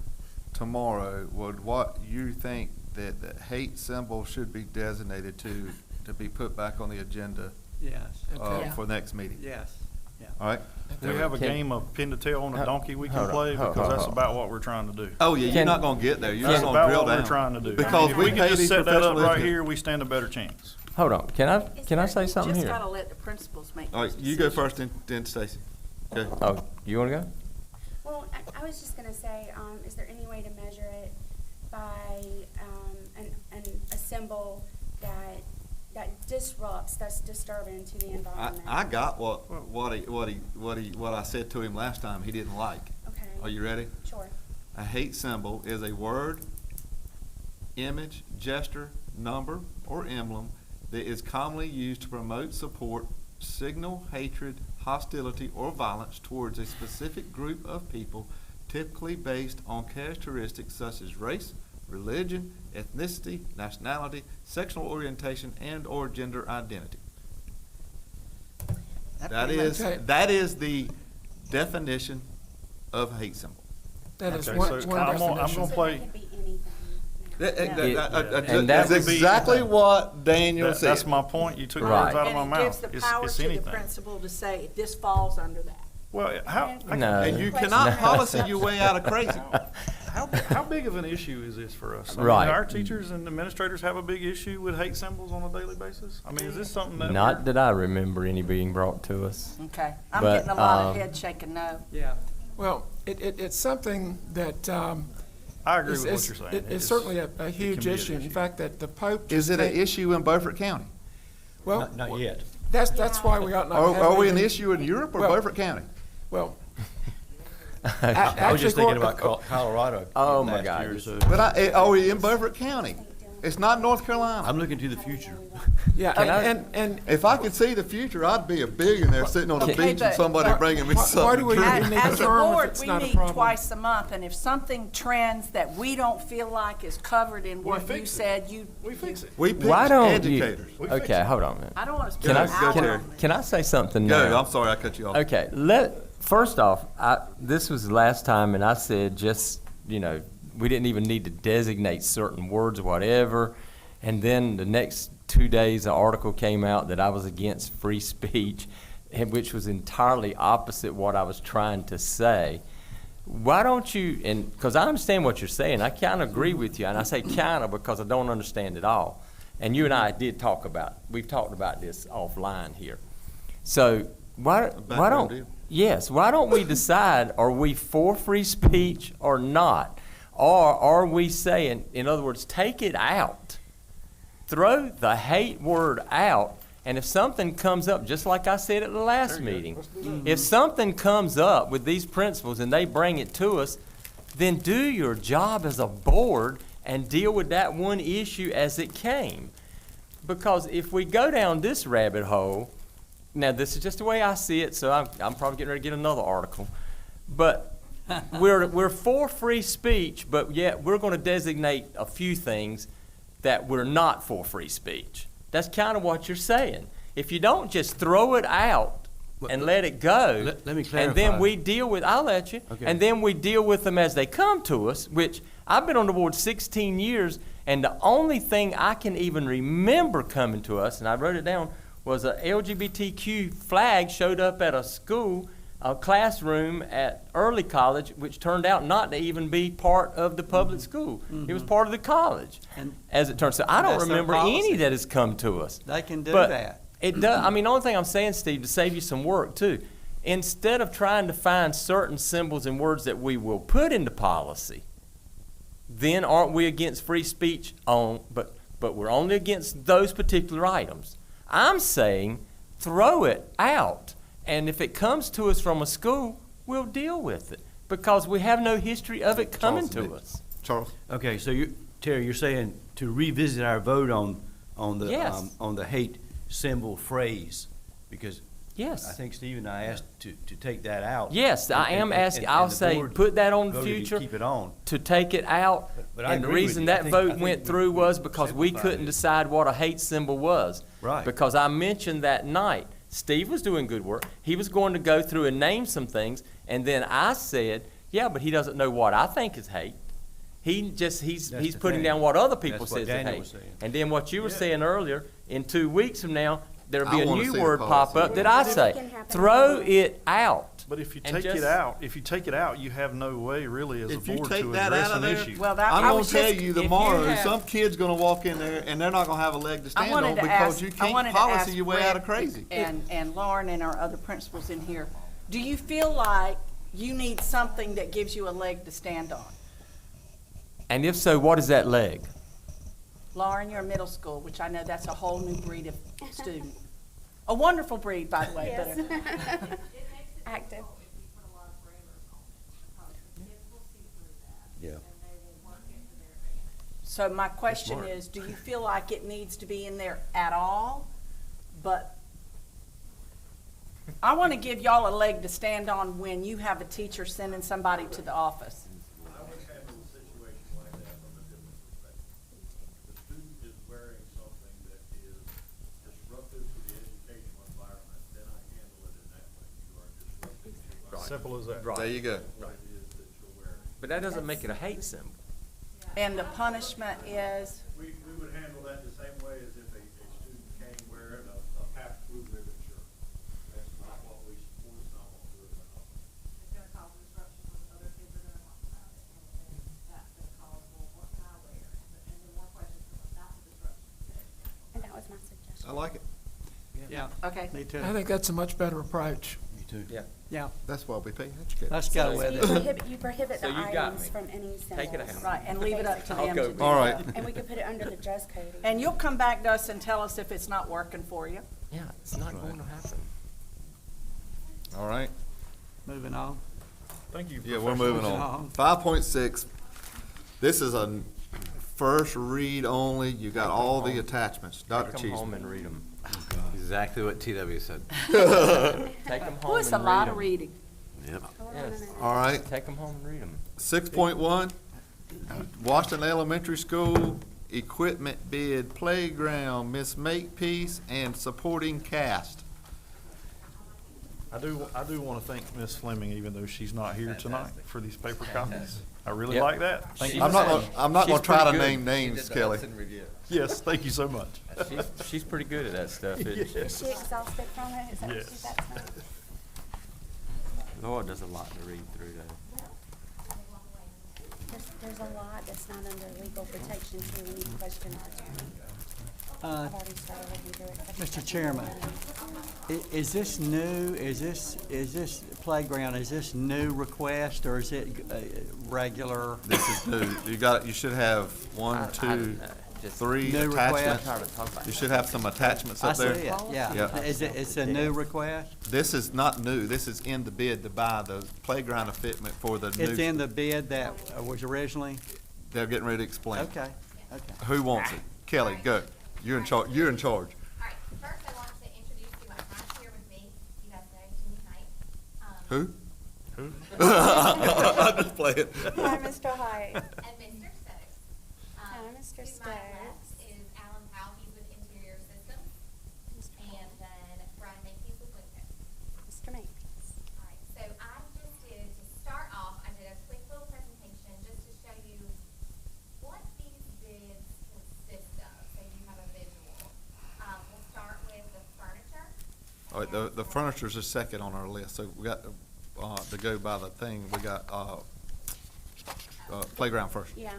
Speaker 1: tomorrow with what you think that the hate symbol should be designated to be put back on the agenda
Speaker 4: Yes,
Speaker 3: Okay.
Speaker 1: for next meeting.
Speaker 4: yes, yeah.
Speaker 1: All right?
Speaker 7: Do we have a
Speaker 16: Can-
Speaker 7: game of pin to tail on a donkey we can
Speaker 16: Hold on,
Speaker 7: play?
Speaker 16: hold
Speaker 7: Because
Speaker 16: on,
Speaker 7: that's
Speaker 16: hold on.
Speaker 7: about what we're trying to do.
Speaker 1: Oh, yeah, you're
Speaker 16: Can-
Speaker 1: not gonna get there. You're
Speaker 7: That's
Speaker 1: just gonna
Speaker 7: about
Speaker 1: drill
Speaker 7: what we're
Speaker 1: down.
Speaker 7: trying to do.
Speaker 1: Because
Speaker 7: If
Speaker 1: we
Speaker 7: we can
Speaker 1: pay
Speaker 7: just
Speaker 1: these
Speaker 7: set that up
Speaker 1: professionals.
Speaker 7: right here, we stand a better chance.
Speaker 16: Hold on, can I say
Speaker 10: You
Speaker 16: something
Speaker 10: just
Speaker 16: here?
Speaker 10: gotta let the principals make
Speaker 1: All
Speaker 10: those
Speaker 1: right, you go
Speaker 10: decisions.
Speaker 1: first, then Stacy. Okay.
Speaker 16: Oh, you wanna go?
Speaker 6: Well, I was just gonna say, is there any way to measure it by a symbol that disrupts, that's disturbing to the environment?
Speaker 1: I got what I said to him last time he didn't like.
Speaker 6: Okay.
Speaker 1: Are you ready?
Speaker 6: Sure.
Speaker 1: A hate symbol is a word, image, gesture, number, or emblem that is commonly used to promote, support, signal hatred, hostility, or violence towards a specific group of people, typically based on characteristics such as race, religion, ethnicity, nationality, sexual orientation, and/or gender identity. That is the definition of hate symbol.
Speaker 3: That is
Speaker 7: Okay,
Speaker 3: one
Speaker 7: so
Speaker 3: one
Speaker 7: I'm gonna
Speaker 3: definition.
Speaker 7: play.
Speaker 6: It could be anything.
Speaker 16: And that
Speaker 1: That's
Speaker 16: would be-
Speaker 1: exactly what Daniel said.
Speaker 7: That's my point. You took
Speaker 16: Right.
Speaker 7: words out of my
Speaker 10: And it
Speaker 7: mouth.
Speaker 10: gives the power
Speaker 7: It's
Speaker 10: to the
Speaker 7: anything.
Speaker 10: principal to say, this falls under that.
Speaker 7: Well, how?
Speaker 16: No.
Speaker 1: And you cannot policy your way out of crazy.
Speaker 13: How
Speaker 7: How big of an issue is this for us? I mean,
Speaker 16: Right.
Speaker 7: Our teachers and administrators have a big issue with hate symbols on a daily basis? I mean, is this something that?
Speaker 16: Not that I remember any being brought to us.
Speaker 10: Okay, I'm
Speaker 16: But,
Speaker 10: getting a lot of head shaking no.
Speaker 4: Yeah.
Speaker 3: Well, it's something that,
Speaker 7: I agree with what
Speaker 3: it's-
Speaker 7: you're saying.
Speaker 3: It's certainly a huge
Speaker 7: be an
Speaker 3: issue. In
Speaker 7: issue.
Speaker 3: fact, that the Pope.
Speaker 1: Is it an
Speaker 3: just-
Speaker 1: issue in Beaufort County?
Speaker 3: Well,
Speaker 2: Not yet.
Speaker 3: that's why we ought not
Speaker 1: Are,
Speaker 3: have
Speaker 1: are we an
Speaker 3: anything-
Speaker 1: issue in Europe or
Speaker 3: Well-
Speaker 1: Beaufort County?
Speaker 3: Well,
Speaker 2: I was just
Speaker 3: actually,
Speaker 2: thinking about Colorado.
Speaker 16: Oh, my
Speaker 2: last
Speaker 16: God.
Speaker 2: year or so.
Speaker 1: But are we in Beaufort County? It's not North Carolina.
Speaker 2: I'm looking to the future.
Speaker 3: yeah,
Speaker 16: Can I-
Speaker 3: and
Speaker 1: If I could see the future, I'd be a billionaire sitting on a
Speaker 10: Okay,
Speaker 1: beach and
Speaker 10: but-
Speaker 1: somebody bringing me
Speaker 3: why
Speaker 1: something.
Speaker 3: do we
Speaker 1: to
Speaker 3: need
Speaker 1: drink.
Speaker 3: to
Speaker 10: As a
Speaker 3: confirm if
Speaker 10: board,
Speaker 3: it's
Speaker 10: we
Speaker 3: not a
Speaker 10: meet
Speaker 3: problem?
Speaker 10: twice a month, and if something trends that we don't feel like is covered in what you
Speaker 7: fix it.
Speaker 10: said, you.
Speaker 7: We fix it.
Speaker 1: We pick
Speaker 16: Why don't
Speaker 1: educators.
Speaker 16: you? Okay, hold on a minute.
Speaker 10: I don't want to
Speaker 16: Can
Speaker 10: spend
Speaker 16: I,
Speaker 10: an hour
Speaker 16: can,
Speaker 10: on it.
Speaker 16: can I say something
Speaker 1: Go,
Speaker 16: now?
Speaker 1: I'm sorry I cut you off.
Speaker 16: Okay, first off, this was the last time, and I said just, we didn't even need to designate certain words or whatever. And then the next 2 days, an article came out that I was against free speech, which was entirely opposite what I was trying to say. Why don't you, and because I understand what you're saying, I kind of agree with you, and I say kind of because I don't understand it all. And you and I we've talked about this offline here. So why don't, yes, why don't we decide, are we for free speech or not? Or are we saying, in other words, take it out, throw the hate word out, and if something comes up, just like I said at the last meeting, if something comes up with these principles and they bring it to us, then do your job as a board and deal with that one issue as it came. Because if we go down this rabbit hole, now this is just the way I see it, so I'm probably getting ready to get another article, but we're for free speech, but yet we're going to designate a few things that we're not for free speech. That's kind of what you're saying. If you don't just throw it out and let it go,
Speaker 2: Let me
Speaker 16: and
Speaker 2: clarify.
Speaker 16: then we deal with, I'll let you,
Speaker 2: Okay.
Speaker 16: and then we deal with them as they come to us, which I've been on the board 16 years, and the only thing I can even remember coming to us, and I wrote it down, was a LGBTQ flag showed up at a school, a classroom at early college, which turned out not to even be part of the public school. It was part of the college,
Speaker 4: And
Speaker 16: as it turns out. I don't
Speaker 4: that's their
Speaker 16: remember any
Speaker 4: policy.
Speaker 16: that has come to us.
Speaker 4: they can do
Speaker 16: But
Speaker 4: that.
Speaker 16: It does. I mean, the only thing I'm saying, Steve, to save you some work too, instead of trying to find certain symbols and words that we will put into policy, then aren't we against free speech but we're only against those particular items. I'm saying throw it out. And if it comes to us from a school, we'll deal with it because we have no history of it coming to us.
Speaker 1: Charles?
Speaker 2: Okay, so Terry, you're saying to revisit our vote on
Speaker 16: Yes.
Speaker 2: the hate symbol phrase, because
Speaker 16: Yes.
Speaker 2: I think Steve and I asked to take that out.
Speaker 16: Yes, I am asking,
Speaker 2: and
Speaker 16: I'll
Speaker 2: the
Speaker 16: say,
Speaker 2: board
Speaker 16: put that on the
Speaker 2: voted to
Speaker 16: future.
Speaker 2: keep it on.
Speaker 16: To take it out.
Speaker 2: But I
Speaker 16: And the
Speaker 2: agree with
Speaker 16: reason
Speaker 2: you. I
Speaker 16: that
Speaker 2: think
Speaker 16: vote went
Speaker 2: we
Speaker 16: through was because we
Speaker 2: simplified
Speaker 16: couldn't
Speaker 2: it.
Speaker 16: decide what a hate symbol was.
Speaker 2: Right.
Speaker 16: Because I mentioned that night, Steve was doing good work. He was going to go through and name some things, and then I said, yeah, but he doesn't know what I think is hate. He's
Speaker 2: That's
Speaker 16: putting
Speaker 2: the thing.
Speaker 16: down what other people
Speaker 2: That's what
Speaker 16: says is
Speaker 2: Daniel
Speaker 16: hate.
Speaker 2: was saying.
Speaker 16: And then what you were saying earlier, in 2 weeks from now, there'll be
Speaker 1: I
Speaker 16: a
Speaker 1: wanna
Speaker 16: new
Speaker 1: see the
Speaker 16: word pop
Speaker 1: policy.
Speaker 16: up that I
Speaker 6: It
Speaker 16: say,
Speaker 6: can happen.
Speaker 16: throw it out.
Speaker 7: But if you
Speaker 16: And
Speaker 7: take
Speaker 16: just-
Speaker 7: it out, you have no way really as a
Speaker 1: If you
Speaker 7: board
Speaker 1: take
Speaker 7: to
Speaker 1: that
Speaker 7: address
Speaker 1: out of
Speaker 7: an
Speaker 1: there,
Speaker 7: issue.
Speaker 10: Well, that,
Speaker 1: I'm
Speaker 10: I
Speaker 1: gonna
Speaker 10: was
Speaker 1: tell
Speaker 10: just,
Speaker 1: you
Speaker 10: if you
Speaker 1: tomorrow,
Speaker 10: have-
Speaker 1: some kid's gonna walk in there and they're not gonna have a leg to
Speaker 10: I
Speaker 1: stand
Speaker 10: wanted
Speaker 1: on
Speaker 10: to
Speaker 1: because
Speaker 10: ask-
Speaker 1: you
Speaker 10: I wanted
Speaker 1: can't
Speaker 10: to
Speaker 1: policy
Speaker 10: ask
Speaker 1: your way out of
Speaker 10: Rick
Speaker 1: crazy.
Speaker 10: And Lauren and our other principals in here, do you feel like you need something that gives you a leg to stand on?
Speaker 16: And if so, what is that leg?
Speaker 10: Lauren, you're in middle school, which I know that's a whole new breed of student. A wonderful breed, by the way, but
Speaker 6: Active.
Speaker 2: Yeah.
Speaker 10: so my question
Speaker 2: smart.
Speaker 10: is, do you feel like it needs to be in there at all? But I want to give y'all a leg to stand on when you have a teacher sending somebody to the office.
Speaker 15: I would handle a situation like that from a different perspective. The student is wearing something that is disruptive to the educational environment, then I handle it in that way. You are disrupting the environment.
Speaker 7: Simple as that.
Speaker 1: There you go.
Speaker 15: What it is that you're wearing.
Speaker 16: But that doesn't make it a hate symbol.
Speaker 10: And the punishment is,
Speaker 15: We would handle that the same way as if a student came wearing a half blue ribbon shirt. That's not what we support, it's not what we're about. It's gonna cause disruption when other kids are gonna talk about it, and that
Speaker 1: I like it.
Speaker 4: Yeah.
Speaker 10: Okay.
Speaker 4: Me too.
Speaker 3: I think that's a much better approach.
Speaker 2: Me too.
Speaker 16: Yeah.
Speaker 4: Yeah,
Speaker 1: That's why we pay educators.
Speaker 4: let's go
Speaker 6: So
Speaker 4: with
Speaker 6: you
Speaker 4: it.
Speaker 6: prohibit
Speaker 16: So
Speaker 6: the
Speaker 16: you got
Speaker 6: items
Speaker 16: me.
Speaker 6: from any symbols.
Speaker 16: Take it out.
Speaker 10: Right, and leave it up to
Speaker 16: I'll
Speaker 10: them
Speaker 16: go
Speaker 10: to
Speaker 16: with
Speaker 10: do
Speaker 1: All
Speaker 10: that.
Speaker 1: right.
Speaker 6: And we could put it under the dress code.
Speaker 10: And you'll come back to us and tell us if it's not working for you.
Speaker 16: Yeah, it's not going to happen.
Speaker 1: All right.
Speaker 4: Moving on.
Speaker 7: Thank you.
Speaker 1: Yeah, we're moving
Speaker 4: Moving
Speaker 1: on.
Speaker 4: on.
Speaker 1: 5.6, this is a first read only. You got all the attachments. Dr.
Speaker 16: Take them home
Speaker 1: Cheeseman.
Speaker 16: and read them.
Speaker 5: Exactly what TW said.
Speaker 16: Take them home
Speaker 10: Boy,
Speaker 16: and
Speaker 10: it's a
Speaker 16: read
Speaker 10: lot of
Speaker 16: 'em.
Speaker 10: reading.
Speaker 5: Yep.
Speaker 6: Hold on a
Speaker 16: Yes.
Speaker 6: minute.
Speaker 1: All right.
Speaker 16: Take them home and read them.
Speaker 1: 6.1, Washington Elementary School equipment bid, playground, Miss Makepeace, and supporting cast.
Speaker 7: I do want to thank Ms. Fleming, even though she's not here tonight, for these paper copies. I really
Speaker 16: Yep.
Speaker 7: like that. Thank you.
Speaker 1: I'm not
Speaker 16: She's
Speaker 1: gonna try to
Speaker 16: pretty good.
Speaker 1: name names, Kelly.
Speaker 7: Yes, thank you so much.
Speaker 16: She's pretty good at that stuff, isn't she?
Speaker 6: Is she exhausted from it? Is that what
Speaker 7: Yes.
Speaker 6: she's at tonight?
Speaker 16: Lord, there's a lot to read through though.
Speaker 6: There's a lot that's not under legal protection too. We need to question our attorney.
Speaker 4: Uh,
Speaker 6: I've already started looking through it.
Speaker 4: Mr. Chairman, is this new, is this playground, is this new request, or is it regular?
Speaker 1: This is new. You should have one, two, three
Speaker 4: New request?
Speaker 1: attachments. You should have some attachments
Speaker 4: I
Speaker 1: up
Speaker 4: see
Speaker 1: there.
Speaker 4: it, yeah.
Speaker 1: Yeah.
Speaker 4: It's a new request?
Speaker 1: This is not new. This is in the bid to buy the playground equipment for the new.
Speaker 4: It's in the bid that was originally?
Speaker 1: They're getting ready to explain.
Speaker 4: Okay.
Speaker 1: Who wants it? Kelly, go. You're in charge. You're in charge.
Speaker 19: All right, first I want to introduce you, my class here with me. You guys know Jimmy Knight.
Speaker 1: Who? I'm just playing.
Speaker 6: Hi, Mr. Hyde.
Speaker 19: And Mr. Stokes.
Speaker 6: Hi, Mr.
Speaker 19: To my left
Speaker 6: Stokes.
Speaker 19: is Alan Powell, he's with Interior Systems. And then Brian Makepeace with Winco.
Speaker 6: Mr. Makepeace.
Speaker 19: All right, so I just did, to start off, I did a quick little presentation just to show you what these bids consist of, so you have a visual. We'll start with the furniture.
Speaker 1: All right, the furniture's a second on our list, so we got to go by the thing. We got playground first.
Speaker 6: Yeah.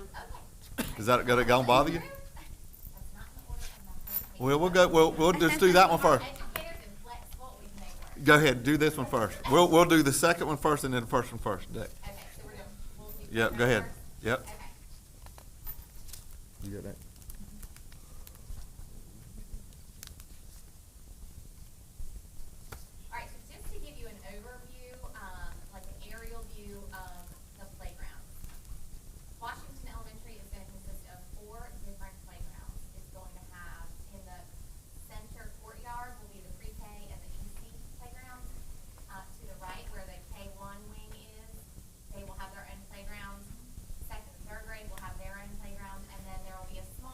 Speaker 1: Is that gonna bother you?
Speaker 19: That's not in the order on my
Speaker 1: Well, we'll just do that one first.
Speaker 19: educators and flex what we can make work.
Speaker 1: Go ahead, do this one first. We'll do the second one first and then the first one first. Dick.
Speaker 19: Okay, so we'll do.
Speaker 1: Yep, go ahead. Yep.
Speaker 19: Okay.
Speaker 1: You got that?
Speaker 19: All right, so just to give you an overview, like an aerial view of the playground. Washington Elementary is going to consist of 4 different playgrounds. It's going to have, in the center courtyard will be the pre-K and the EC playgrounds. To the right, where the K-1 wing is, they will have their own playgrounds. Second and third grade will have their own playgrounds, and then there will be a small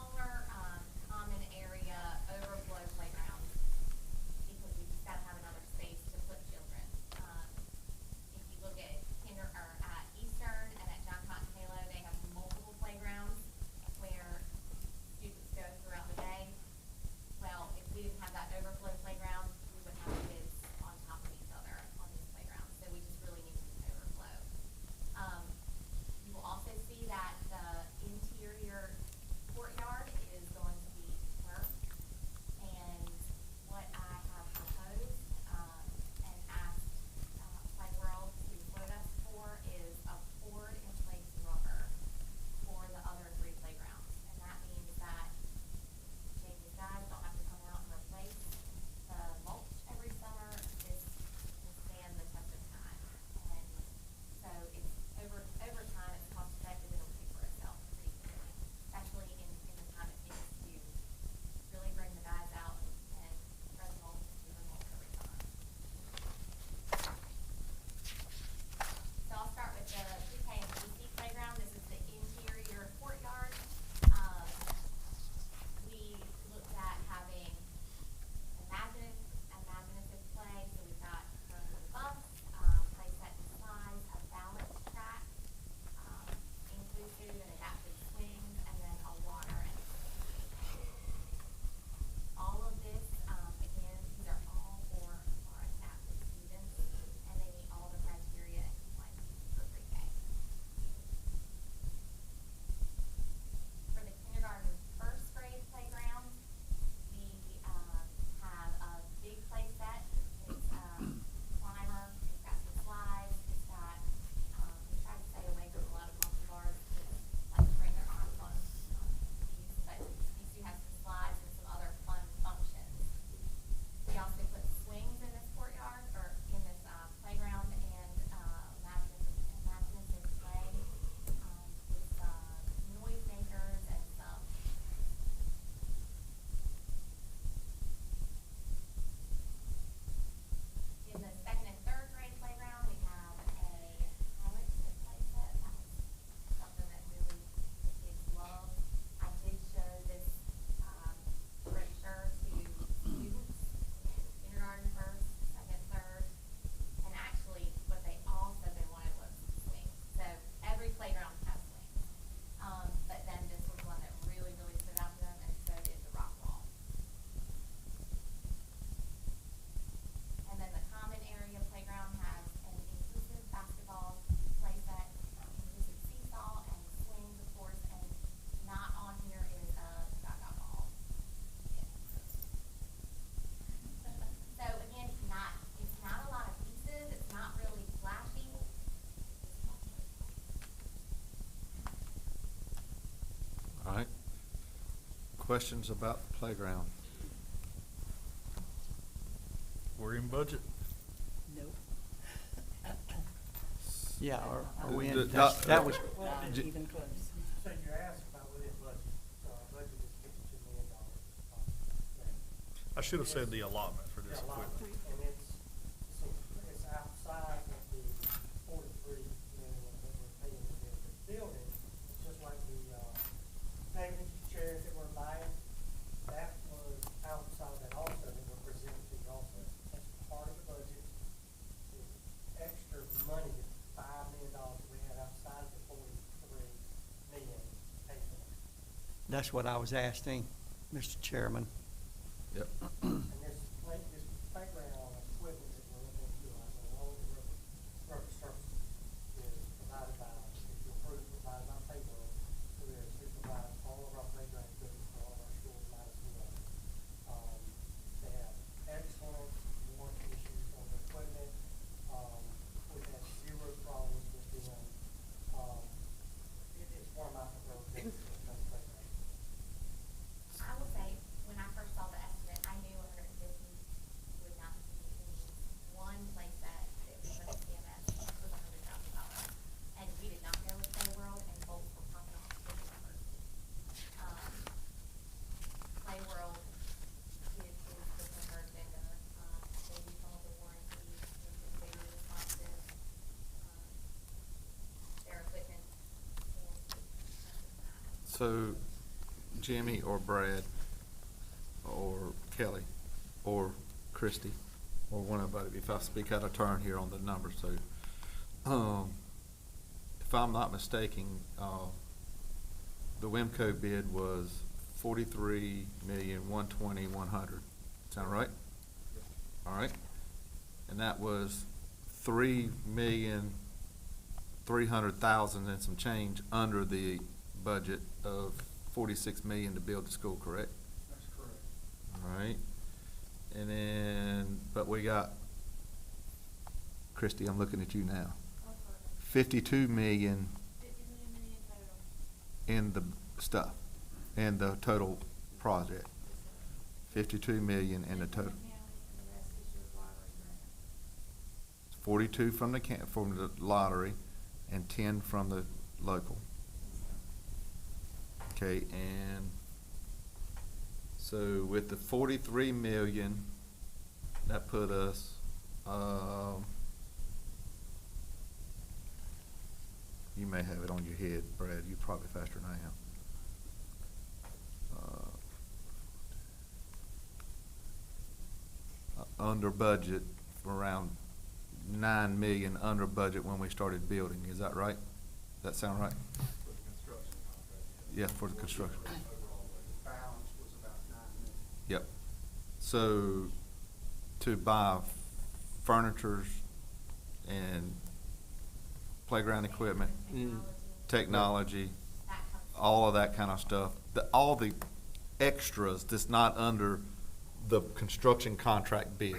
Speaker 1: questions about the playground?
Speaker 7: We're in budget.
Speaker 10: Nope.
Speaker 4: Yeah, are we
Speaker 1: The-
Speaker 4: in, that was,
Speaker 10: Not
Speaker 1: J-
Speaker 10: even close.
Speaker 17: So you asked about within budget, so our budget is $52 million.
Speaker 7: I should have said the allotment for this equipment.
Speaker 17: And it's outside of the 43 million that we're paying to build the building. It's just like the, tables, chairs that we're buying, that was outside that also, that we're presenting to you also. That's part of the budget. The extra money, the $5 million that we had outside of the 43 million paid for.
Speaker 4: that's what I was asking, Mr. Chairman.
Speaker 1: Yep.
Speaker 17: And this playground equipment that we're looking to utilize, along with the rubber surface, is provided by, if you approve, provided by payroll, who provides all of our playground equipment for all of our schools, Madison County. They have excellent warranty issues on the equipment. We've had zero problems with them. It's one of my preferred things when it comes to playground.
Speaker 19: I will say, when I first saw the estimate, I knew 150 would not be any one place that it was at CMS was $100,000. And we did not go with Play World, and both were popping off big numbers. Play World is the preferred vendor. They use all the warranties, it's very responsive. Their equipment is
Speaker 1: So Jimmy or Brad or Kelly or Christie or one of them, if I speak out of turn here on the numbers, so, if I'm not mistaken, the Wimco bid was 43,120,100. Sound right? All right. And that was 3,300,000 and some change under the budget of 46 million to build the school, correct?
Speaker 17: That's correct.
Speaker 1: All right. And then, but we got, Christie, I'm looking at you now. 52 million in the stuff, in the total project. 52 million in the total. 42 from the lottery and 10 from the local. Okay, and so with the 43 million, that put us, you may have it on your head, Brad, you're probably faster than I am. Under budget, around 9 million under budget when we started building, is that right? Does that sound right?
Speaker 15: For the construction contract.
Speaker 1: Yeah, for the construction.
Speaker 15: Overall budget.
Speaker 17: Balance was about 9 million.
Speaker 1: Yep. So to buy furnitures and playground equipment, technology, all of that kind of stuff, all the extras that's not under the construction contract bid.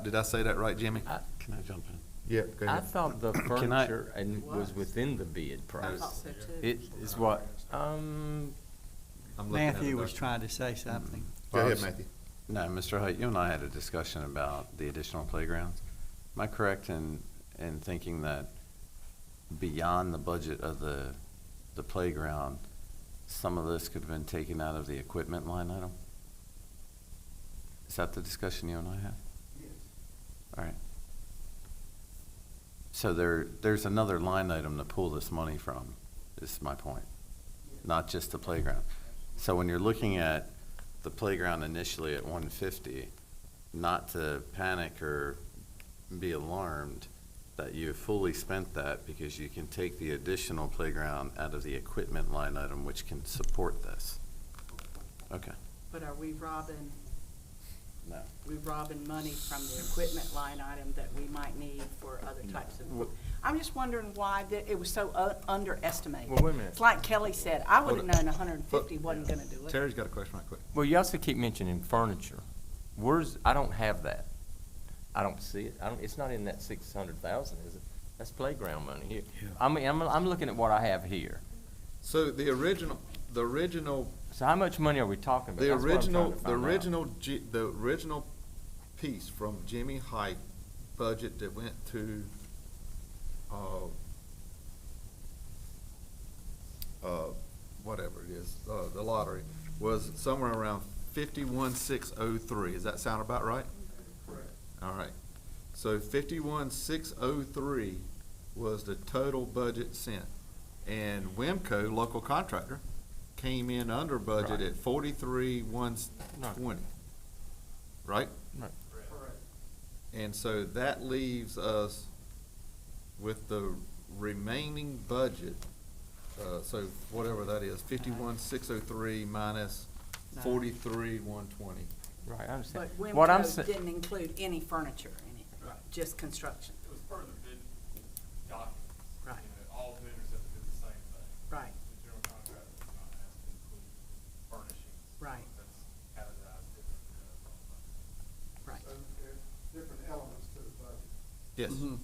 Speaker 1: Did I say that right, Jimmy?
Speaker 5: Can I jump in?
Speaker 1: Yeah, go
Speaker 16: I
Speaker 1: ahead.
Speaker 16: thought the
Speaker 5: Can I-
Speaker 16: furniture and was within the bid price.
Speaker 10: I thought so too.
Speaker 16: It is what,
Speaker 1: I'm looking at
Speaker 4: Matthew
Speaker 1: it,
Speaker 4: was
Speaker 1: Dr.
Speaker 4: trying to say something.
Speaker 1: Go ahead, Matthew.
Speaker 5: No, Mr. Height, you and I had a discussion about the additional playgrounds. Am I correct in thinking that beyond the budget of the playground, some of this could have been taken out of the equipment line item? Is that the discussion you and I had?
Speaker 17: Yes.
Speaker 5: All right. So there's another line item to pull this money from, is my point, not just the playground. So when you're looking at the playground initially at 150, not to panic or be alarmed that you have fully spent that, because you can take the additional playground out of the equipment line item, which can support this. Okay.
Speaker 10: But are we robbing,
Speaker 5: No.
Speaker 10: money from the equipment line item that we might need for other types of? I'm just wondering why it was so underestimated.
Speaker 16: Well, wait a minute.
Speaker 10: It's like Kelly said, I would have
Speaker 1: Hold it.
Speaker 10: known 150 wasn't gonna do it.
Speaker 1: Terry's got a question right quick.
Speaker 16: well, you also keep mentioning furniture. I don't have that. I don't see it. It's not in that 600,000, is it? That's playground money here. I mean, I'm looking at what I have here.
Speaker 1: So the original
Speaker 16: So how much money are we talking about?
Speaker 1: The
Speaker 16: That's what I'm trying
Speaker 1: original,
Speaker 16: to
Speaker 1: the
Speaker 16: find out.
Speaker 1: original piece from Jimmy Height budget that went to, whatever it is, the lottery, was somewhere around 51,603. Does that sound about right?
Speaker 20: Correct.
Speaker 1: All right. So 51,603 was the total budget sent. And Wimco, local contractor, came in under budget
Speaker 16: Right.
Speaker 1: at 43,120. Right?
Speaker 16: Right.
Speaker 20: Correct.
Speaker 1: And so that leaves us with the remaining budget, so whatever that is, 51,603 minus 43,120.
Speaker 16: Right, I understand.
Speaker 10: But
Speaker 16: What I'm
Speaker 10: Wimco
Speaker 16: sa-
Speaker 10: didn't include any furniture in it, just construction.
Speaker 15: It was per the bid documents.
Speaker 10: Right.
Speaker 15: You know, all vendors have to do the same thing.
Speaker 10: Right.
Speaker 15: The general contractor was not asked to include furnishings.
Speaker 10: Right.
Speaker 15: That's categorized different.
Speaker 10: Right.
Speaker 20: So there's different elements to the budget,
Speaker 1: Yes.
Speaker 20: and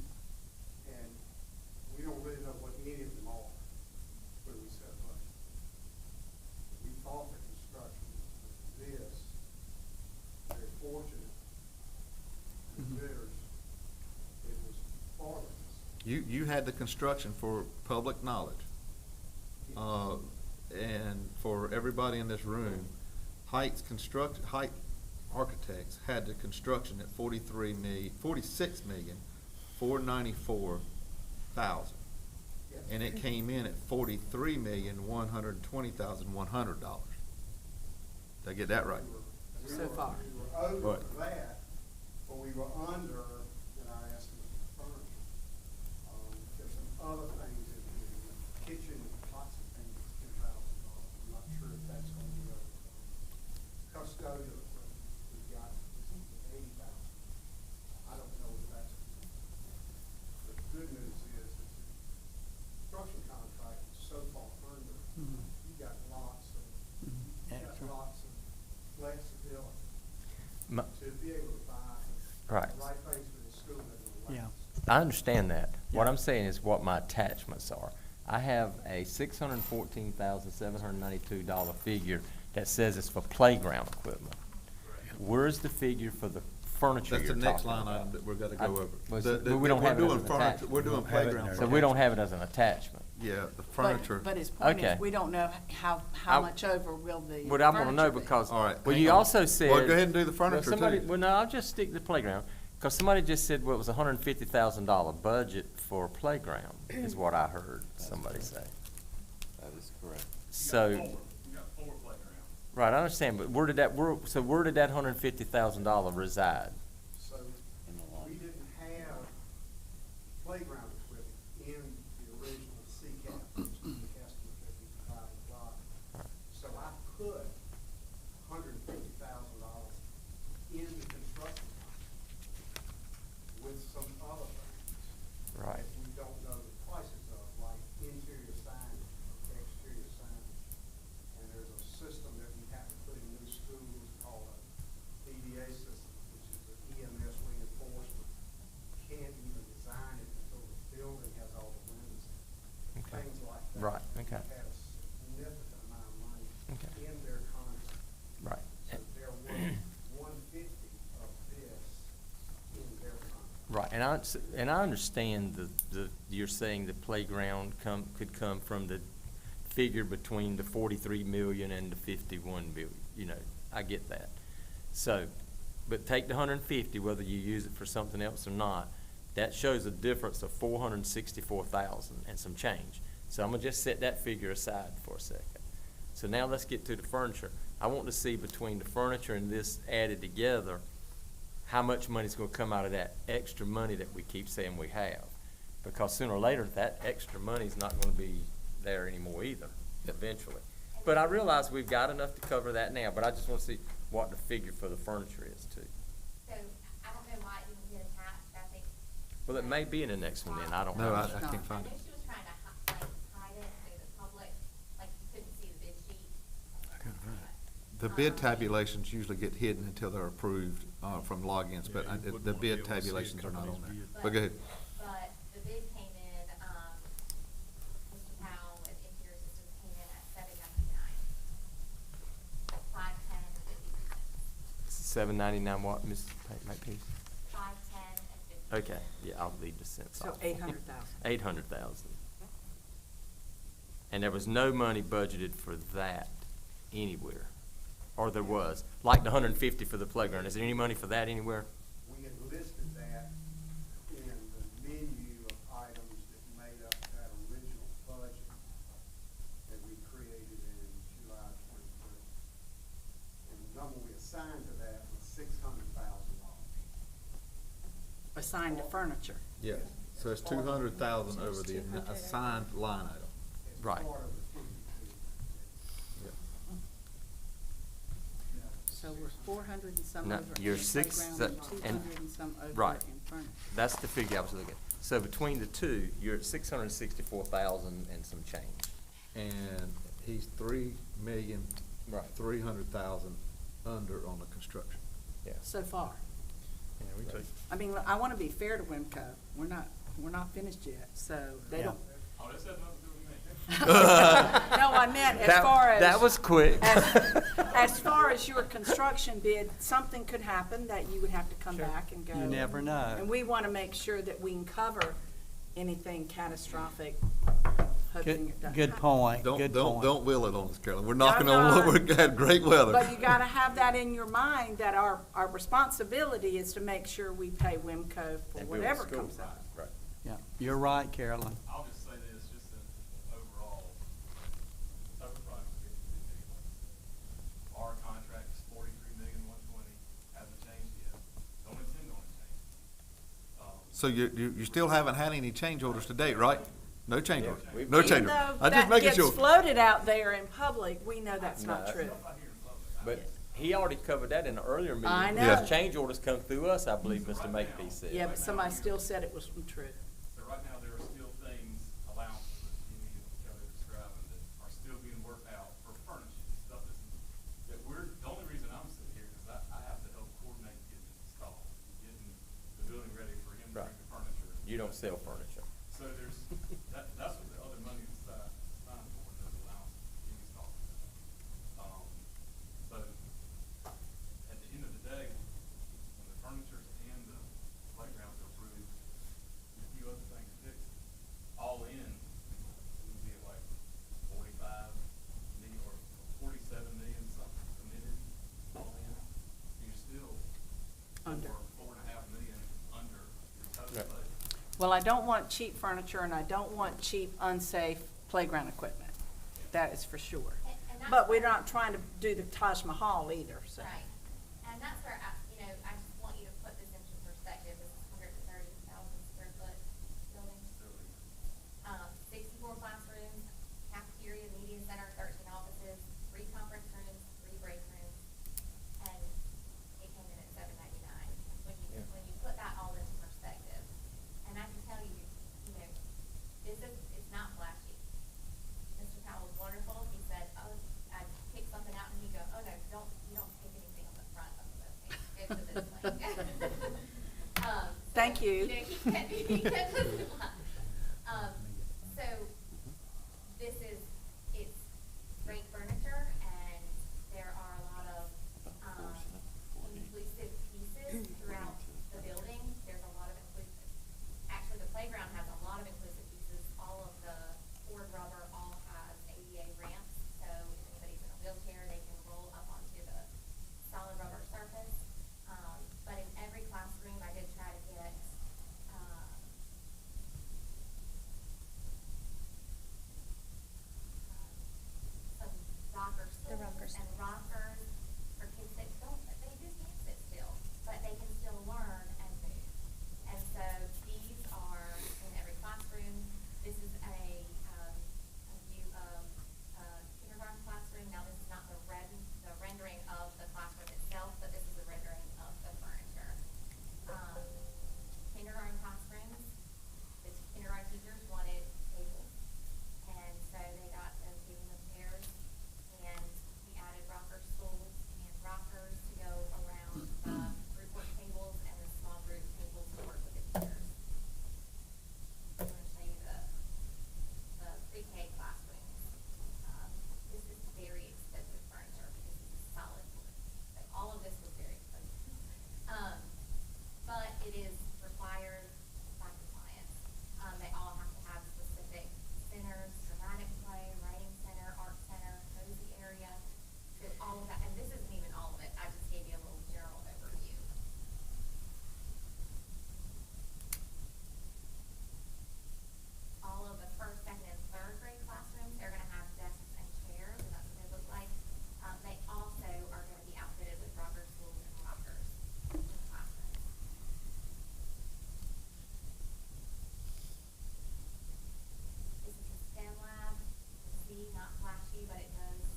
Speaker 20: we don't really know what any of them are when we set a budget. We thought the construction was this, very fortunate, the bidders, it was far less.
Speaker 1: You had the construction for public knowledge. And for everybody in this room, Height Architects had the construction at 46,494,000. And it came in at $43,120,100. Did I get that right?
Speaker 10: So far.
Speaker 20: We were over
Speaker 1: Right.
Speaker 20: that, but we were under in our estimate for furniture. There's some other things in the kitchen, lots of things, $10,000. I'm not sure if that's going to be over. Custodial equipment, we've got $80,000. I don't know if that's. The good news is that the construction contract is so far under, you got lots of flexibility
Speaker 16: My-
Speaker 20: to be able to buy
Speaker 16: Right.
Speaker 20: the right things for the school that will last.
Speaker 16: I understand that. What I'm saying is what my attachments are. I have a $614,792 figure that says it's for playground equipment. Where's the figure for the furniture
Speaker 1: That's
Speaker 16: you're
Speaker 1: the
Speaker 16: talking
Speaker 1: next line
Speaker 16: about?
Speaker 1: item that we're gonna
Speaker 16: I-
Speaker 1: go over.
Speaker 16: but
Speaker 1: We're
Speaker 16: we don't have it as
Speaker 1: doing
Speaker 16: an
Speaker 1: furniture-
Speaker 16: attachment.
Speaker 1: We're doing playground.
Speaker 16: So we don't have it as an attachment.
Speaker 1: Yeah, the furniture.
Speaker 10: But his point
Speaker 16: Okay.
Speaker 10: is, we don't know how
Speaker 16: I-
Speaker 10: much over will the
Speaker 16: What I want to know
Speaker 10: furniture be.
Speaker 16: because,
Speaker 1: All right,
Speaker 16: well,
Speaker 1: hang
Speaker 16: you
Speaker 1: on.
Speaker 16: also said.
Speaker 1: Well, go ahead and do the
Speaker 16: Well,
Speaker 1: furniture,
Speaker 16: somebody-
Speaker 1: too.
Speaker 16: Well, no, I'll just stick to the playground, because somebody just said, well, it was a $150,000 budget for playground, is what I heard somebody say.
Speaker 5: That is correct.
Speaker 16: So,
Speaker 15: You got four playgrounds.
Speaker 16: right, I understand, but where did that $150,000 reside?
Speaker 20: So we didn't have playground equipment in the original CCAP, which is the estimate that we provided a lot. So I put $150,000 in the construction contract with some other things.
Speaker 16: Right.
Speaker 20: That we don't know the prices of, like interior signage, or exterior signage. And there's a system that we have to put in new schools called a EDA system, which is the EMS reinforcement. Can't even design it until the building has all the windows in it.
Speaker 16: Okay.
Speaker 20: Things like that.
Speaker 16: Right, okay.
Speaker 20: We had a significant amount of money
Speaker 16: Okay.
Speaker 20: in their contract.
Speaker 16: Right.
Speaker 20: So there was 150 of this in their contract.
Speaker 16: Right, and I understand you're saying the playground could come from the figure between the 43 million and the 51 million, you know, I get that. So, but take the 150, whether you use it for something else or not, that shows a difference of 464,000 and some change. So I'm gonna just set that figure aside for a second. So now let's get to the furniture. I want to see between the furniture and this added together, how much money's gonna come out of that extra money that we keep saying we have. Because sooner or later, that extra money's not gonna be there anymore either, eventually. But I realize we've got enough to cover that now, but I just wanna see what the figure for the furniture is too.
Speaker 19: So, I don't know why it didn't get attached, I think.
Speaker 16: Well, it may be in the next one then, I don't
Speaker 1: No,
Speaker 16: know.
Speaker 1: I can't find
Speaker 19: I
Speaker 1: it.
Speaker 19: think she was trying to hide it so the public, like, you couldn't see the bid sheet.
Speaker 1: The bid tabulations usually get hidden until they're approved, from logins, but
Speaker 15: Yeah, you wouldn't
Speaker 1: the
Speaker 15: wanna be
Speaker 1: bid
Speaker 15: able to see a
Speaker 1: tabulations are not on
Speaker 15: company's
Speaker 1: there.
Speaker 15: bid.
Speaker 1: But go ahead.
Speaker 19: But the bid came in, Mr. Powell with Interior Systems came in at $799.
Speaker 16: $799 what, Ms. Makepeace?
Speaker 19: 5, 10, and 15.
Speaker 16: Okay, yeah, I'll leave the cents
Speaker 10: So
Speaker 16: off.
Speaker 10: 800,000.
Speaker 16: 800,000. And there was no money budgeted for that anywhere, or there was, like the 150 for the playground. Is there any money for that anywhere?
Speaker 20: We had listed that in the menu of items that made up that original budget that we created in July 23. And the number we assigned to that was $600,000.
Speaker 10: Assigned to furniture.
Speaker 1: Yeah, so it's 200,000 over the assigned line item.
Speaker 16: Right.
Speaker 20: Part of the 52.
Speaker 10: So we're 400 and some
Speaker 16: No,
Speaker 10: over
Speaker 16: you're
Speaker 10: in
Speaker 16: six,
Speaker 10: playground and
Speaker 16: and-
Speaker 10: 200 and some over
Speaker 16: right.
Speaker 10: in furniture.
Speaker 16: That's the figure I was looking at. So between the two, you're at 664,000 and some change.
Speaker 1: And he's 3,300,000 under on the construction.
Speaker 16: Yeah.
Speaker 10: So far.
Speaker 7: Yeah, we take.
Speaker 10: I mean, I want to be fair to Wimco. We're not finished yet, so they don't.
Speaker 15: Oh, this has nothing to do with me.
Speaker 10: No, I meant as far as.
Speaker 16: That was quick.
Speaker 10: As far as your construction bid, something could happen that you would have to come back and go.
Speaker 4: You never know.
Speaker 10: And we want to make sure that we can cover anything catastrophic, hoping it doesn't
Speaker 4: Good
Speaker 10: happen.
Speaker 4: point, good point.
Speaker 1: Don't will it on us, Carolyn. We're knocking on
Speaker 10: not.
Speaker 1: wood. We had great weather.
Speaker 10: But you gotta have that in your mind, that our responsibility is to make sure we pay Wimco for
Speaker 16: And build
Speaker 10: whatever
Speaker 16: school.
Speaker 10: comes up.
Speaker 16: Right.
Speaker 4: Yeah, you're right, Carolyn.
Speaker 15: I'll just say this, just that overall, total project, our contract is $43,120,000, hasn't changed yet, don't intend on it changing.
Speaker 1: So you still haven't had any change orders to date, right? No change orders?
Speaker 16: we've-
Speaker 1: No
Speaker 10: Even
Speaker 1: change
Speaker 10: though
Speaker 1: orders? I'm just making
Speaker 10: that
Speaker 1: sure.
Speaker 10: gets floated out there in public, we know that's
Speaker 16: No,
Speaker 10: not
Speaker 16: that's
Speaker 10: true.
Speaker 16: But he already covered that in the earlier meeting.
Speaker 10: I know.
Speaker 16: Because change orders come through us, I believe, Mr. Makepeace said.
Speaker 10: Yeah, but somebody still said it was true.
Speaker 15: So right now, there are still things, allowances, as Jimmy and Kelly are describing, that are still being worked out for furniture, stuff that the only reason I'm sitting here is I have to help coordinate getting it installed, getting the building ready for him to bring the furniture.
Speaker 16: You don't sell furniture.
Speaker 15: So there's, that's what the other money is assigned for, those allowances, Jimmy's talking about. So, at the end of the day, when the furniture and the playgrounds are approved, and a few other things fixed, all in, it would be at like 45 million or 47 million something committed, all in. You're still
Speaker 10: Under.
Speaker 15: 4.5 million under your total
Speaker 16: Right.
Speaker 15: budget.
Speaker 10: Well, I don't want cheap furniture and I don't want cheap, unsafe playground equipment. That is for sure.
Speaker 19: And that's
Speaker 10: But we're
Speaker 19: where-
Speaker 10: not trying to do the Taj Mahal either, so.
Speaker 19: Right. And that's where, I just want you to put this into perspective. This is 130,000 square foot building. 64 classrooms, cafeteria, media center, 13 offices, 3 conference rooms, 3 break rooms, and it came in at $799. When you put that all into perspective, and I can tell you, it's not flashy. Mr. Powell was wonderful. He said, oh, I'd pick something out, and he'd go, oh, no, you don't pick anything on the front of the building. Go to this thing.
Speaker 10: Thank you.
Speaker 19: He kept us in line. So it's great furniture, and there are a lot of inclusive pieces throughout the building. There's a lot of actually the playground has a lot of inclusive pieces. All of the poured rubber all has ADA ramps, so if anybody's in a wheelchair, they can roll up onto the solid rubber surface. But in every classroom, I did try to get flashy, but it does,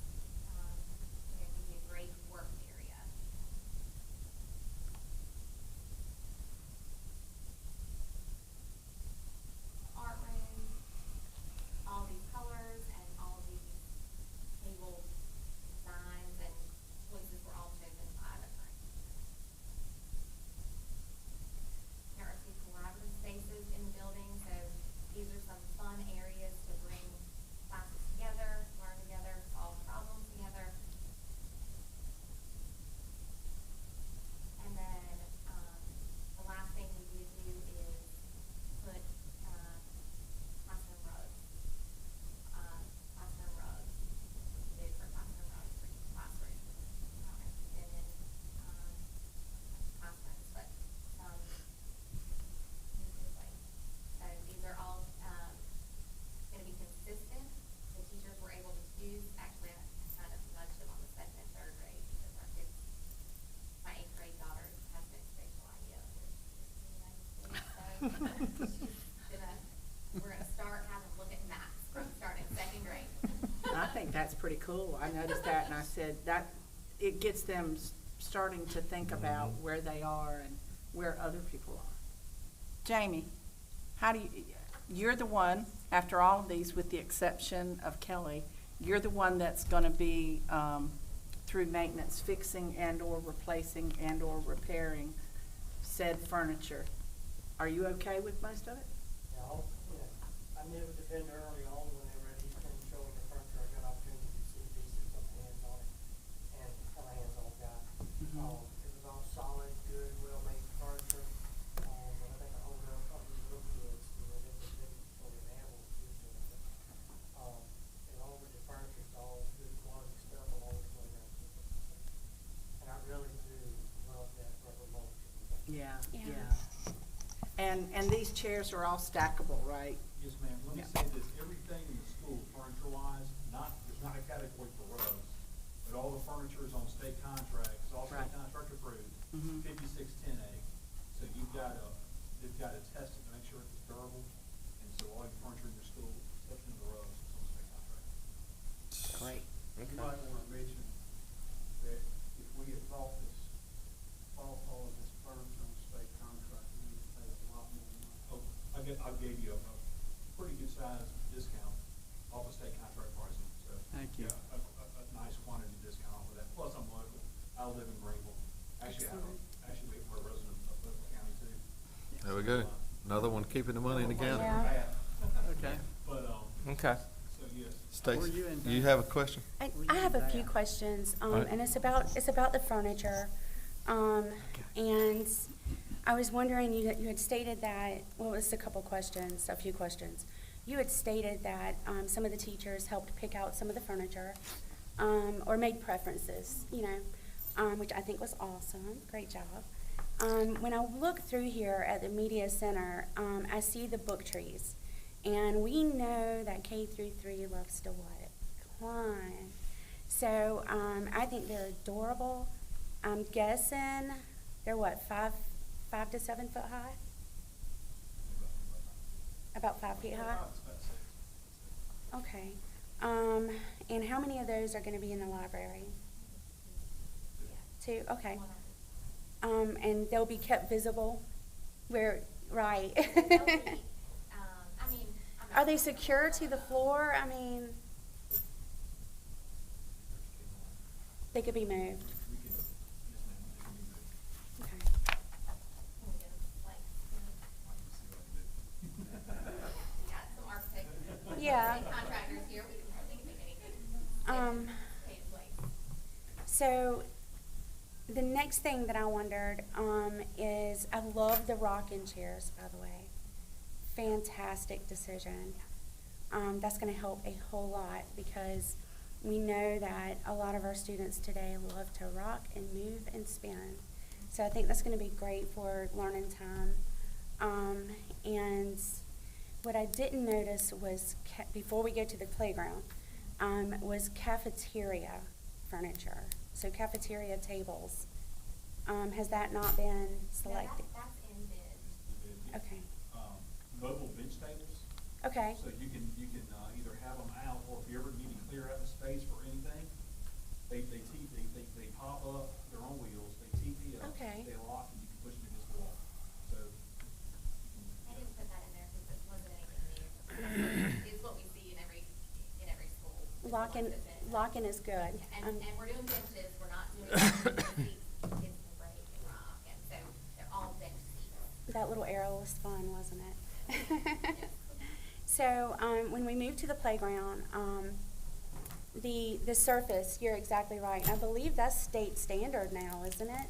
Speaker 19: give you a great work area. Art room, all these colors and all these table designs and choices were all chosen by the parents. There are 2 collaborative spaces in the building, so these are some fun areas to bring classes together, learn together, solve problems together. And then, the last thing we did do is put, classroom rugs. Classroom rugs. We did for classroom rugs for each classroom. I don't know if you've been in, classrooms, but some so these are all, gonna be consistent. The teachers were able to choose, actually, I kind of nudged them on the 2nd and 3rd grade, because our kids, my 8th grade daughter has no spatial idea of which is the United States, so we're gonna start having to look at maps from starting 2nd grade.
Speaker 10: I think that's pretty cool. I noticed that and I said that it gets them starting to think about where they are and where other people are. Jamie, how do you're the one, after all of these, with the exception of Kelly, you're the one that's gonna be, through maintenance, fixing and or replacing and or repairing said furniture. Are you okay with most of it?
Speaker 17: I met with the vendor early on whenever he came showing the furniture. I got opportunity to see pieces, put my hands on it, and I'm a hands-on guy. It was all solid, good, well-made furniture. And I think I hold up of these little kids, they totally enamored with it. And all with the furniture, it's all good quality stuff along with the playground. And I really do love that rubber mulch.
Speaker 10: Yeah. And these chairs are all stackable, right?
Speaker 15: Yes, ma'am. Let me say this, everything in the school furniture-wise, there's not a category for rugs, but all the furniture is on state contracts, it's all state contract approved, 5610A. So they've got to test it to make sure it's durable, and so all your furniture in your school, exception of the rugs, is on state contract.
Speaker 10: Great.
Speaker 20: You might want to mention that if we had bought all of this furniture on state contract, we would pay a lot more money.
Speaker 15: Oh, I gave you a pretty good size discount off of state contract pricing, so.
Speaker 10: Thank you.
Speaker 15: Yeah, a nice quantity discount off of that, plus I'm local, I live in Greenville. Actually, we're a resident of Little County too.
Speaker 1: There we go. Another one keeping the money in the county.
Speaker 6: Yeah.
Speaker 10: Okay.
Speaker 15: But,
Speaker 16: Okay.
Speaker 15: so yes.
Speaker 1: Stacy,
Speaker 10: you in,
Speaker 1: you
Speaker 10: Dan?
Speaker 1: have a question?
Speaker 6: I have a few questions, and it's about the furniture. And I was wondering, you had stated that, well, it was a few questions. You had stated that, some of the teachers helped pick out some of the furniture, or made preferences, which I think was awesome. Great job. When I look through here at the media center, I see the book trees. And we know that K-3 loves to what? Climb. So, I think they're adorable. I'm guessing they're what, 5 to 7 foot high? About 5 feet high? Okay. And how many of those are gonna be in the library? 2, okay. And they'll be kept visible right. Are they secure to the floor? I mean, they could be moved. Okay. Yeah.
Speaker 19: Contractors here, we can make anything.
Speaker 6: So the next thing that I wondered, is I love the rocking chairs, by the way. Fantastic decision. That's gonna help a whole lot because we know that a lot of our students today love to rock and move and spin. So I think that's gonna be great for learning time. And what I didn't notice was, before we go to the playground, was cafeteria furniture. So cafeteria tables. Has that not been selected?
Speaker 19: That's in bid.
Speaker 6: Okay.
Speaker 15: Mobile bench tables.
Speaker 6: Okay.
Speaker 15: So you can either have them out, or if you ever need to clear out the
Speaker 6: Locking is good.
Speaker 19: And we're doing benches, we're not doing seats, kids can break and rock, and so they're all bench seats.
Speaker 6: That little arrow was fun, wasn't it? So, when we moved to the playground, the surface, you're exactly right. And I believe that's state standard now, isn't it?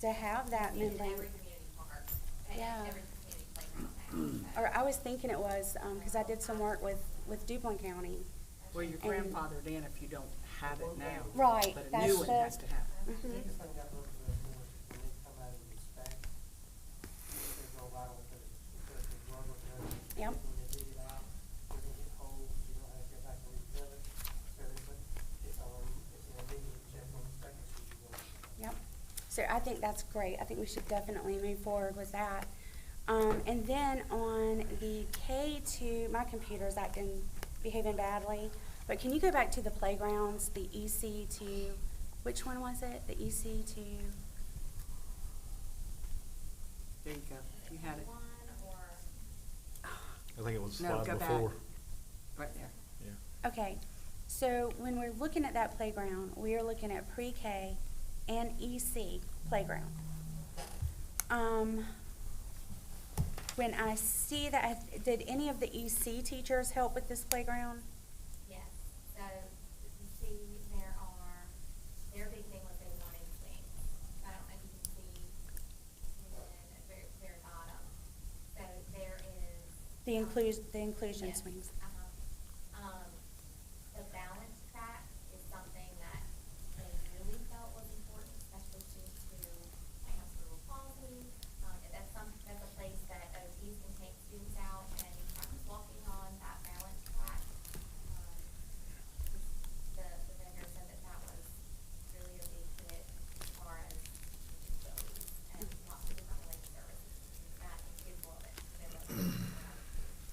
Speaker 6: To have that
Speaker 19: In
Speaker 6: membrane.
Speaker 19: every community park, and
Speaker 6: Yeah.
Speaker 19: every community playground now, so.
Speaker 6: Or I was thinking it was, because I did some work with Duplin County.
Speaker 10: Well, you're
Speaker 6: And-
Speaker 10: grandfathered in if you don't have it now.
Speaker 6: Right,
Speaker 10: But a
Speaker 6: that's
Speaker 10: new one
Speaker 6: the-
Speaker 10: has to have it.
Speaker 6: Mhm. Yep. Yep. So I think that's great. I think we should definitely move forward with that. And then on the K2, my computer's behaving badly, but can you go back to the playgrounds, the EC2, which one was it? The EC2,
Speaker 10: There you go. You had it.
Speaker 19: One or,
Speaker 7: I think it was
Speaker 10: No,
Speaker 7: slide
Speaker 10: go back.
Speaker 7: before.
Speaker 10: Right there.
Speaker 6: okay. So when we're looking at that playground, we are looking at pre-K and EC playground. When I see that, did any of the EC teachers help with this playground?
Speaker 19: yes, so you see their big thing was they wanted swings. I don't know if you can see in the very, very bottom. So there is.
Speaker 6: The inclusion
Speaker 19: Yes,
Speaker 6: swings.
Speaker 19: The balance track is something that they really felt was important, especially due to my cerebral palsy. That's a place that OTs can take students out and practice walking on that balance track. The vendor said that was really a big hit as far as disabilities and lots of different related services. That and kids love it. They love it.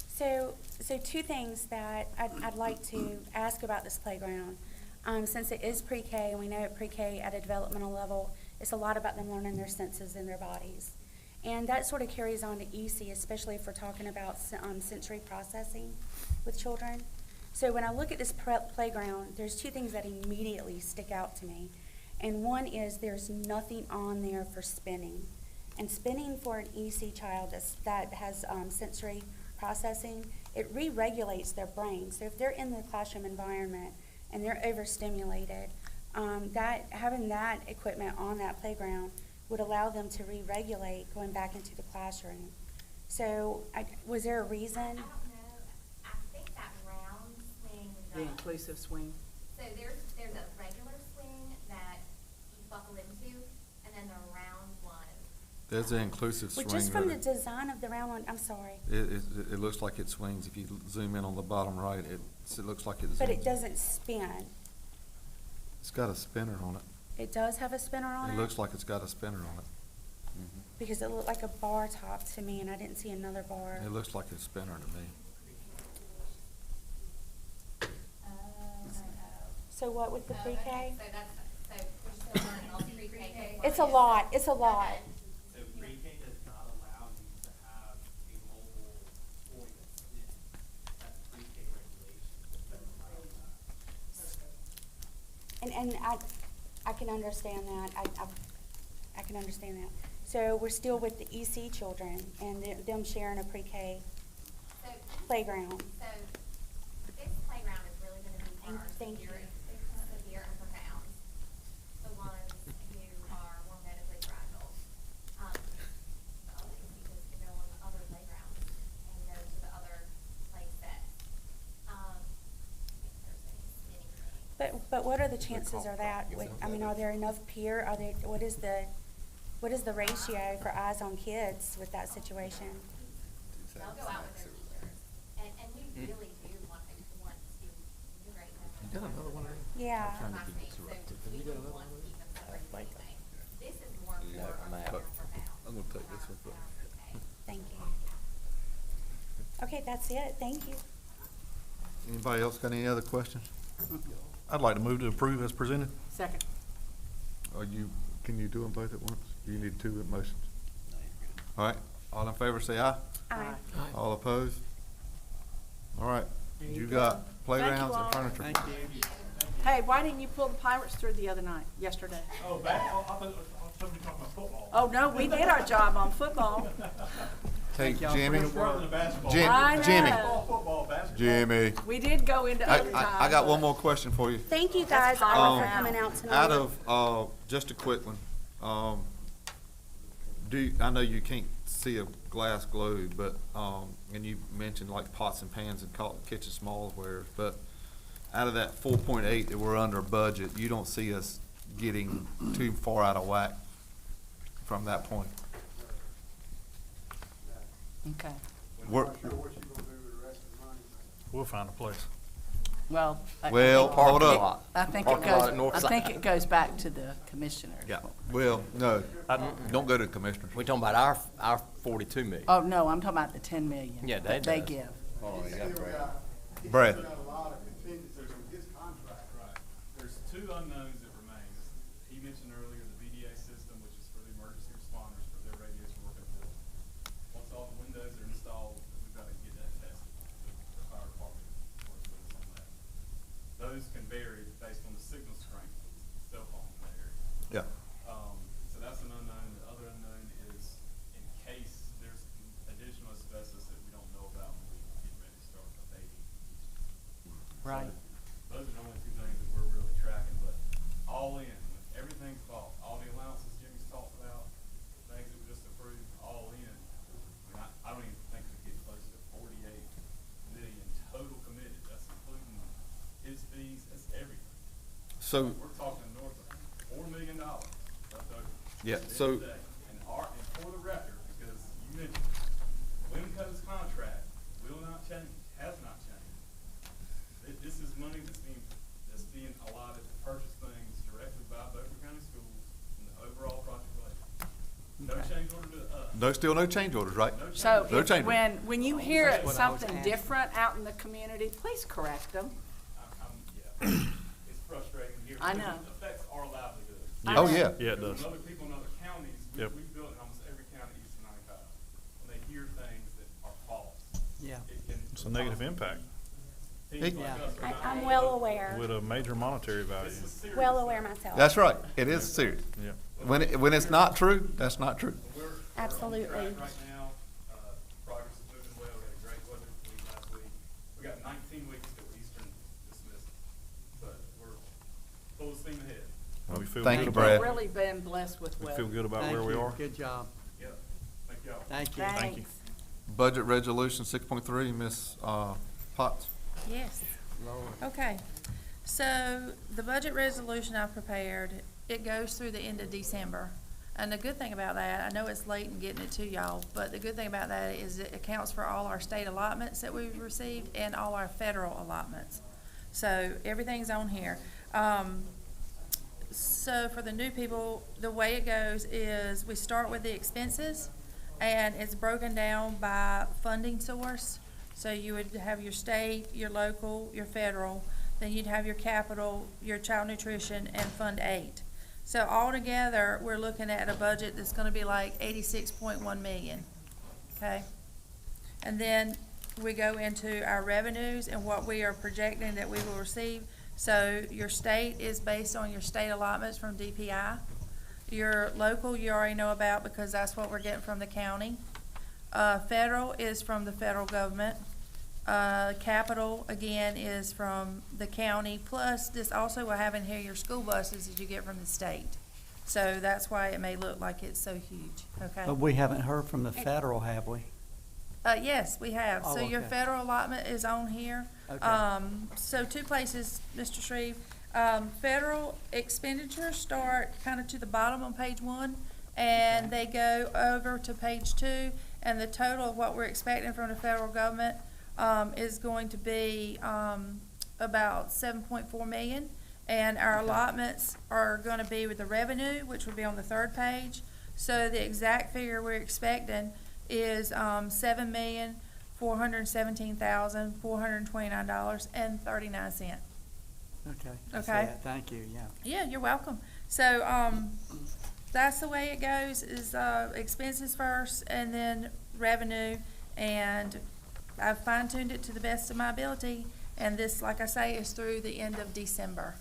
Speaker 6: So two things that I'd like to ask about this playground. Since it is pre-K, and we know at pre-K at a developmental level, it's a lot about them learning their senses in their bodies. And that sort of carries on to EC, especially if we're talking about sensory processing with children. So when I look at this playground, there's two things that immediately stick out to me. And one is there's nothing on there for spinning. And spinning for an EC child that has sensory processing, it re-regulates their brain. So if they're in the classroom environment and they're overstimulated, having that equipment on that playground would allow them to re-regulate going back into the classroom. So was there a reason?
Speaker 19: I don't know. I think that round swing.
Speaker 10: The inclusive swing.
Speaker 19: So there's a regular swing that you buckle into, and then the round one.
Speaker 1: There's an inclusive
Speaker 6: Well,
Speaker 1: swing.
Speaker 6: just from the
Speaker 1: that
Speaker 6: design of the round one, I'm sorry,
Speaker 1: it looks like it swings. If you zoom in on the bottom right, it looks like it zooms.
Speaker 6: but it doesn't spin.
Speaker 1: It's got a spinner on it.
Speaker 6: It does have a spinner on it?
Speaker 1: It looks like it's got a spinner on it.
Speaker 6: Because it looked like a bar top to me, and I didn't see another bar.
Speaker 1: It looks like a spinner to me.
Speaker 6: So what with the pre-K?
Speaker 19: So that's, so we're still running all pre-K.
Speaker 6: It's a lot, it's a lot.
Speaker 15: So pre-K does not allow you to have a mobile toy that's in, that's pre-K regulations that allow that.
Speaker 6: And I can understand that, I can understand that. So we're still with the EC children and them sharing a pre-K
Speaker 19: So,
Speaker 6: playground.
Speaker 19: so this playground is really gonna be for our
Speaker 6: Thank you.
Speaker 19: severe and profound, the ones who are more medically fragile. Because to go on the other playgrounds and go to the other play sets. If there's any spinning things.
Speaker 6: But what are the chances of that? I mean, are there enough what is the ratio for eyes on kids with that situation?
Speaker 19: They'll go out with their teachers, and we really do want to integrate them.
Speaker 1: You got another one there?
Speaker 6: Yeah.
Speaker 1: I'm trying to keep this
Speaker 19: So
Speaker 1: right.
Speaker 19: we would want to keep them separate anyway. This is more for
Speaker 1: Yeah,
Speaker 19: our
Speaker 1: map.
Speaker 19: severe and profound.
Speaker 1: I'm gonna take this one.
Speaker 19: Our pre-K.
Speaker 6: Thank you. Okay, that's it. Thank you.
Speaker 1: Anybody else got any other questions?
Speaker 7: I'd like to move to approve as presented.
Speaker 10: Second.
Speaker 1: Can you do them both at once? Do you need two motions? All right, all in favor say aye.
Speaker 6: Aye.
Speaker 1: All opposed? All right, You got playgrounds
Speaker 10: all.
Speaker 1: and furniture.
Speaker 4: Thank you.
Speaker 10: Hey, why didn't you pull the Pirates through yesterday?
Speaker 15: Oh, back, I thought you were talking about football.
Speaker 10: Oh, no, we did our job on football.
Speaker 1: Hey,
Speaker 4: Thank y'all for
Speaker 1: Jimmy.
Speaker 4: your work.
Speaker 10: I know.
Speaker 1: Jimmy.
Speaker 15: Football, basketball.
Speaker 1: Jimmy.
Speaker 10: We did go into
Speaker 1: I
Speaker 10: overtime.
Speaker 1: got one
Speaker 10: but-
Speaker 1: more question for you.
Speaker 6: Thank you guys all for coming out tonight.
Speaker 1: Out of, just a quick one, I know you can't see a glass globe, but, and you mentioned like pots and pans and kitchen smallware, but out of that 4.8 that we're under budget, you don't see us getting too far out of whack from that point?
Speaker 10: Okay.
Speaker 1: We're,
Speaker 7: We'll find a place.
Speaker 10: Well.
Speaker 1: Well, hold up.
Speaker 10: I think
Speaker 16: Parking lot at North Side.
Speaker 10: goes back to the commissioners.
Speaker 1: Yeah, well, no, don't go to the commissioners.
Speaker 16: We're talking about our 42 million.
Speaker 10: Oh, no, I'm talking about the 10 million.
Speaker 16: Yeah,
Speaker 10: that
Speaker 16: they
Speaker 10: they
Speaker 16: does.
Speaker 10: give.
Speaker 16: Oh, you got Brad.
Speaker 1: Brad.
Speaker 20: He's got a lot of contingencies in his contract.
Speaker 15: Right. There's two unknowns that remain. He mentioned earlier the VDA system, which is for the emergency responders for their radios to work in the building. Once all the windows are installed, we've got to get that tested. The fire department works with us on that. Those can vary based on the signal strength of the cell phone in that area.
Speaker 1: Yeah.
Speaker 15: So that's an unknown. The other unknown is in case there's additional asbestos that we don't know about when we get ready to start abating.
Speaker 10: Right.
Speaker 15: Those are the only two things that we're really tracking, but all in, when everything's bought, all the allowances Jimmy's talked about, things that we just approved, all in. I don't even think we get close to 48 million total committed. That's including his fees, that's everything.
Speaker 1: So,
Speaker 15: We're talking north of $4 million left over.
Speaker 1: Yeah,
Speaker 15: at the end
Speaker 1: so-
Speaker 15: of the day. And for the record, because you mentioned, Winco's contract will not change, has not changed. This is money that's being allotted to purchase things directly by Beaufort County Schools in the overall project budget. No change order to us.
Speaker 1: still no change orders, right?
Speaker 10: So
Speaker 1: No
Speaker 10: if-
Speaker 1: change orders.
Speaker 10: when you hear
Speaker 4: That's what I was
Speaker 10: something
Speaker 4: asking.
Speaker 10: different out in the community, please correct them.
Speaker 15: It's frustrating here.
Speaker 10: I
Speaker 15: because
Speaker 10: know.
Speaker 15: It affects our livelihood.
Speaker 1: Oh, yeah.
Speaker 7: Yeah, it does.
Speaker 15: When other people in other counties,
Speaker 7: Yep.
Speaker 15: we've built in almost every county east of 95. When they hear things that are false,
Speaker 4: Yeah.
Speaker 15: it can.
Speaker 7: It's a negative impact
Speaker 15: Teams like
Speaker 4: Yeah.
Speaker 15: us are not
Speaker 6: I'm
Speaker 15: able-
Speaker 6: well aware,
Speaker 7: with a major monetary value.
Speaker 15: This is serious.
Speaker 6: well aware myself.
Speaker 1: That's right, it is serious.
Speaker 7: Yeah.
Speaker 1: When it's not true, that's not true.
Speaker 15: We're on
Speaker 6: Absolutely.
Speaker 15: track right now. Progress is moving well. We had a great weather week last week. We got 19 weeks till Eastern dismissal, but we're full steam ahead.
Speaker 7: We feel
Speaker 1: Thank
Speaker 7: good
Speaker 1: you,
Speaker 7: about-
Speaker 1: Brad.
Speaker 10: We've really been blessed with
Speaker 7: We
Speaker 10: weather.
Speaker 7: feel good about
Speaker 4: Thank
Speaker 7: where we
Speaker 4: you.
Speaker 7: are.
Speaker 4: Good job.
Speaker 15: Yep. Thank y'all.
Speaker 4: Thank you.
Speaker 7: Thank you.
Speaker 10: Thanks.
Speaker 1: Budget resolution 6.3, Ms. Potts.
Speaker 21: Yes.
Speaker 4: Lord.
Speaker 21: Okay. So the budget resolution I prepared, it goes through the end of December. And the good thing about that, I know it's late in getting it to y'all, but the good thing about that is it accounts for all our state allotments that we've received and all our federal allotments. So everything's on here. So for the new people, the way it goes is we start with the expenses, and it's broken down by funding source. So you would have your state, your local, your federal, then you'd have your capital, your child nutrition, and Fund 8. So altogether, we're looking at a budget that's gonna be like 86.1 million, okay? And then we go into our revenues and what we are projecting that we will receive. So your state is based on your state allotments from DPI. Your local, you already know about because that's what we're getting from the county. Federal is from the federal government. Capital, again, is from the county, plus this also will have in here your school buses that you get from the state. So that's why it may look like it's so huge, okay?
Speaker 4: But we haven't heard from the federal, have we?
Speaker 21: Yes, we have.
Speaker 4: Oh,
Speaker 21: So your
Speaker 4: okay.
Speaker 21: federal allotment is on here.
Speaker 4: Okay.
Speaker 21: So two places, Mr. Shreve. Federal expenditures start kind of to the bottom on page 1, and they go over to page 2, and the total of what we're expecting from the federal government is going to be about 7.4 million. And our allotments are gonna be with the revenue, which will be on the 3rd page. So the exact figure we're expecting is $7,417,429.39.
Speaker 4: Okay. I see
Speaker 21: Okay.
Speaker 4: that. Thank you, yeah.
Speaker 21: Yeah, you're welcome. So, that's the way it goes, is, expenses first, and then revenue, and I've fine-tuned it to the best of my ability, and this, like I say, is through the end of December.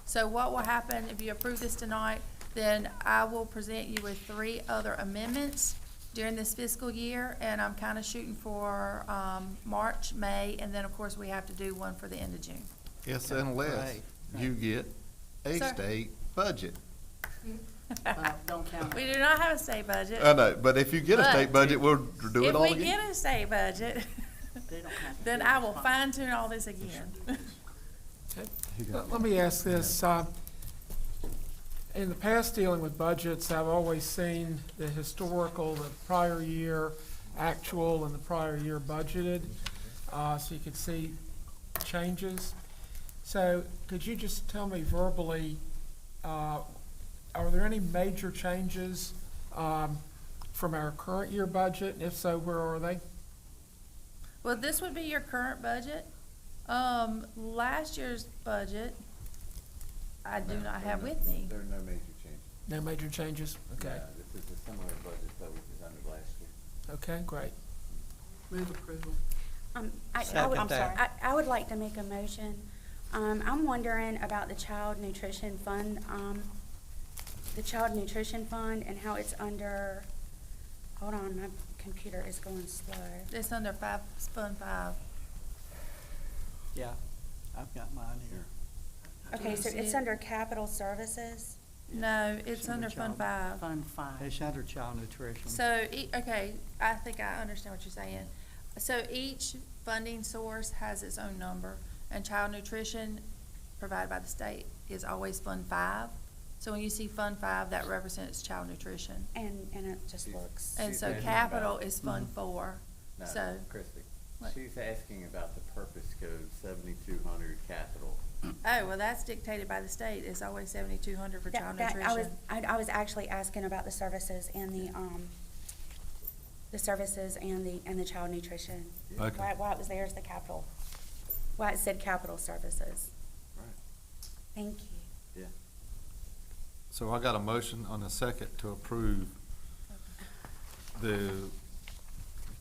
Speaker 21: So what will happen if you approve this tonight, then I will present you with 3 other amendments during this fiscal year, and I'm kind of shooting for, March, May, and then, of course, we have to do one for the end of June.
Speaker 1: Yes, unless
Speaker 4: Right.
Speaker 1: you get a
Speaker 21: Sir.
Speaker 1: state budget.
Speaker 10: Don't count
Speaker 21: We
Speaker 10: it.
Speaker 21: do not have a state budget.
Speaker 1: I know, but if you get a
Speaker 21: But
Speaker 1: state budget, we'll do it all
Speaker 21: If we
Speaker 1: again.
Speaker 21: get a state budget,
Speaker 10: They don't have to
Speaker 21: then
Speaker 10: do
Speaker 21: I
Speaker 10: it.
Speaker 21: will fine-tune all this again.
Speaker 3: Let me ask this, in the past dealing with budgets, I've always seen the historical, the prior year actual and the prior year budgeted, so you could see changes. So could you just tell me verbally, are there any major changes from our current year budget? And if so, where are they?
Speaker 21: Well, this would be your current budget. Last year's budget, I do not have with me.
Speaker 5: There are no major changes.
Speaker 3: No major changes? Okay,
Speaker 5: This is a similar budget that we presented last year.
Speaker 3: okay, great.
Speaker 10: Move approval.
Speaker 6: I would,
Speaker 4: Second
Speaker 6: I'm sorry,
Speaker 4: that.
Speaker 6: I would like to make a motion. I'm wondering about the Child Nutrition Fund, the Child Nutrition Fund and how it's under, hold on, my computer is going slow.
Speaker 21: It's under Fund 5.
Speaker 4: Yeah, I've got mine here.
Speaker 6: Okay, so it's under Capital Services.
Speaker 21: No, it's
Speaker 4: Under
Speaker 21: under Fund
Speaker 4: Child.
Speaker 21: 5.
Speaker 10: Fund 5.
Speaker 4: It's under child nutrition.
Speaker 21: So, okay, I think I understand what you're saying. So each funding source has its own number, and child nutrition provided by the state is always Fund 5. So when you see Fund 5, that represents child nutrition.
Speaker 6: And it just looks.
Speaker 21: And
Speaker 5: She's
Speaker 21: so
Speaker 5: asking
Speaker 21: capital
Speaker 5: about-
Speaker 21: is Fund 4.
Speaker 5: No,
Speaker 21: So,
Speaker 5: Christie,
Speaker 21: What?
Speaker 5: she's asking about the purpose code 7200 capital.
Speaker 21: oh, well, that's dictated by the state. It's always 7,200 for child
Speaker 6: I was,
Speaker 21: nutrition.
Speaker 6: I was actually asking about the services and the services and the child nutrition.
Speaker 1: Okay.
Speaker 6: Why it was there as the capital, why it said capital services.
Speaker 5: Right.
Speaker 6: Thank you.
Speaker 5: Yeah.
Speaker 1: So I got a motion on the second to approve the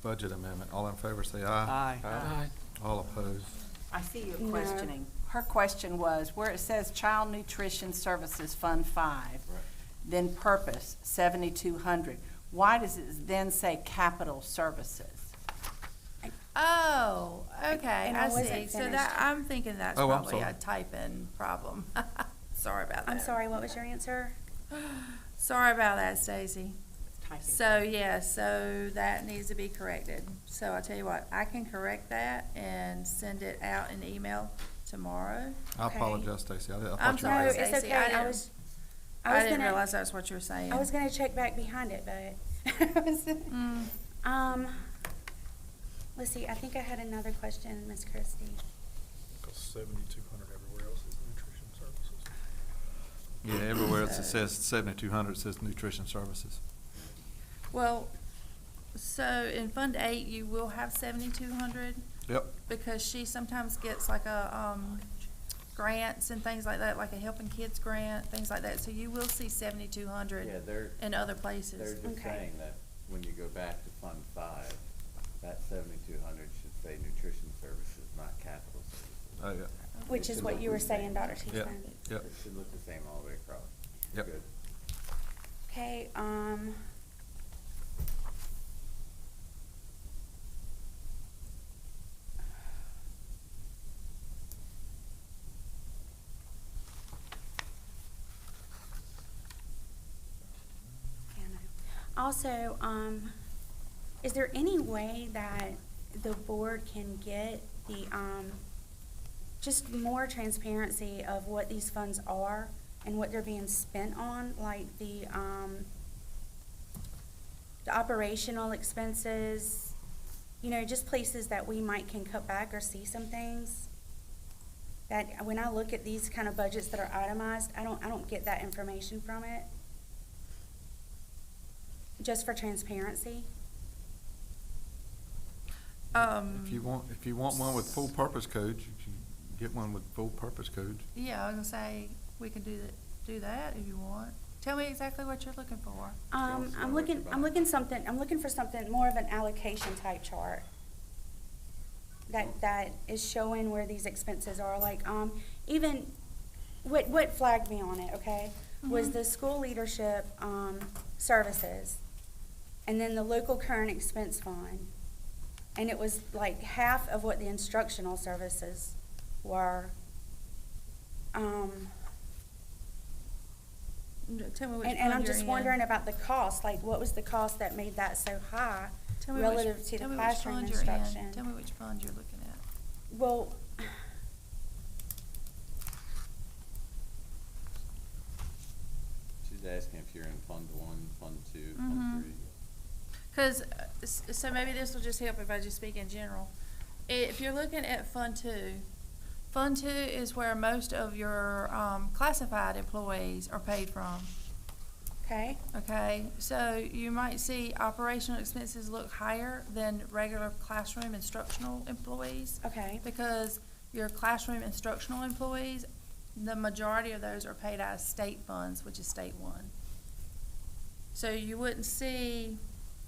Speaker 1: budget amendment. All in favor, say aye.
Speaker 4: Aye.
Speaker 3: Aye.
Speaker 1: All opposed.
Speaker 10: I see you
Speaker 6: No.
Speaker 10: questioning. Her question was, where it says Child Nutrition Services Fund 5, then purpose 7,200, why does it then say capital services?
Speaker 21: Oh, okay,
Speaker 6: And I
Speaker 21: I
Speaker 6: wasn't
Speaker 21: see. So
Speaker 6: finished.
Speaker 21: that, I'm thinking that's
Speaker 1: Oh, I'm
Speaker 21: probably a
Speaker 1: sorry.
Speaker 21: typing problem. Sorry about that.
Speaker 6: I'm sorry, what was your answer?
Speaker 21: Sorry about that, Stacy.
Speaker 10: Typing.
Speaker 21: So, yeah, so that needs to be corrected. So I'll tell you what, I can correct that and send it out in email tomorrow.
Speaker 1: I
Speaker 6: Okay.
Speaker 1: apologize, Stacy. I
Speaker 21: I'm
Speaker 1: thought you were.
Speaker 21: sorry,
Speaker 6: No,
Speaker 1: asking-
Speaker 6: it's
Speaker 21: Stacy,
Speaker 6: okay.
Speaker 21: I
Speaker 6: I
Speaker 21: didn't-
Speaker 6: was
Speaker 21: I didn't
Speaker 6: gonna-
Speaker 21: realize that's what you were saying.
Speaker 6: I was gonna check back behind it, but. Let's see, I think I had another question, Miss Christie.
Speaker 11: Because 7,200 everywhere else is nutrition services.
Speaker 1: Yeah, everywhere else it says 7,200, it says nutrition services.
Speaker 21: Well, so in Fund 8, you will have 7,200
Speaker 1: Yep.
Speaker 21: because she sometimes gets like a, grants and things like that, like a Helping Kids grant, things like that. So you will see 7,200
Speaker 5: Yeah, they're,
Speaker 21: in other
Speaker 5: they're
Speaker 21: places.
Speaker 5: just
Speaker 6: Okay.
Speaker 5: saying that when you go back to Fund 5, that 7,200 should say nutrition services, not capital services.
Speaker 1: Oh, yeah.
Speaker 6: Which
Speaker 5: It
Speaker 6: is
Speaker 5: should
Speaker 6: what
Speaker 5: look
Speaker 6: you were
Speaker 5: the
Speaker 6: saying,
Speaker 5: same.
Speaker 6: Dr.
Speaker 1: Yep.
Speaker 6: Teasdale.
Speaker 1: Yep.
Speaker 5: It should look the same all the way across.
Speaker 1: Yep.
Speaker 5: Good.
Speaker 6: Okay, yeah, no. Also, is there any way that the board can get the, just more transparency of what these funds are and what they're being spent on, like the operational expenses, you know, just places that we might can cut back or see some things? That when I look at these kind of budgets that are itemized, I don't get that information from it. Just for transparency.
Speaker 1: If you want one with full purpose codes, you can get one with full purpose codes.
Speaker 21: Yeah, I was gonna say, we can do that if you want. Tell me exactly what you're looking for.
Speaker 6: I'm looking for something more of an allocation type chart. that is showing where these expenses are, like, even, what flagged me on it, okay, was the school leadership, services, and then the local current expense fund. And it was like half of what the instructional services were.
Speaker 21: Tell me which
Speaker 6: And I'm
Speaker 21: fund you're
Speaker 6: just
Speaker 21: in.
Speaker 6: wondering about the cost, like, what was the cost that made that so high
Speaker 21: Tell me
Speaker 6: relative to the
Speaker 21: tell me which
Speaker 6: classroom
Speaker 21: fund you're in.
Speaker 6: instruction?
Speaker 21: Tell me which fund you're looking at.
Speaker 6: Well,
Speaker 5: She's asking if you're in Fund 1, Fund 2,
Speaker 21: Mhm.
Speaker 5: Fund 3.
Speaker 21: Because, so maybe this will just help if I just speak in general. If you're looking at Fund 2, Fund 2 is where most of your classified employees are paid from.
Speaker 6: okay,
Speaker 21: Okay, so you might see operational expenses look higher than regular classroom instructional employees.
Speaker 6: okay,
Speaker 21: Because your classroom instructional employees, the majority of those are paid out of state funds, which is state one. So you wouldn't see,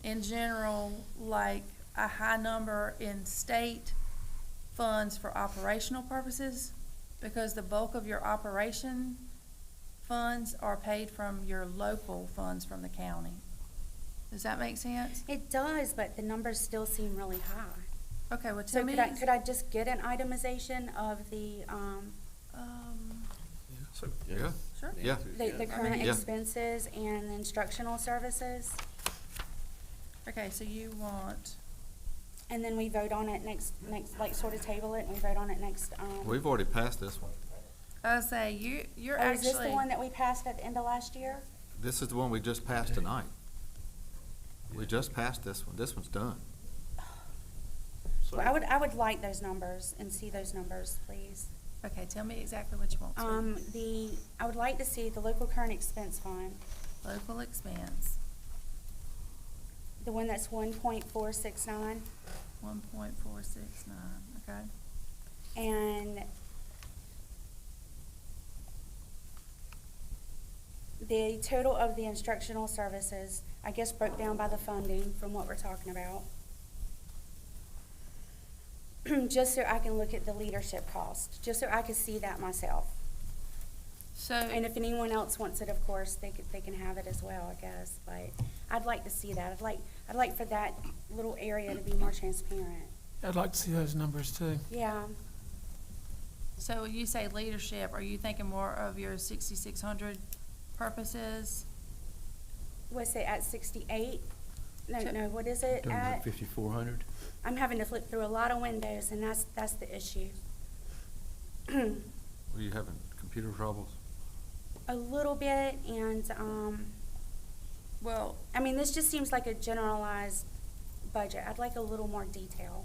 Speaker 21: in general, like a high number in state funds for operational purposes, because the bulk of your operation funds are paid from your local funds from the county. Does that make sense?
Speaker 6: it does, but the numbers still seem really high.
Speaker 21: Okay, well,
Speaker 6: So
Speaker 21: tell me.
Speaker 6: could I just get an itemization of the,
Speaker 7: So,
Speaker 1: Yeah.
Speaker 21: Sure.
Speaker 1: Yeah.
Speaker 6: the current
Speaker 1: Yeah.
Speaker 6: expenses and the instructional services?
Speaker 21: Okay, so you want,
Speaker 6: And then we vote on it next, like, sort of table it, and we vote on it next,
Speaker 1: We've already passed this one.
Speaker 21: I say, you're
Speaker 6: oh, is this the
Speaker 21: actually,
Speaker 6: one that we passed at the end of last year?
Speaker 1: This is the one we just passed tonight. We just passed this one. This one's done.
Speaker 6: Well, I would like those numbers and see those numbers, please.
Speaker 21: okay, tell me exactly what you want, sweetie.
Speaker 6: I would like to see the local current expense fund,
Speaker 21: Local expense,
Speaker 6: the one that's 1.469,
Speaker 21: 1.469, okay?
Speaker 6: and the total of the instructional services, I guess broke down by the funding from what we're talking about. Just so I can look at the leadership cost, just so I can see that myself.
Speaker 21: So,
Speaker 6: And if anyone else wants it, of course, they can have it as well, I guess, but I'd like to see that. I'd like for that little area to be more transparent.
Speaker 3: I'd like to see those numbers too.
Speaker 6: Yeah,
Speaker 21: so when you say leadership, are you thinking more of your 6,600 purposes?
Speaker 6: what's it, at 68? No, what is it at?
Speaker 2: 5,400?
Speaker 6: I'm having to flip through a lot of windows, and that's the issue.
Speaker 1: Were you having computer troubles?
Speaker 6: A little bit, and,
Speaker 21: Well,
Speaker 6: I mean, this just seems like a generalized budget. I'd like a little more detail.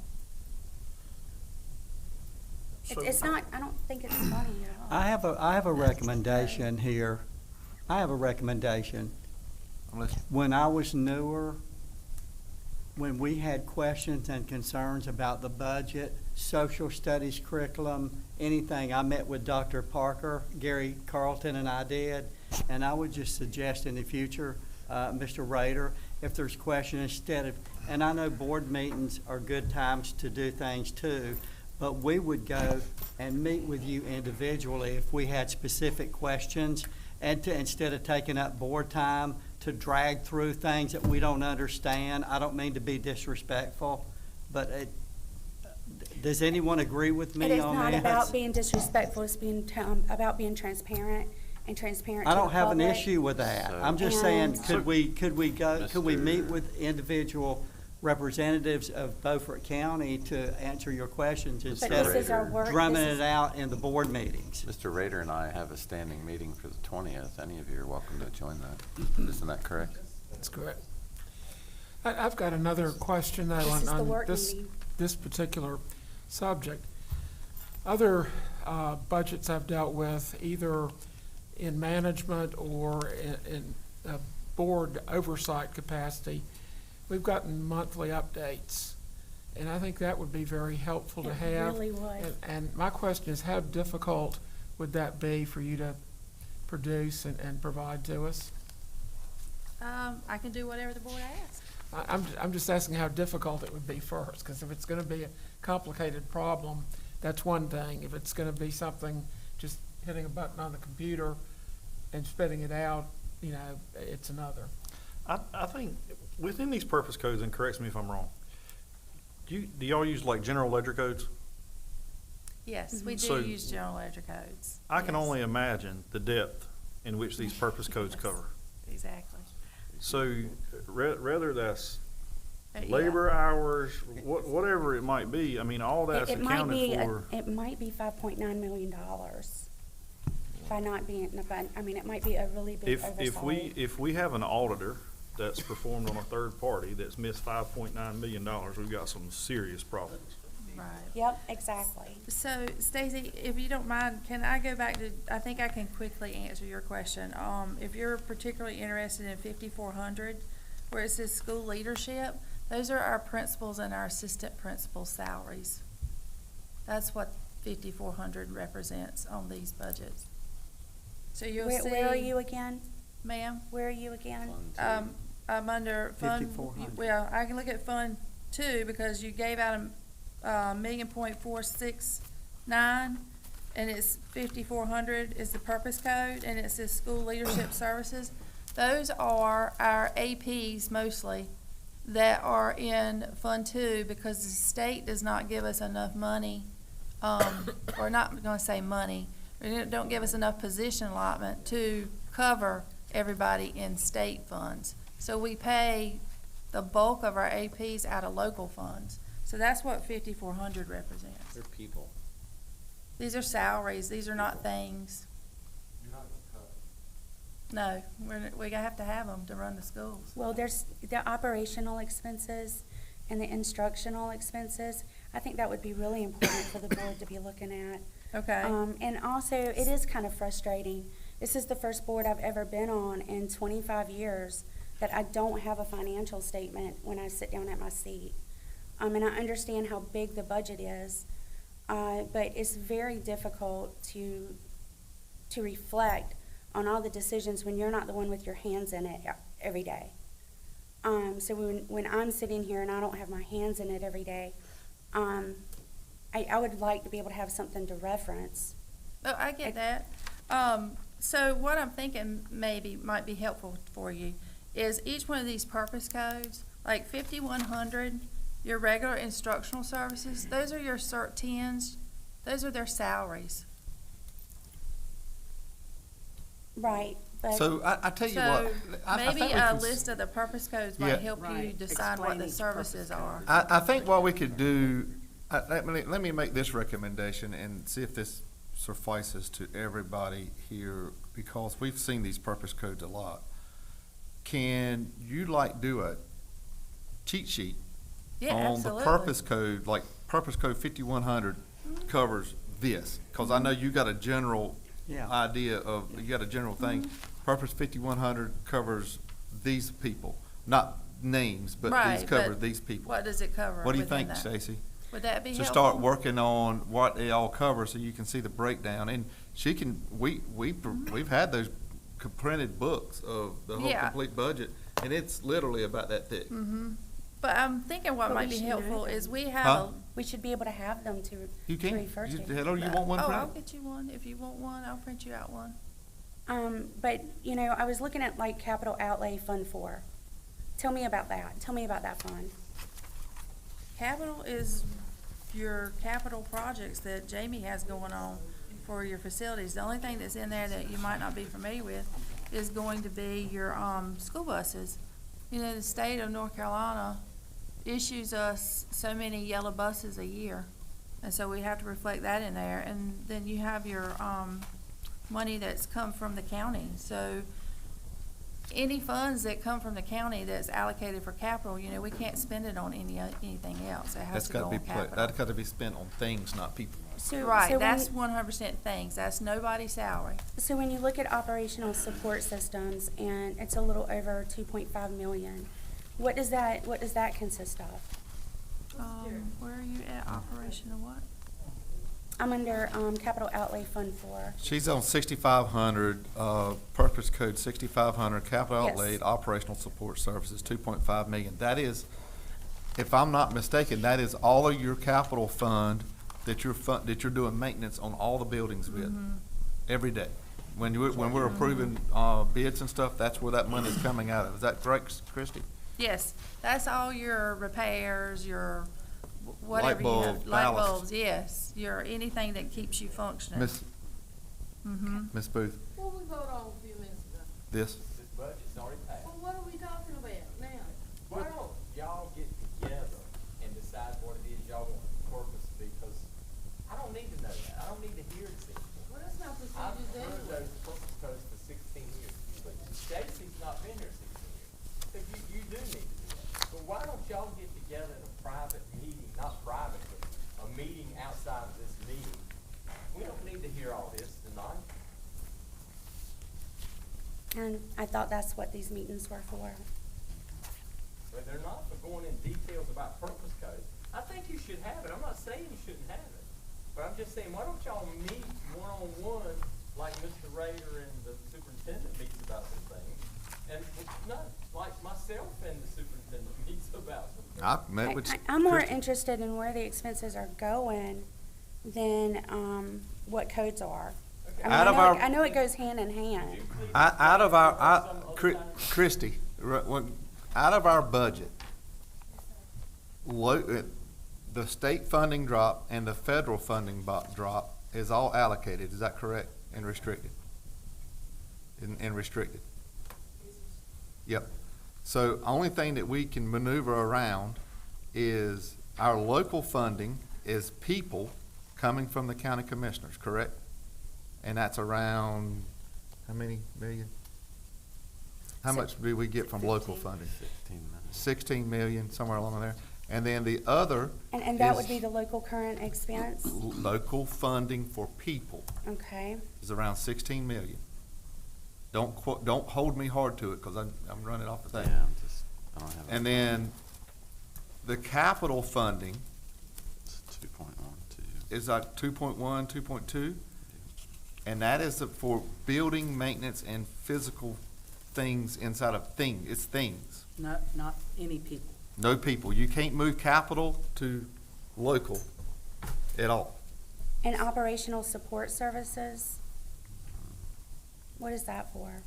Speaker 6: It's not, I don't think it's funny at all.
Speaker 4: I have a recommendation here. I have a recommendation.
Speaker 1: Unless,
Speaker 4: When I was newer, when we had questions and concerns about the budget, social studies curriculum, anything, I met with Dr. Parker, Gary Carlton and I did, and I would just suggest in the future, Mr. Rader, if there's questions, instead of, and I know board meetings are good times to do things too, but we would go and meet with you individually if we had specific questions, and to, instead of taking up board time, to drag through things that we don't understand. I don't mean to be disrespectful, but does anyone agree with me
Speaker 6: It is
Speaker 4: on
Speaker 6: not
Speaker 4: this?
Speaker 6: about being disrespectful, it's being, about being transparent and transparent to
Speaker 4: I
Speaker 6: the
Speaker 4: don't have an
Speaker 6: public.
Speaker 4: issue with that.
Speaker 5: So-
Speaker 4: I'm just saying,
Speaker 6: And-
Speaker 4: could we meet
Speaker 5: Mr.
Speaker 4: with individual representatives of Beaufort County to answer your questions
Speaker 6: But
Speaker 4: instead
Speaker 6: this is our
Speaker 4: of
Speaker 6: work.
Speaker 4: drumming
Speaker 6: this is-
Speaker 4: it out in the board meetings?
Speaker 5: Mr. Rader and I have a standing meeting for the 20th. Any of you are welcome to join that. Isn't that correct?
Speaker 3: That's correct. I've got another question though
Speaker 6: This is the
Speaker 3: on
Speaker 6: work
Speaker 3: this,
Speaker 6: meeting.
Speaker 3: this particular subject. Other budgets I've dealt with, either in management or in a board oversight capacity, we've gotten monthly updates. And I think that would be very helpful to
Speaker 6: It
Speaker 3: have.
Speaker 6: really would.
Speaker 3: And my question is, how difficult would that be for you to produce and provide to us?
Speaker 21: I can do whatever the board asks.
Speaker 3: I'm just asking how difficult it would be first, because if it's gonna be a complicated problem, that's one thing. If it's gonna be something, just hitting a button on the computer and spitting it out, you know, it's another.
Speaker 7: I think within these purpose codes, and correct me if I'm wrong, do y'all use like general ledger codes?
Speaker 21: Yes, we
Speaker 7: So-
Speaker 21: do use general ledger codes.
Speaker 7: I can
Speaker 21: Yes.
Speaker 7: only imagine the depth in which these purpose codes
Speaker 21: Yes.
Speaker 7: cover.
Speaker 21: Exactly.
Speaker 7: So rather that's
Speaker 21: Yeah.
Speaker 7: labor hours, whatever it might be, I mean, all that's
Speaker 6: It might be,
Speaker 7: accounted for.
Speaker 6: it might be $5.9 million by not being, I mean, it might be a really big oversight.
Speaker 7: If we have an auditor that's performed on a third party that's missed $5.9 million, we've got some serious problems.
Speaker 21: Right.
Speaker 6: Yep, exactly.
Speaker 21: So, Stacy, if you don't mind, can I go back to, I think I can quickly answer your question. If you're particularly interested in 5400, where it says school leadership, those are our principals and our assistant principal salaries. That's what 5400 represents on these budgets. So you'll see.
Speaker 6: Where are you again?
Speaker 21: Ma'am?
Speaker 6: Where are you again?
Speaker 21: I'm under Fund,
Speaker 4: 5400.
Speaker 21: well, I can look at Fund 2 because you gave out $1,469,000, and it's 5400 is the purpose code, and it says school leadership services. Those are our APs mostly that are in Fund 2 because the state does not give us enough money, or not gonna say money, they don't give us enough position allotment to cover everybody in state funds. So we pay the bulk of our APs out of local funds. So that's what 5400 represents.
Speaker 5: They're people.
Speaker 21: These are salaries, these are not things. No, we have to have them to run the schools.
Speaker 6: Well, there's the operational expenses and the instructional expenses. I think that would be really important for the board to be looking at.
Speaker 21: Okay.
Speaker 6: And also, it is kind of frustrating. This is the first board I've ever been on in 25 years that I don't have a financial statement when I sit down at my seat. And I understand how big the budget is, but it's very difficult to reflect on all the decisions when you're not the one with your hands in it every day. So when I'm sitting here and I don't have my hands in it every day, I would like to be able to have something to reference.
Speaker 21: Oh, I get that. So what I'm thinking maybe might be helpful for you is each one of these purpose codes, like 5100, your regular instructional services, those are your Cert 10s, those are their salaries.
Speaker 6: Right, but.
Speaker 1: So I tell you what. I
Speaker 21: Maybe
Speaker 1: think we
Speaker 21: a
Speaker 1: can
Speaker 21: list of the purpose codes
Speaker 1: Yeah.
Speaker 21: might help you
Speaker 4: Right.
Speaker 21: decide what
Speaker 4: Explain
Speaker 21: the
Speaker 4: each
Speaker 21: services
Speaker 4: purpose
Speaker 21: are.
Speaker 1: I think what we could do, let me make this recommendation and see if this suffices to everybody here, because we've seen these purpose codes a lot. Can you do a cheat sheet
Speaker 21: Yeah,
Speaker 1: on
Speaker 21: absolutely.
Speaker 1: the purpose code, like purpose code 5100 covers this? Because I know you got a general
Speaker 4: Yeah.
Speaker 1: idea of, you got a general thing.
Speaker 21: Mm-hmm.
Speaker 1: Purpose 5100 covers these people, not names, but
Speaker 21: Right,
Speaker 1: these cover
Speaker 21: but
Speaker 1: these people.
Speaker 21: What does it cover
Speaker 1: What do you
Speaker 21: within
Speaker 1: think,
Speaker 21: that?
Speaker 1: Stacy?
Speaker 21: Would that be
Speaker 1: To
Speaker 21: helpful?
Speaker 1: start working on what they all cover, so you can see the breakdown, and she can, we've had those printed books of the whole
Speaker 21: Yeah.
Speaker 1: complete budget, and it's literally about that thick.
Speaker 21: Mm-hmm. But I'm thinking what
Speaker 6: But
Speaker 21: might
Speaker 6: we
Speaker 21: be
Speaker 6: should know
Speaker 21: helpful
Speaker 6: them.
Speaker 21: is we have
Speaker 1: Huh?
Speaker 6: We should be able to have them to
Speaker 1: You can.
Speaker 6: refer to.
Speaker 1: Hello, you want one
Speaker 21: Oh, I'll
Speaker 1: printed?
Speaker 21: get you one. If you want one, I'll print you out one.
Speaker 6: But, you know, I was looking at like Capital Outlay Fund 4. Tell me about that. Tell me about that fund.
Speaker 21: Capital is your capital projects that Jamie has going on for your facilities. The only thing that's in there that you might not be familiar with is going to be your, school buses. You know, the state of North Carolina issues us so many yellow buses a year. And so we have to reflect that in there. And then you have your, money that's come from the county. So any funds that come from the county that's allocated for capital, you know, we can't spend it on anything else. It has
Speaker 1: That's
Speaker 21: to go
Speaker 1: gotta be,
Speaker 21: on capital.
Speaker 1: that's gotta be spent on things, not people.
Speaker 21: Right,
Speaker 6: when
Speaker 21: that's
Speaker 6: you-
Speaker 21: 100% things. That's nobody's salary.
Speaker 6: So when you look at operational support systems, and it's a little over 2.5 million, what does that consist of?
Speaker 21: Where are you at, operational what?
Speaker 6: I'm under Capital Outlay Fund 4.
Speaker 1: She's on 6500, purpose code 6500, capital
Speaker 6: Yes.
Speaker 1: outlay, operational support services, 2.5 million. That is if I'm not mistaken, that is all of your capital fund that you're doing maintenance on all the buildings with, every day. When we're approving, bids and stuff, that's where that money's coming out of. Is that correct, Christie?
Speaker 21: Yes, that's all your repairs, your whatever you
Speaker 1: bulb,
Speaker 21: have. Light
Speaker 1: ballasts.
Speaker 21: bulbs, yes, your, anything that keeps you functioning.
Speaker 1: Miss Booth,
Speaker 12: What we vote on a few minutes ago?
Speaker 1: this?
Speaker 16: This budget's already passed.
Speaker 12: Well, what are we talking about now?
Speaker 16: Why don't y'all get together and decide what it is y'all want the purpose, because I don't need to know that. I don't need to hear it anymore.
Speaker 12: Well, that's not
Speaker 16: I've
Speaker 12: procedures
Speaker 16: heard
Speaker 12: anyway.
Speaker 16: those purpose codes for 16 years. But Stacy's not been here 16 years. So you do need to do that. But why don't y'all get together in a private meeting, not private, but a meeting outside of this meeting? We don't need to hear all this tonight.
Speaker 6: And I thought that's what these meetings were for.
Speaker 16: But they're not for going in details about purpose codes. I think you should have it. I'm not saying you shouldn't have it. But I'm just saying, why don't y'all meet one-on-one like Mr. Rader and the superintendent meets about some things? And not like myself and the superintendent meets about some things.
Speaker 1: I've met with
Speaker 6: I'm more
Speaker 1: Christie.
Speaker 6: interested in where the expenses are going than, what codes are. I mean,
Speaker 1: Out of our-
Speaker 6: I know it goes hand in hand.
Speaker 1: Out of our, Christie, out of our budget, the state funding drop and the federal funding drop is all allocated, is that correct? And restricted? And restricted? Yep. So only thing that we can maneuver around is our local funding is people coming from the county commissioners, correct? And that's around, how many million? How much do we get from local funding? 16 million, somewhere along there. And then the other
Speaker 6: And that
Speaker 1: is
Speaker 6: would be the local current expense?
Speaker 1: local funding for people
Speaker 6: Okay.
Speaker 1: is around 16 million. Don't hold me hard to it, because I'm running off the thing.
Speaker 5: Yeah, I don't have it.
Speaker 1: And then the capital funding
Speaker 5: It's 2.12.
Speaker 1: is like 2.1, 2.2. And that is for building maintenance and physical things inside of things. It's things.
Speaker 10: Not any people.
Speaker 1: No people. You can't move capital to local at all.
Speaker 6: And operational support services? What is that for?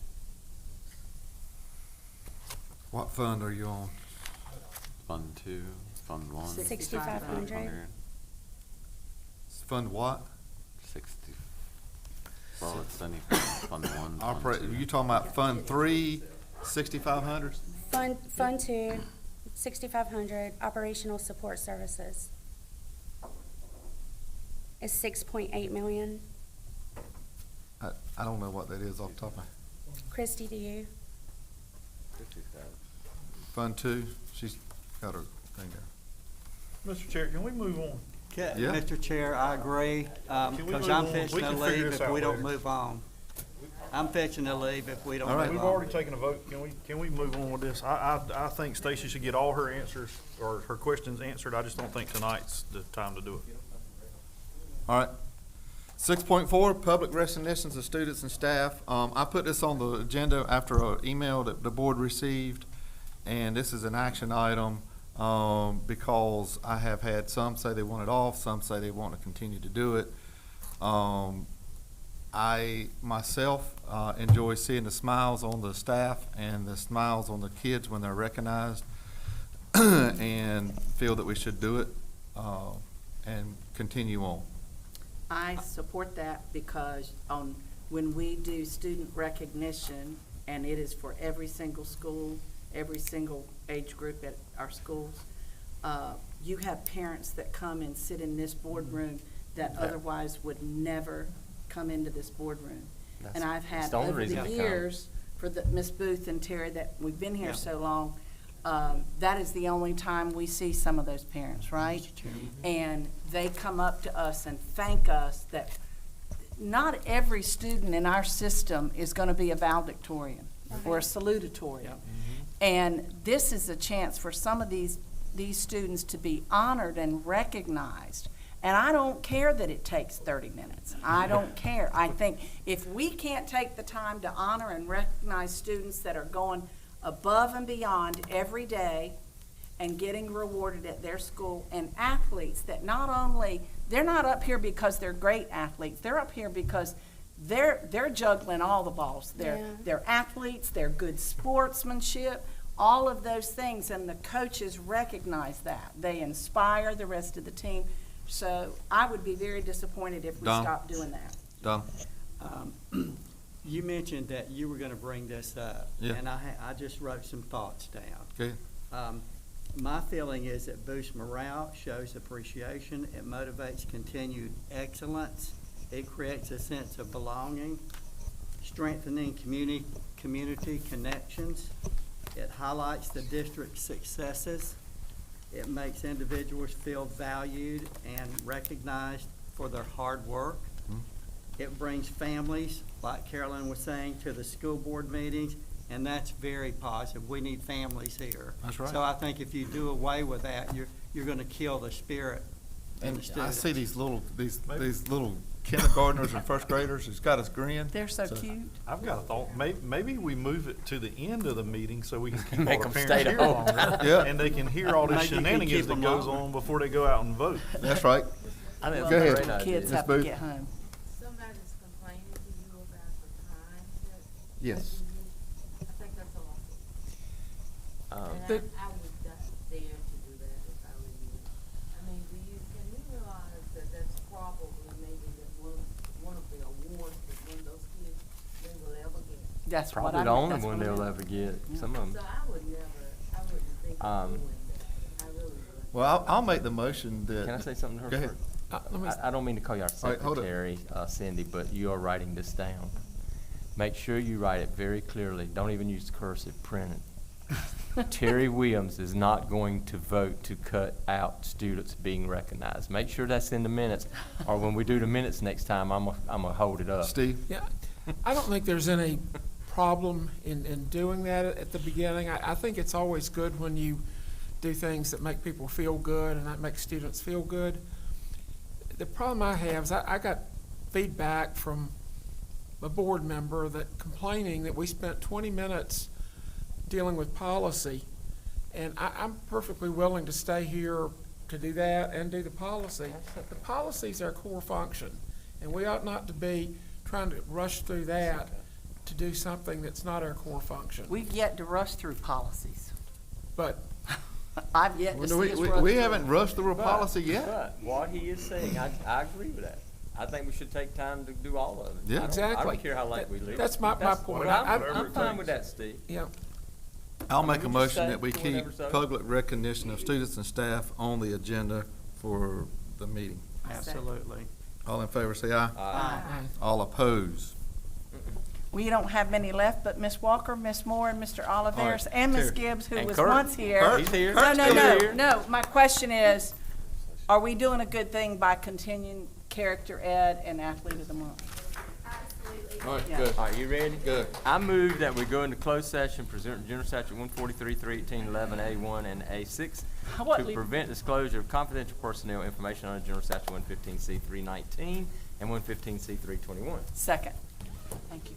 Speaker 1: What fund are you on?
Speaker 5: Fund 2, Fund 1.
Speaker 6: 6,500.
Speaker 1: Fund what?
Speaker 5: 60. Well, it's anything, Fund 1, Fund 2.
Speaker 1: You talking about Fund 3, 6,500?
Speaker 6: Fund 2, 6,500, operational support services. Is 6.8 million.
Speaker 1: I don't know what that is off the top of my.
Speaker 6: Christie, do you?
Speaker 1: Fund 2, she's got her thing there.
Speaker 7: Mr. Chair, can we move on?
Speaker 1: Yeah.
Speaker 4: Mr. Chair, I agree,
Speaker 7: we
Speaker 4: because
Speaker 7: move
Speaker 4: I'm
Speaker 7: on?
Speaker 4: fixing
Speaker 7: We
Speaker 4: to
Speaker 7: can figure
Speaker 4: leave
Speaker 7: this
Speaker 4: if
Speaker 7: out
Speaker 4: we don't
Speaker 7: later.
Speaker 4: move on. I'm fixing to leave if we don't
Speaker 1: All right.
Speaker 4: move
Speaker 7: We've
Speaker 4: on.
Speaker 7: already taken a vote. Can we move on with this? I think Stacy should get all her answers or her questions answered. I just don't think tonight's the time to do it.
Speaker 1: All right. 6.4, public recognitions of students and staff. I put this on the agenda after an email that the board received, and this is an action item because I have had some say they want it off, some say they want to continue to do it. I myself enjoy seeing the smiles on the staff and the smiles on the kids when they're recognized, and feel that we should do it and continue on.
Speaker 10: I support that because when we do student recognition, and it is for every single school, every single age group at our schools, you have parents that come and sit in this boardroom that otherwise would never come into this boardroom. And I've had
Speaker 16: the only
Speaker 10: over
Speaker 16: reason
Speaker 10: the
Speaker 16: they come.
Speaker 10: years, for the Ms. Booth and Terry, that we've been here
Speaker 4: Yeah.
Speaker 10: so long, that is the only time we see some of those parents, right? And they come up to us and thank us that not every student in our system is gonna be a valedictorian or a salutatorian. And this is a chance for some of these students to be honored and recognized. And I don't care that it takes 30 minutes. I don't care. I think if we can't take the time to honor and recognize students that are going above and beyond every day and getting rewarded at their school, and athletes that not only, they're not up here because they're great athletes, they're up here because they're juggling all the balls. They're athletes, they're good sportsmanship, all of those things, and the coaches recognize that. They inspire the rest of the team. So I would be very disappointed if we
Speaker 1: Don?
Speaker 10: stopped doing that.
Speaker 1: Don?
Speaker 4: You mentioned that you were gonna bring this up.
Speaker 1: Yeah.
Speaker 4: And I just wrote some thoughts down.
Speaker 1: Okay.
Speaker 4: My feeling is it boosts morale, shows appreciation, it motivates continued excellence, it creates a sense of belonging, strengthening community connections, it highlights the district's successes, it makes individuals feel valued and recognized for their hard work. It brings families, like Carolyn was saying, to the school board meetings, and that's very positive. We need families here.
Speaker 1: That's right.
Speaker 4: So I think if you do away with that, you're gonna kill the spirit of the
Speaker 1: And I
Speaker 4: students.
Speaker 1: see these little kindergartners and first graders who's got us grin.
Speaker 10: They're so cute.
Speaker 7: I've got a thought, maybe we move it to the end of the meeting so we can keep all
Speaker 16: Make
Speaker 7: our
Speaker 16: 'em
Speaker 7: parents
Speaker 16: stay
Speaker 7: here
Speaker 16: to home.
Speaker 7: longer.
Speaker 1: Yeah.
Speaker 7: And they can hear all this
Speaker 4: Maybe you can
Speaker 7: shenanigans
Speaker 4: keep
Speaker 7: that
Speaker 4: 'em
Speaker 7: goes
Speaker 4: longer.
Speaker 7: on before they go out and vote.
Speaker 1: That's right.
Speaker 16: I think
Speaker 1: Go ahead.
Speaker 16: that's a great idea.
Speaker 10: Kids
Speaker 1: Ms.
Speaker 10: have to
Speaker 1: Booth?
Speaker 10: get home.
Speaker 12: Somebody's complaining to you about the time that.
Speaker 1: Yes.
Speaker 12: I think that's a lot.
Speaker 16: Um,
Speaker 12: And I would dare to do that if I were you. I mean, can you realize that that's probably maybe that one of the awards that one of those kids they will ever get?
Speaker 10: That's what
Speaker 16: Probably
Speaker 10: I
Speaker 16: the only
Speaker 10: that's
Speaker 16: one
Speaker 10: what I
Speaker 16: they'll
Speaker 10: meant.
Speaker 16: ever get, some of
Speaker 12: So
Speaker 16: them.
Speaker 12: I wouldn't think of doing that. I really would.
Speaker 1: Well, I'll make the motion that.
Speaker 16: Can I say something to her?
Speaker 1: Go ahead.
Speaker 16: first?
Speaker 3: Let me-
Speaker 16: I don't mean to call you our
Speaker 1: All right, hold it.
Speaker 16: secretary, Cindy, but you are writing this down. Make sure you write it very clearly. Don't even use cursive, print it. Terry Williams is not going to vote to cut out students being recognized. Make sure that's in the minutes, or when we do the minutes next time, I'm gonna hold it up.
Speaker 1: Steve?
Speaker 3: Yeah, I don't think there's any problem in doing that at the beginning. I think it's always good when you do things that make people feel good and that makes students feel good. The problem I have is I got feedback from a board member that complaining that we spent 20 minutes dealing with policy. And I'm perfectly willing to stay here to do that and do the policy. The policy's our core function, and we ought not to be trying to rush through that to do something that's not our core function.
Speaker 10: We've yet to rush through policies.
Speaker 3: But
Speaker 10: I've yet to
Speaker 1: Well,
Speaker 10: see us rush
Speaker 1: we
Speaker 10: through
Speaker 1: haven't
Speaker 10: it.
Speaker 1: rushed through a policy yet.
Speaker 16: But what he is saying, I agree with that. I think we should take time to do all of it.
Speaker 1: Yeah.
Speaker 16: I
Speaker 3: Exactly.
Speaker 16: don't care how late we leave.
Speaker 3: That's my point.
Speaker 16: Well, I'm
Speaker 7: Whatever
Speaker 16: fine
Speaker 7: it
Speaker 16: with that, Steve.
Speaker 3: Yeah,
Speaker 1: I'll make a
Speaker 16: we just
Speaker 1: motion
Speaker 16: say
Speaker 1: that we keep
Speaker 16: whatever, so?
Speaker 1: public recognition of students and staff on the agenda for the meeting.
Speaker 4: Absolutely.
Speaker 1: All in favor, say aye.
Speaker 10: Aye.
Speaker 1: All opposed.
Speaker 10: We don't have many left, but Miss Walker, Miss Moore, and Mr. Oliveris, and Miss
Speaker 1: Terry.
Speaker 10: Gibbs, who
Speaker 16: And
Speaker 10: was
Speaker 16: Kurt.
Speaker 10: once here.
Speaker 1: Kurt.
Speaker 16: He's here.
Speaker 10: No, no,
Speaker 16: Still
Speaker 10: no,
Speaker 16: here.
Speaker 10: no. My question is, are we doing a good thing by continuing character ed and athlete of the month?
Speaker 19: Absolutely.
Speaker 1: All right,
Speaker 10: Yeah.
Speaker 1: good.
Speaker 16: All right, you ready?
Speaker 1: Good.
Speaker 16: I move that we go into closed session pursuant to General Statute 143, 318, 11A1, and A6
Speaker 10: What
Speaker 16: to
Speaker 10: le-
Speaker 16: prevent disclosure of confidential personnel information under General Statute 115C319 and 115C321.
Speaker 10: Second. Thank you.